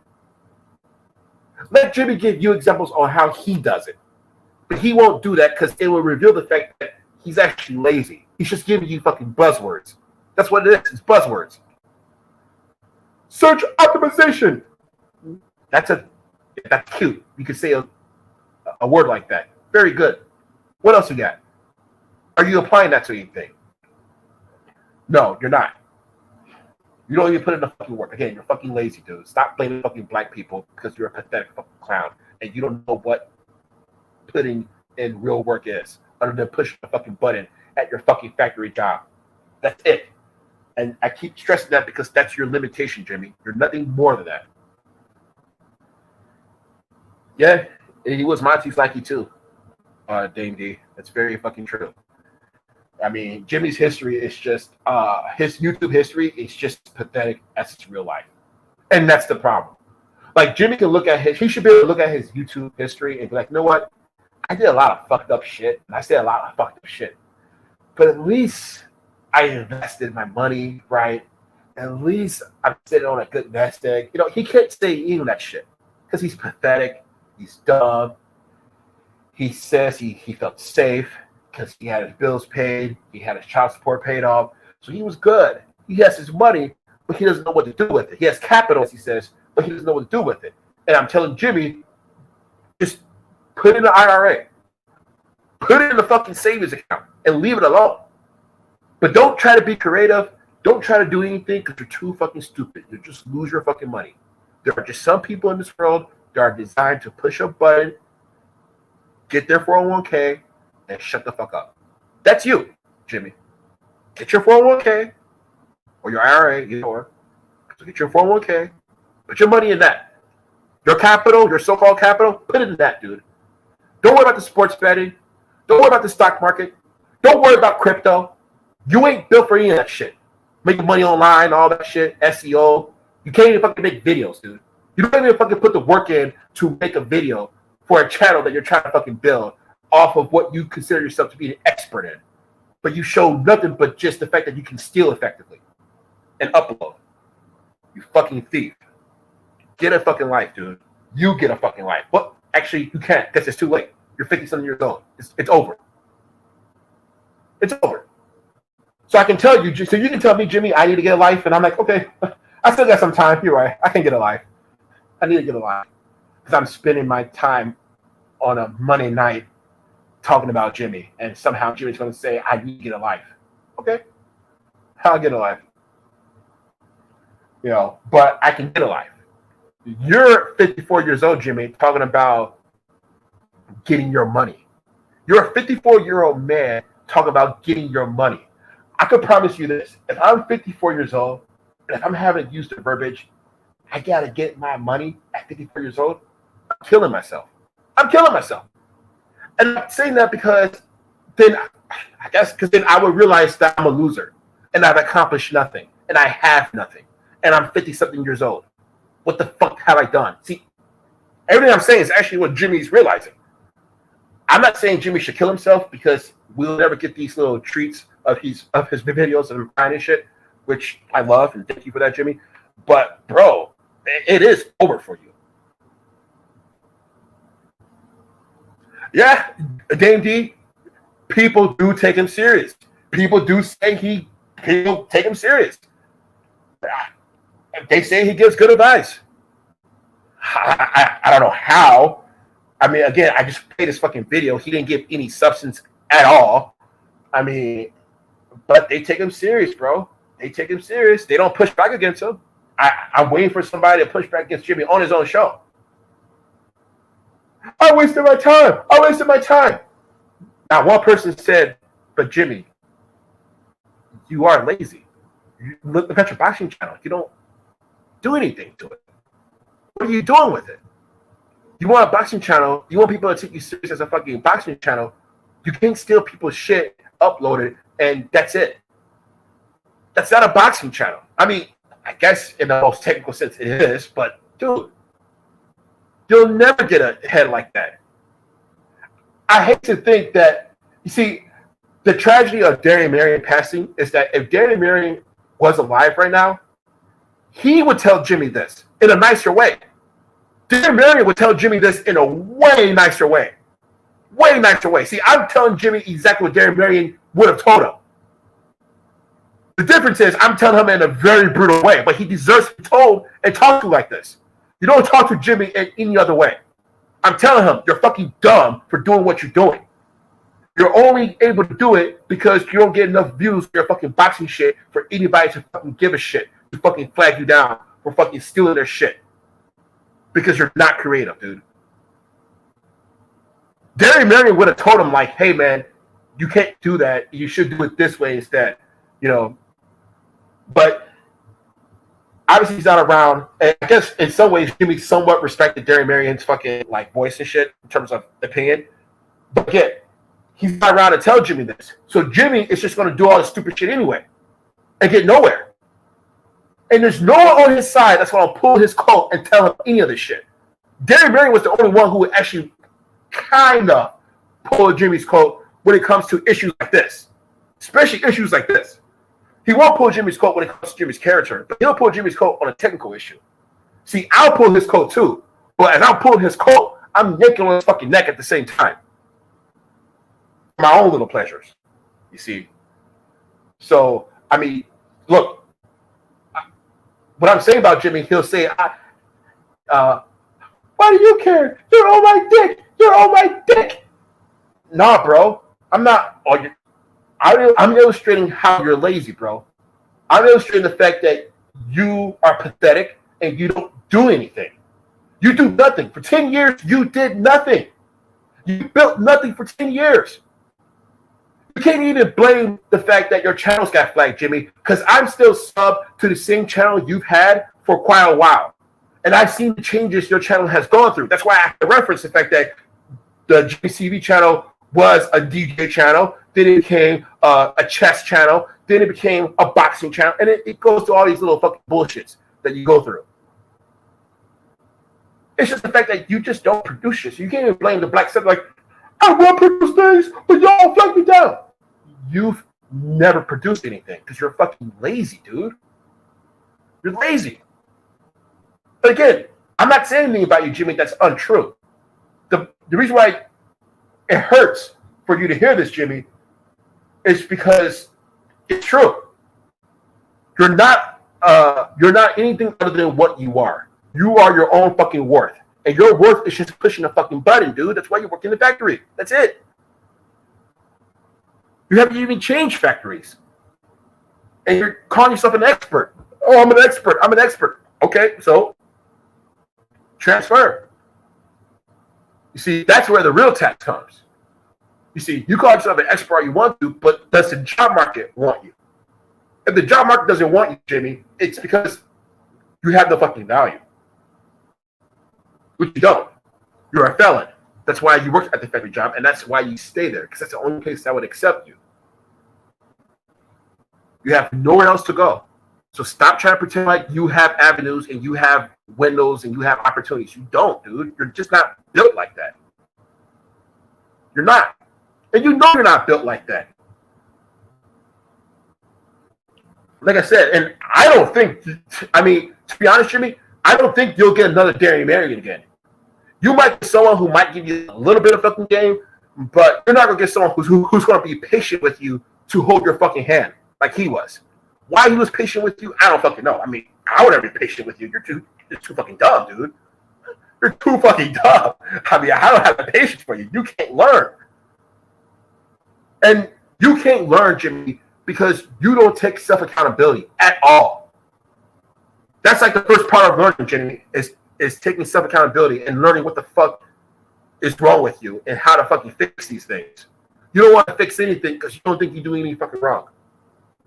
Let Jimmie give you examples on how he does it. But he won't do that because it will reveal the fact that he's actually lazy. He's just giving you fucking buzzwords. That's what it is. It's buzzwords. Search optimization. That's cute. You could say a word like that. Very good. What else you got? Are you applying that to anything? No, you're not. You don't even put in the fucking work. Again, you're fucking lazy, dude. Stop blaming fucking black people because you're a pathetic fucking clown and you don't know what putting in real work is other than pushing the fucking button at your fucking factory job. That's it. And I keep stressing that because that's your limitation, Jimmie. You're nothing more than that. Yeah, he was Monty's Lackey too, Dame D. That's very fucking true. I mean, Jimmie's history is just, his YouTube history is just pathetic as his real life. And that's the problem. Like, Jimmie can look at he should be able to look at his YouTube history and be like, you know what? I did a lot of fucked up shit. And I said a lot of fucked up shit. But at least I invested my money, right? At least I'm sitting on a good nest egg. You know, he can't say any of that shit because he's pathetic. He's dumb. He says he felt safe because he had his bills paid. He had his child support paid off. So he was good. He has his money, but he doesn't know what to do with it. He has capital, as he says, but he doesn't know what to do with it. And I'm telling Jimmie, just put it in the IRA. Put it in the fucking savings account and leave it alone. But don't try to be creative. Don't try to do anything because you're too fucking stupid. You just lose your fucking money. There are just some people in this world that are designed to push a button, get their 401k, and shut the fuck up. That's you, Jimmie. Get your 401k or your IRA, either or. So get your 401k, put your money in that. Your capital, your so-called capital, put it in that, dude. Don't worry about the sports betting. Don't worry about the stock market. Don't worry about crypto. You ain't built for any of that shit. Making money online, all that shit, SEO. You can't even fucking make videos, dude. You don't even fucking put the work in to make a video for a channel that you're trying to fucking build off of what you consider yourself to be an expert in. But you show nothing but just the fact that you can steal effectively and upload. You fucking thief. Get a fucking life, dude. You get a fucking life. Well, actually, you can't because it's too late. You're 50-something years old. It's over. It's over. So I can tell you, so you can tell me, Jimmie, I need to get a life. And I'm like, okay, I still got some time. You're right. I can get a life. I need to get a life. Because I'm spending my time on a Monday night talking about Jimmie. And somehow Jimmie's going to say, I need to get a life. Okay. I'll get a life. You know, but I can get a life. You're 54 years old, Jimmie, talking about getting your money. You're a 54-year-old man talking about getting your money. I could promise you this. If I'm 54 years old, and if I'm having used the verbiage, I got to get my money at 54 years old, I'm killing myself. I'm killing myself. And I'm saying that because then, I guess, because then I would realize that I'm a loser, and I've accomplished nothing, and I have nothing, and I'm 50-something years old. What the fuck have I done? See, everything I'm saying is actually what Jimmie's realizing. I'm not saying Jimmie should kill himself because we'll never get these little treats of his videos of him crying and shit, which I love, and thank you for that, Jimmie. But, bro, it is over for you. Yeah, Dame D, people do take him serious. People do say people take him serious. They say he gives good advice. I don't know how. I mean, again, I just played this fucking video. He didn't give any substance at all. I mean, but they take him serious, bro. They take him serious. They don't push back against him. I'm waiting for somebody to push back against Jimmie on his own show. I wasted my time. I wasted my time. Now, one person said, but Jimmie, you are lazy. You look at your boxing channel. You don't do anything to it. What are you doing with it? You want a boxing channel. You want people to take you serious as a fucking boxing channel. You can't steal people's shit, upload it, and that's it. That's not a boxing channel. I mean, I guess in the most technical sense it is, but dude, You'll never get ahead like that. I hate to think that, you see, the tragedy of Darian Marion passing is that if Darian Marion was alive right now, he would tell Jimmie this in a nicer way. Darian Marion would tell Jimmie this in a way nicer way. Way nicer way. See, I'm telling Jimmie exactly what Darian Marion would have told him. The difference is I'm telling him in a very brutal way, but he deserves to be told and talked to like this. You don't talk to Jimmie in any other way. I'm telling him, you're fucking dumb for doing what you're doing. You're only able to do it because you don't get enough views for your fucking boxing shit for anybody to fucking give a shit, to fucking flag you down for fucking stealing their shit. Because you're not creative, dude. Darian Marion would have told him, like, hey, man, you can't do that. You should do it this way instead, you know. But obviously he's not around. And I guess in some ways, Jimmie somewhat respected Darian Marion's fucking, like, voice and shit in terms of opinion. But again, he's not around to tell Jimmie this. So Jimmie is just going to do all this stupid shit anyway and get nowhere. And there's no one on his side that's going to pull his coat and tell him any of this shit. Darian Marion was the only one who would actually kind of pull Jimmie's coat when it comes to issues like this, especially issues like this. He won't pull Jimmie's coat when it comes to Jimmie's character, but he'll pull Jimmie's coat on a technical issue. See, I'll pull his coat too, but as I'm pulling his coat, I'm yanking on his fucking neck at the same time. My own little pleasures, you see. So, I mean, look, what I'm saying about Jimmie, he'll say, why do you care? You're on my dick. You're on my dick. Nah, bro. I'm not. I'm illustrating how you're lazy, bro. I'm illustrating the fact that you are pathetic and you don't do anything. You do nothing. For 10 years, you did nothing. You built nothing for 10 years. You can't even blame the fact that your channels got flagged, Jimmie, because I'm still sub to the same channel you've had for quite a while. And I've seen the changes your channel has gone through. That's why I have to reference the fact that the Jimmie TV channel was a DJ channel, then it became a chess channel, then it became a boxing channel, and it goes to all these little fucking bullshits that you go through. It's just the fact that you just don't produce shit. So you can't even blame the black stuff like, I will produce things, but y'all flag me down. You've never produced anything because you're fucking lazy, dude. You're lazy. But again, I'm not saying anything about you, Jimmie, that's untrue. The reason why it hurts for you to hear this, Jimmie, is because it's true. You're not anything other than what you are. You are your own fucking worth. And your worth is just pushing a fucking button, dude. That's why you work in the factory. That's it. You haven't even changed factories. And you're calling yourself an expert. Oh, I'm an expert. I'm an expert. Okay, so transfer. You see, that's where the real tax comes. You see, you call yourself an expert all you want to, but does the job market want you? If the job market doesn't want you, Jimmie, it's because you have no fucking value. Which you don't. You're a felon. That's why you work at the factory job, and that's why you stay there, because that's the only place that would accept you. You have nowhere else to go. So stop trying to pretend like you have avenues and you have windows and you have opportunities. You don't, dude. You're just not built like that. You're not. And you know you're not built like that. Like I said, and I don't think, I mean, to be honest, Jimmie, I don't think you'll get another Darian Marion again. You might get someone who might give you a little bit of fucking game, but you're not going to get someone who's going to be patient with you to hold your fucking hand like he was. Why he was patient with you, I don't fucking know. I mean, I would never be patient with you. You're too fucking dumb, dude. You're too fucking dumb. I mean, I don't have the patience for you. You can't learn. And you can't learn, Jimmie, because you don't take self-accountability at all. That's like the first part of learning, Jimmie, is taking self-accountability and learning what the fuck is wrong with you and how to fucking fix these things. You don't want to fix anything because you don't think you're doing anything fucking wrong.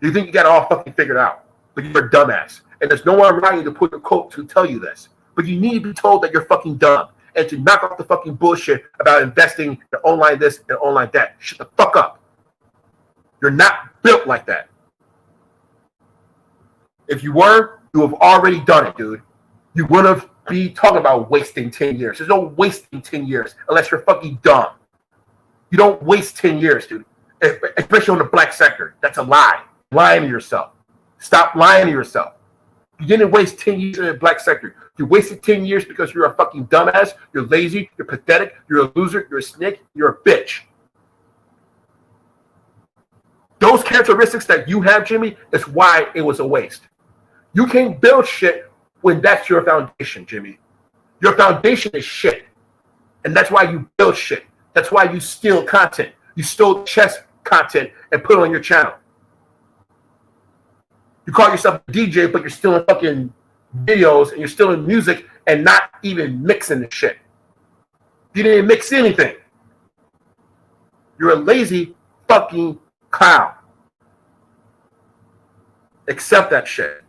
You think you got it all fucking figured out, but you're a dumbass. And there's no one around you to put your coat to tell you this. But you need to be told that you're fucking dumb and to knock off the fucking bullshit about investing in online this and online that. Shut the fuck up. You're not built like that. If you were, you have already done it, dude. You would have be talking about wasting 10 years. There's no wasting 10 years unless you're fucking dumb. You don't waste 10 years, dude. Especially on the black sector. That's a lie. Lying to yourself. Stop lying to yourself. You didn't waste 10 years in the black sector. You wasted 10 years because you're a fucking dumbass, you're lazy, you're pathetic, you're a loser, you're a snake, you're a bitch. Those characteristics that you have, Jimmie, is why it was a waste. You can't build shit when that's your foundation, Jimmie. Your foundation is shit. And that's why you build shit. That's why you steal content. You stole chess content and put it on your channel. You call yourself a DJ, but you're stealing fucking videos and you're stealing music and not even mixing the shit. You didn't mix anything. You're a lazy fucking clown. Accept that shit.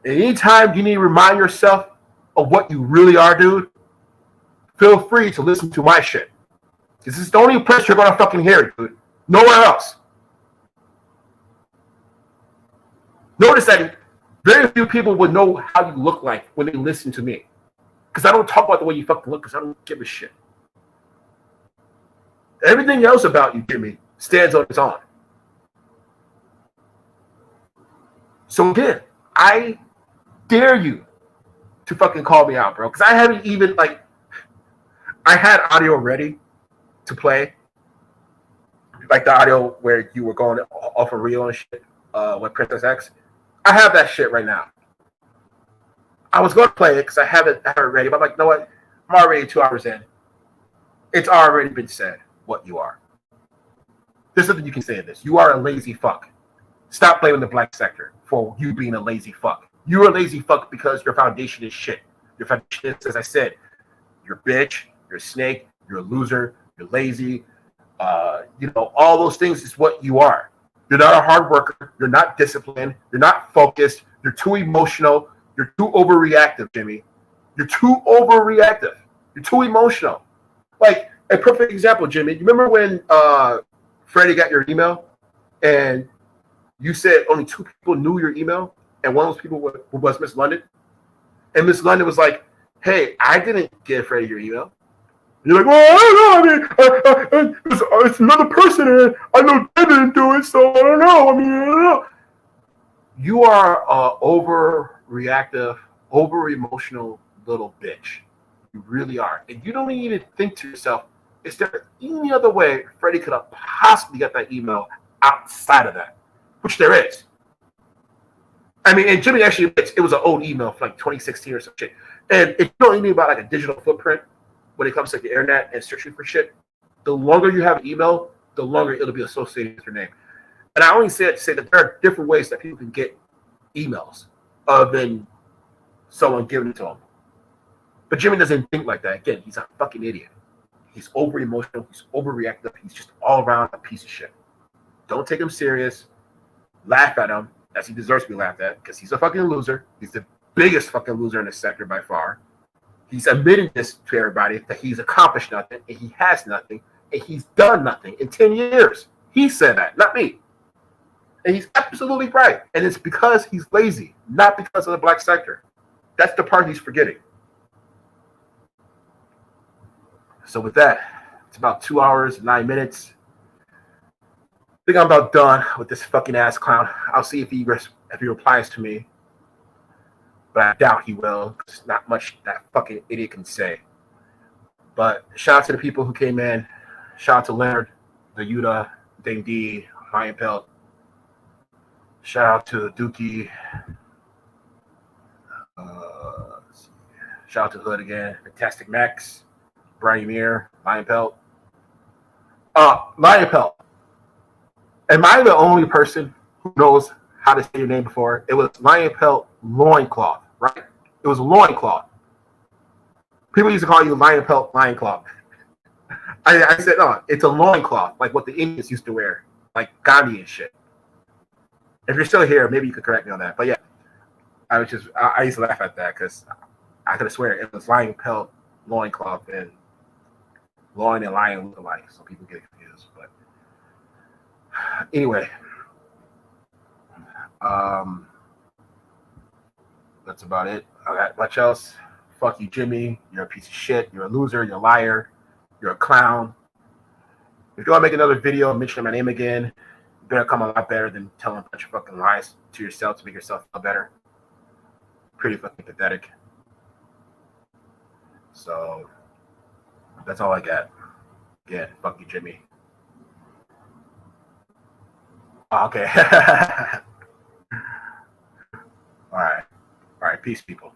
And anytime you need to remind yourself of what you really are, dude, feel free to listen to my shit. This is the only place you're gonna fucking hear it, dude. Nowhere else. Notice that very few people would know how you look like when they listen to me. Because I don't talk about the way you fucking look because I don't give a shit. Everything else about you, Jimmie, stands on its own. So again, I dare you to fucking call me out, bro. Because I haven't even, I had audio ready to play. Like the audio where you were going off of Rio and shit with Princess X. I have that shit right now. I was going to play it because I have it ready. But I'm like, you know what? I'm already 2 hours in. It's already been said what you are. There's nothing you can say in this. You are a lazy fuck. Stop blaming the black sector for you being a lazy fuck. You're a lazy fuck because your foundation is shit. Your foundation is, as I said, you're a bitch, you're a snake, you're a loser, you're lazy. All those things is what you are. You're not a hard worker. You're not disciplined. You're not focused. You're too emotional. You're too overreactive, Jimmie. You're too overreactive. You're too emotional. Like a perfect example, Jimmie. You remember when Freddie got your email and you said only 2 people knew your email, and one of those people was Miss London? And Miss London was like, "Hey, I didn't give Freddie your email." You're like, "Well, I don't know. I mean, it's another person, and I know they didn't do it, so I don't know. I don't know." You are a overreactive, over-emotional little bitch. You really are. And you don't even think to yourself, is there any other way Freddie could have possibly got that email outside of that? Which there is. I mean, and Jimmie actually admits it was an old email from 2016 or some shit. And if you know anything about a digital footprint, when it comes to the internet and searching for shit, the longer you have an email, the longer it'll be associated with your name. And I only say it to say that there are different ways that people can get emails other than someone giving it to them. But Jimmie doesn't think like that. Again, he's a fucking idiot. He's over emotional. He's overreactive. He's just all around a piece of shit. Don't take him serious. Laugh at him as he deserves to be laughed at because he's a fucking loser. He's the biggest fucking loser in this sector by far. He's admitting this to everybody that he's accomplished nothing and he has nothing and he's done nothing in 10 years. He said that, not me. And he's absolutely right. And it's because he's lazy, not because of the black sector. That's the part he's forgetting. So with that, it's about 2 hours, 9 minutes. I think I'm about done with this fucking ass clown. I'll see if he replies to me. But I doubt he will. There's not much that fucking idiot can say. But shout out to the people who came in. Shout out to Leonard, the Yuta, Dame D, Ryan Pelt. Shout out to Dookie. Shout out to Hood again. Fantastic Max, Brian Muir, Lion Pelt. Lion Pelt. Am I the only person who knows how to say your name before? It was Lion Pelt Loincloth, right? It was Loincloth. People used to call you Lion Pelt Loincloth. I said, no, it's a loincloth, like what the Indians used to wear, like Gandhi and shit. If you're still here, maybe you could correct me on that. But yeah, I used to laugh at that because I could have swear it was Lion Pelt Loincloth and loin and lion look alike, so people get confused. But anyway, that's about it. I got much else. Fuck you, Jimmie. You're a piece of shit. You're a loser. You're a liar. You're a clown. If you want to make another video mentioning my name again, you better come a lot better than telling a bunch of fucking lies to yourself to make yourself feel better. Pretty fucking pathetic. So that's all I got. Yeah, fuck you, Jimmie. Oh, okay. All right. All right. Peace, people.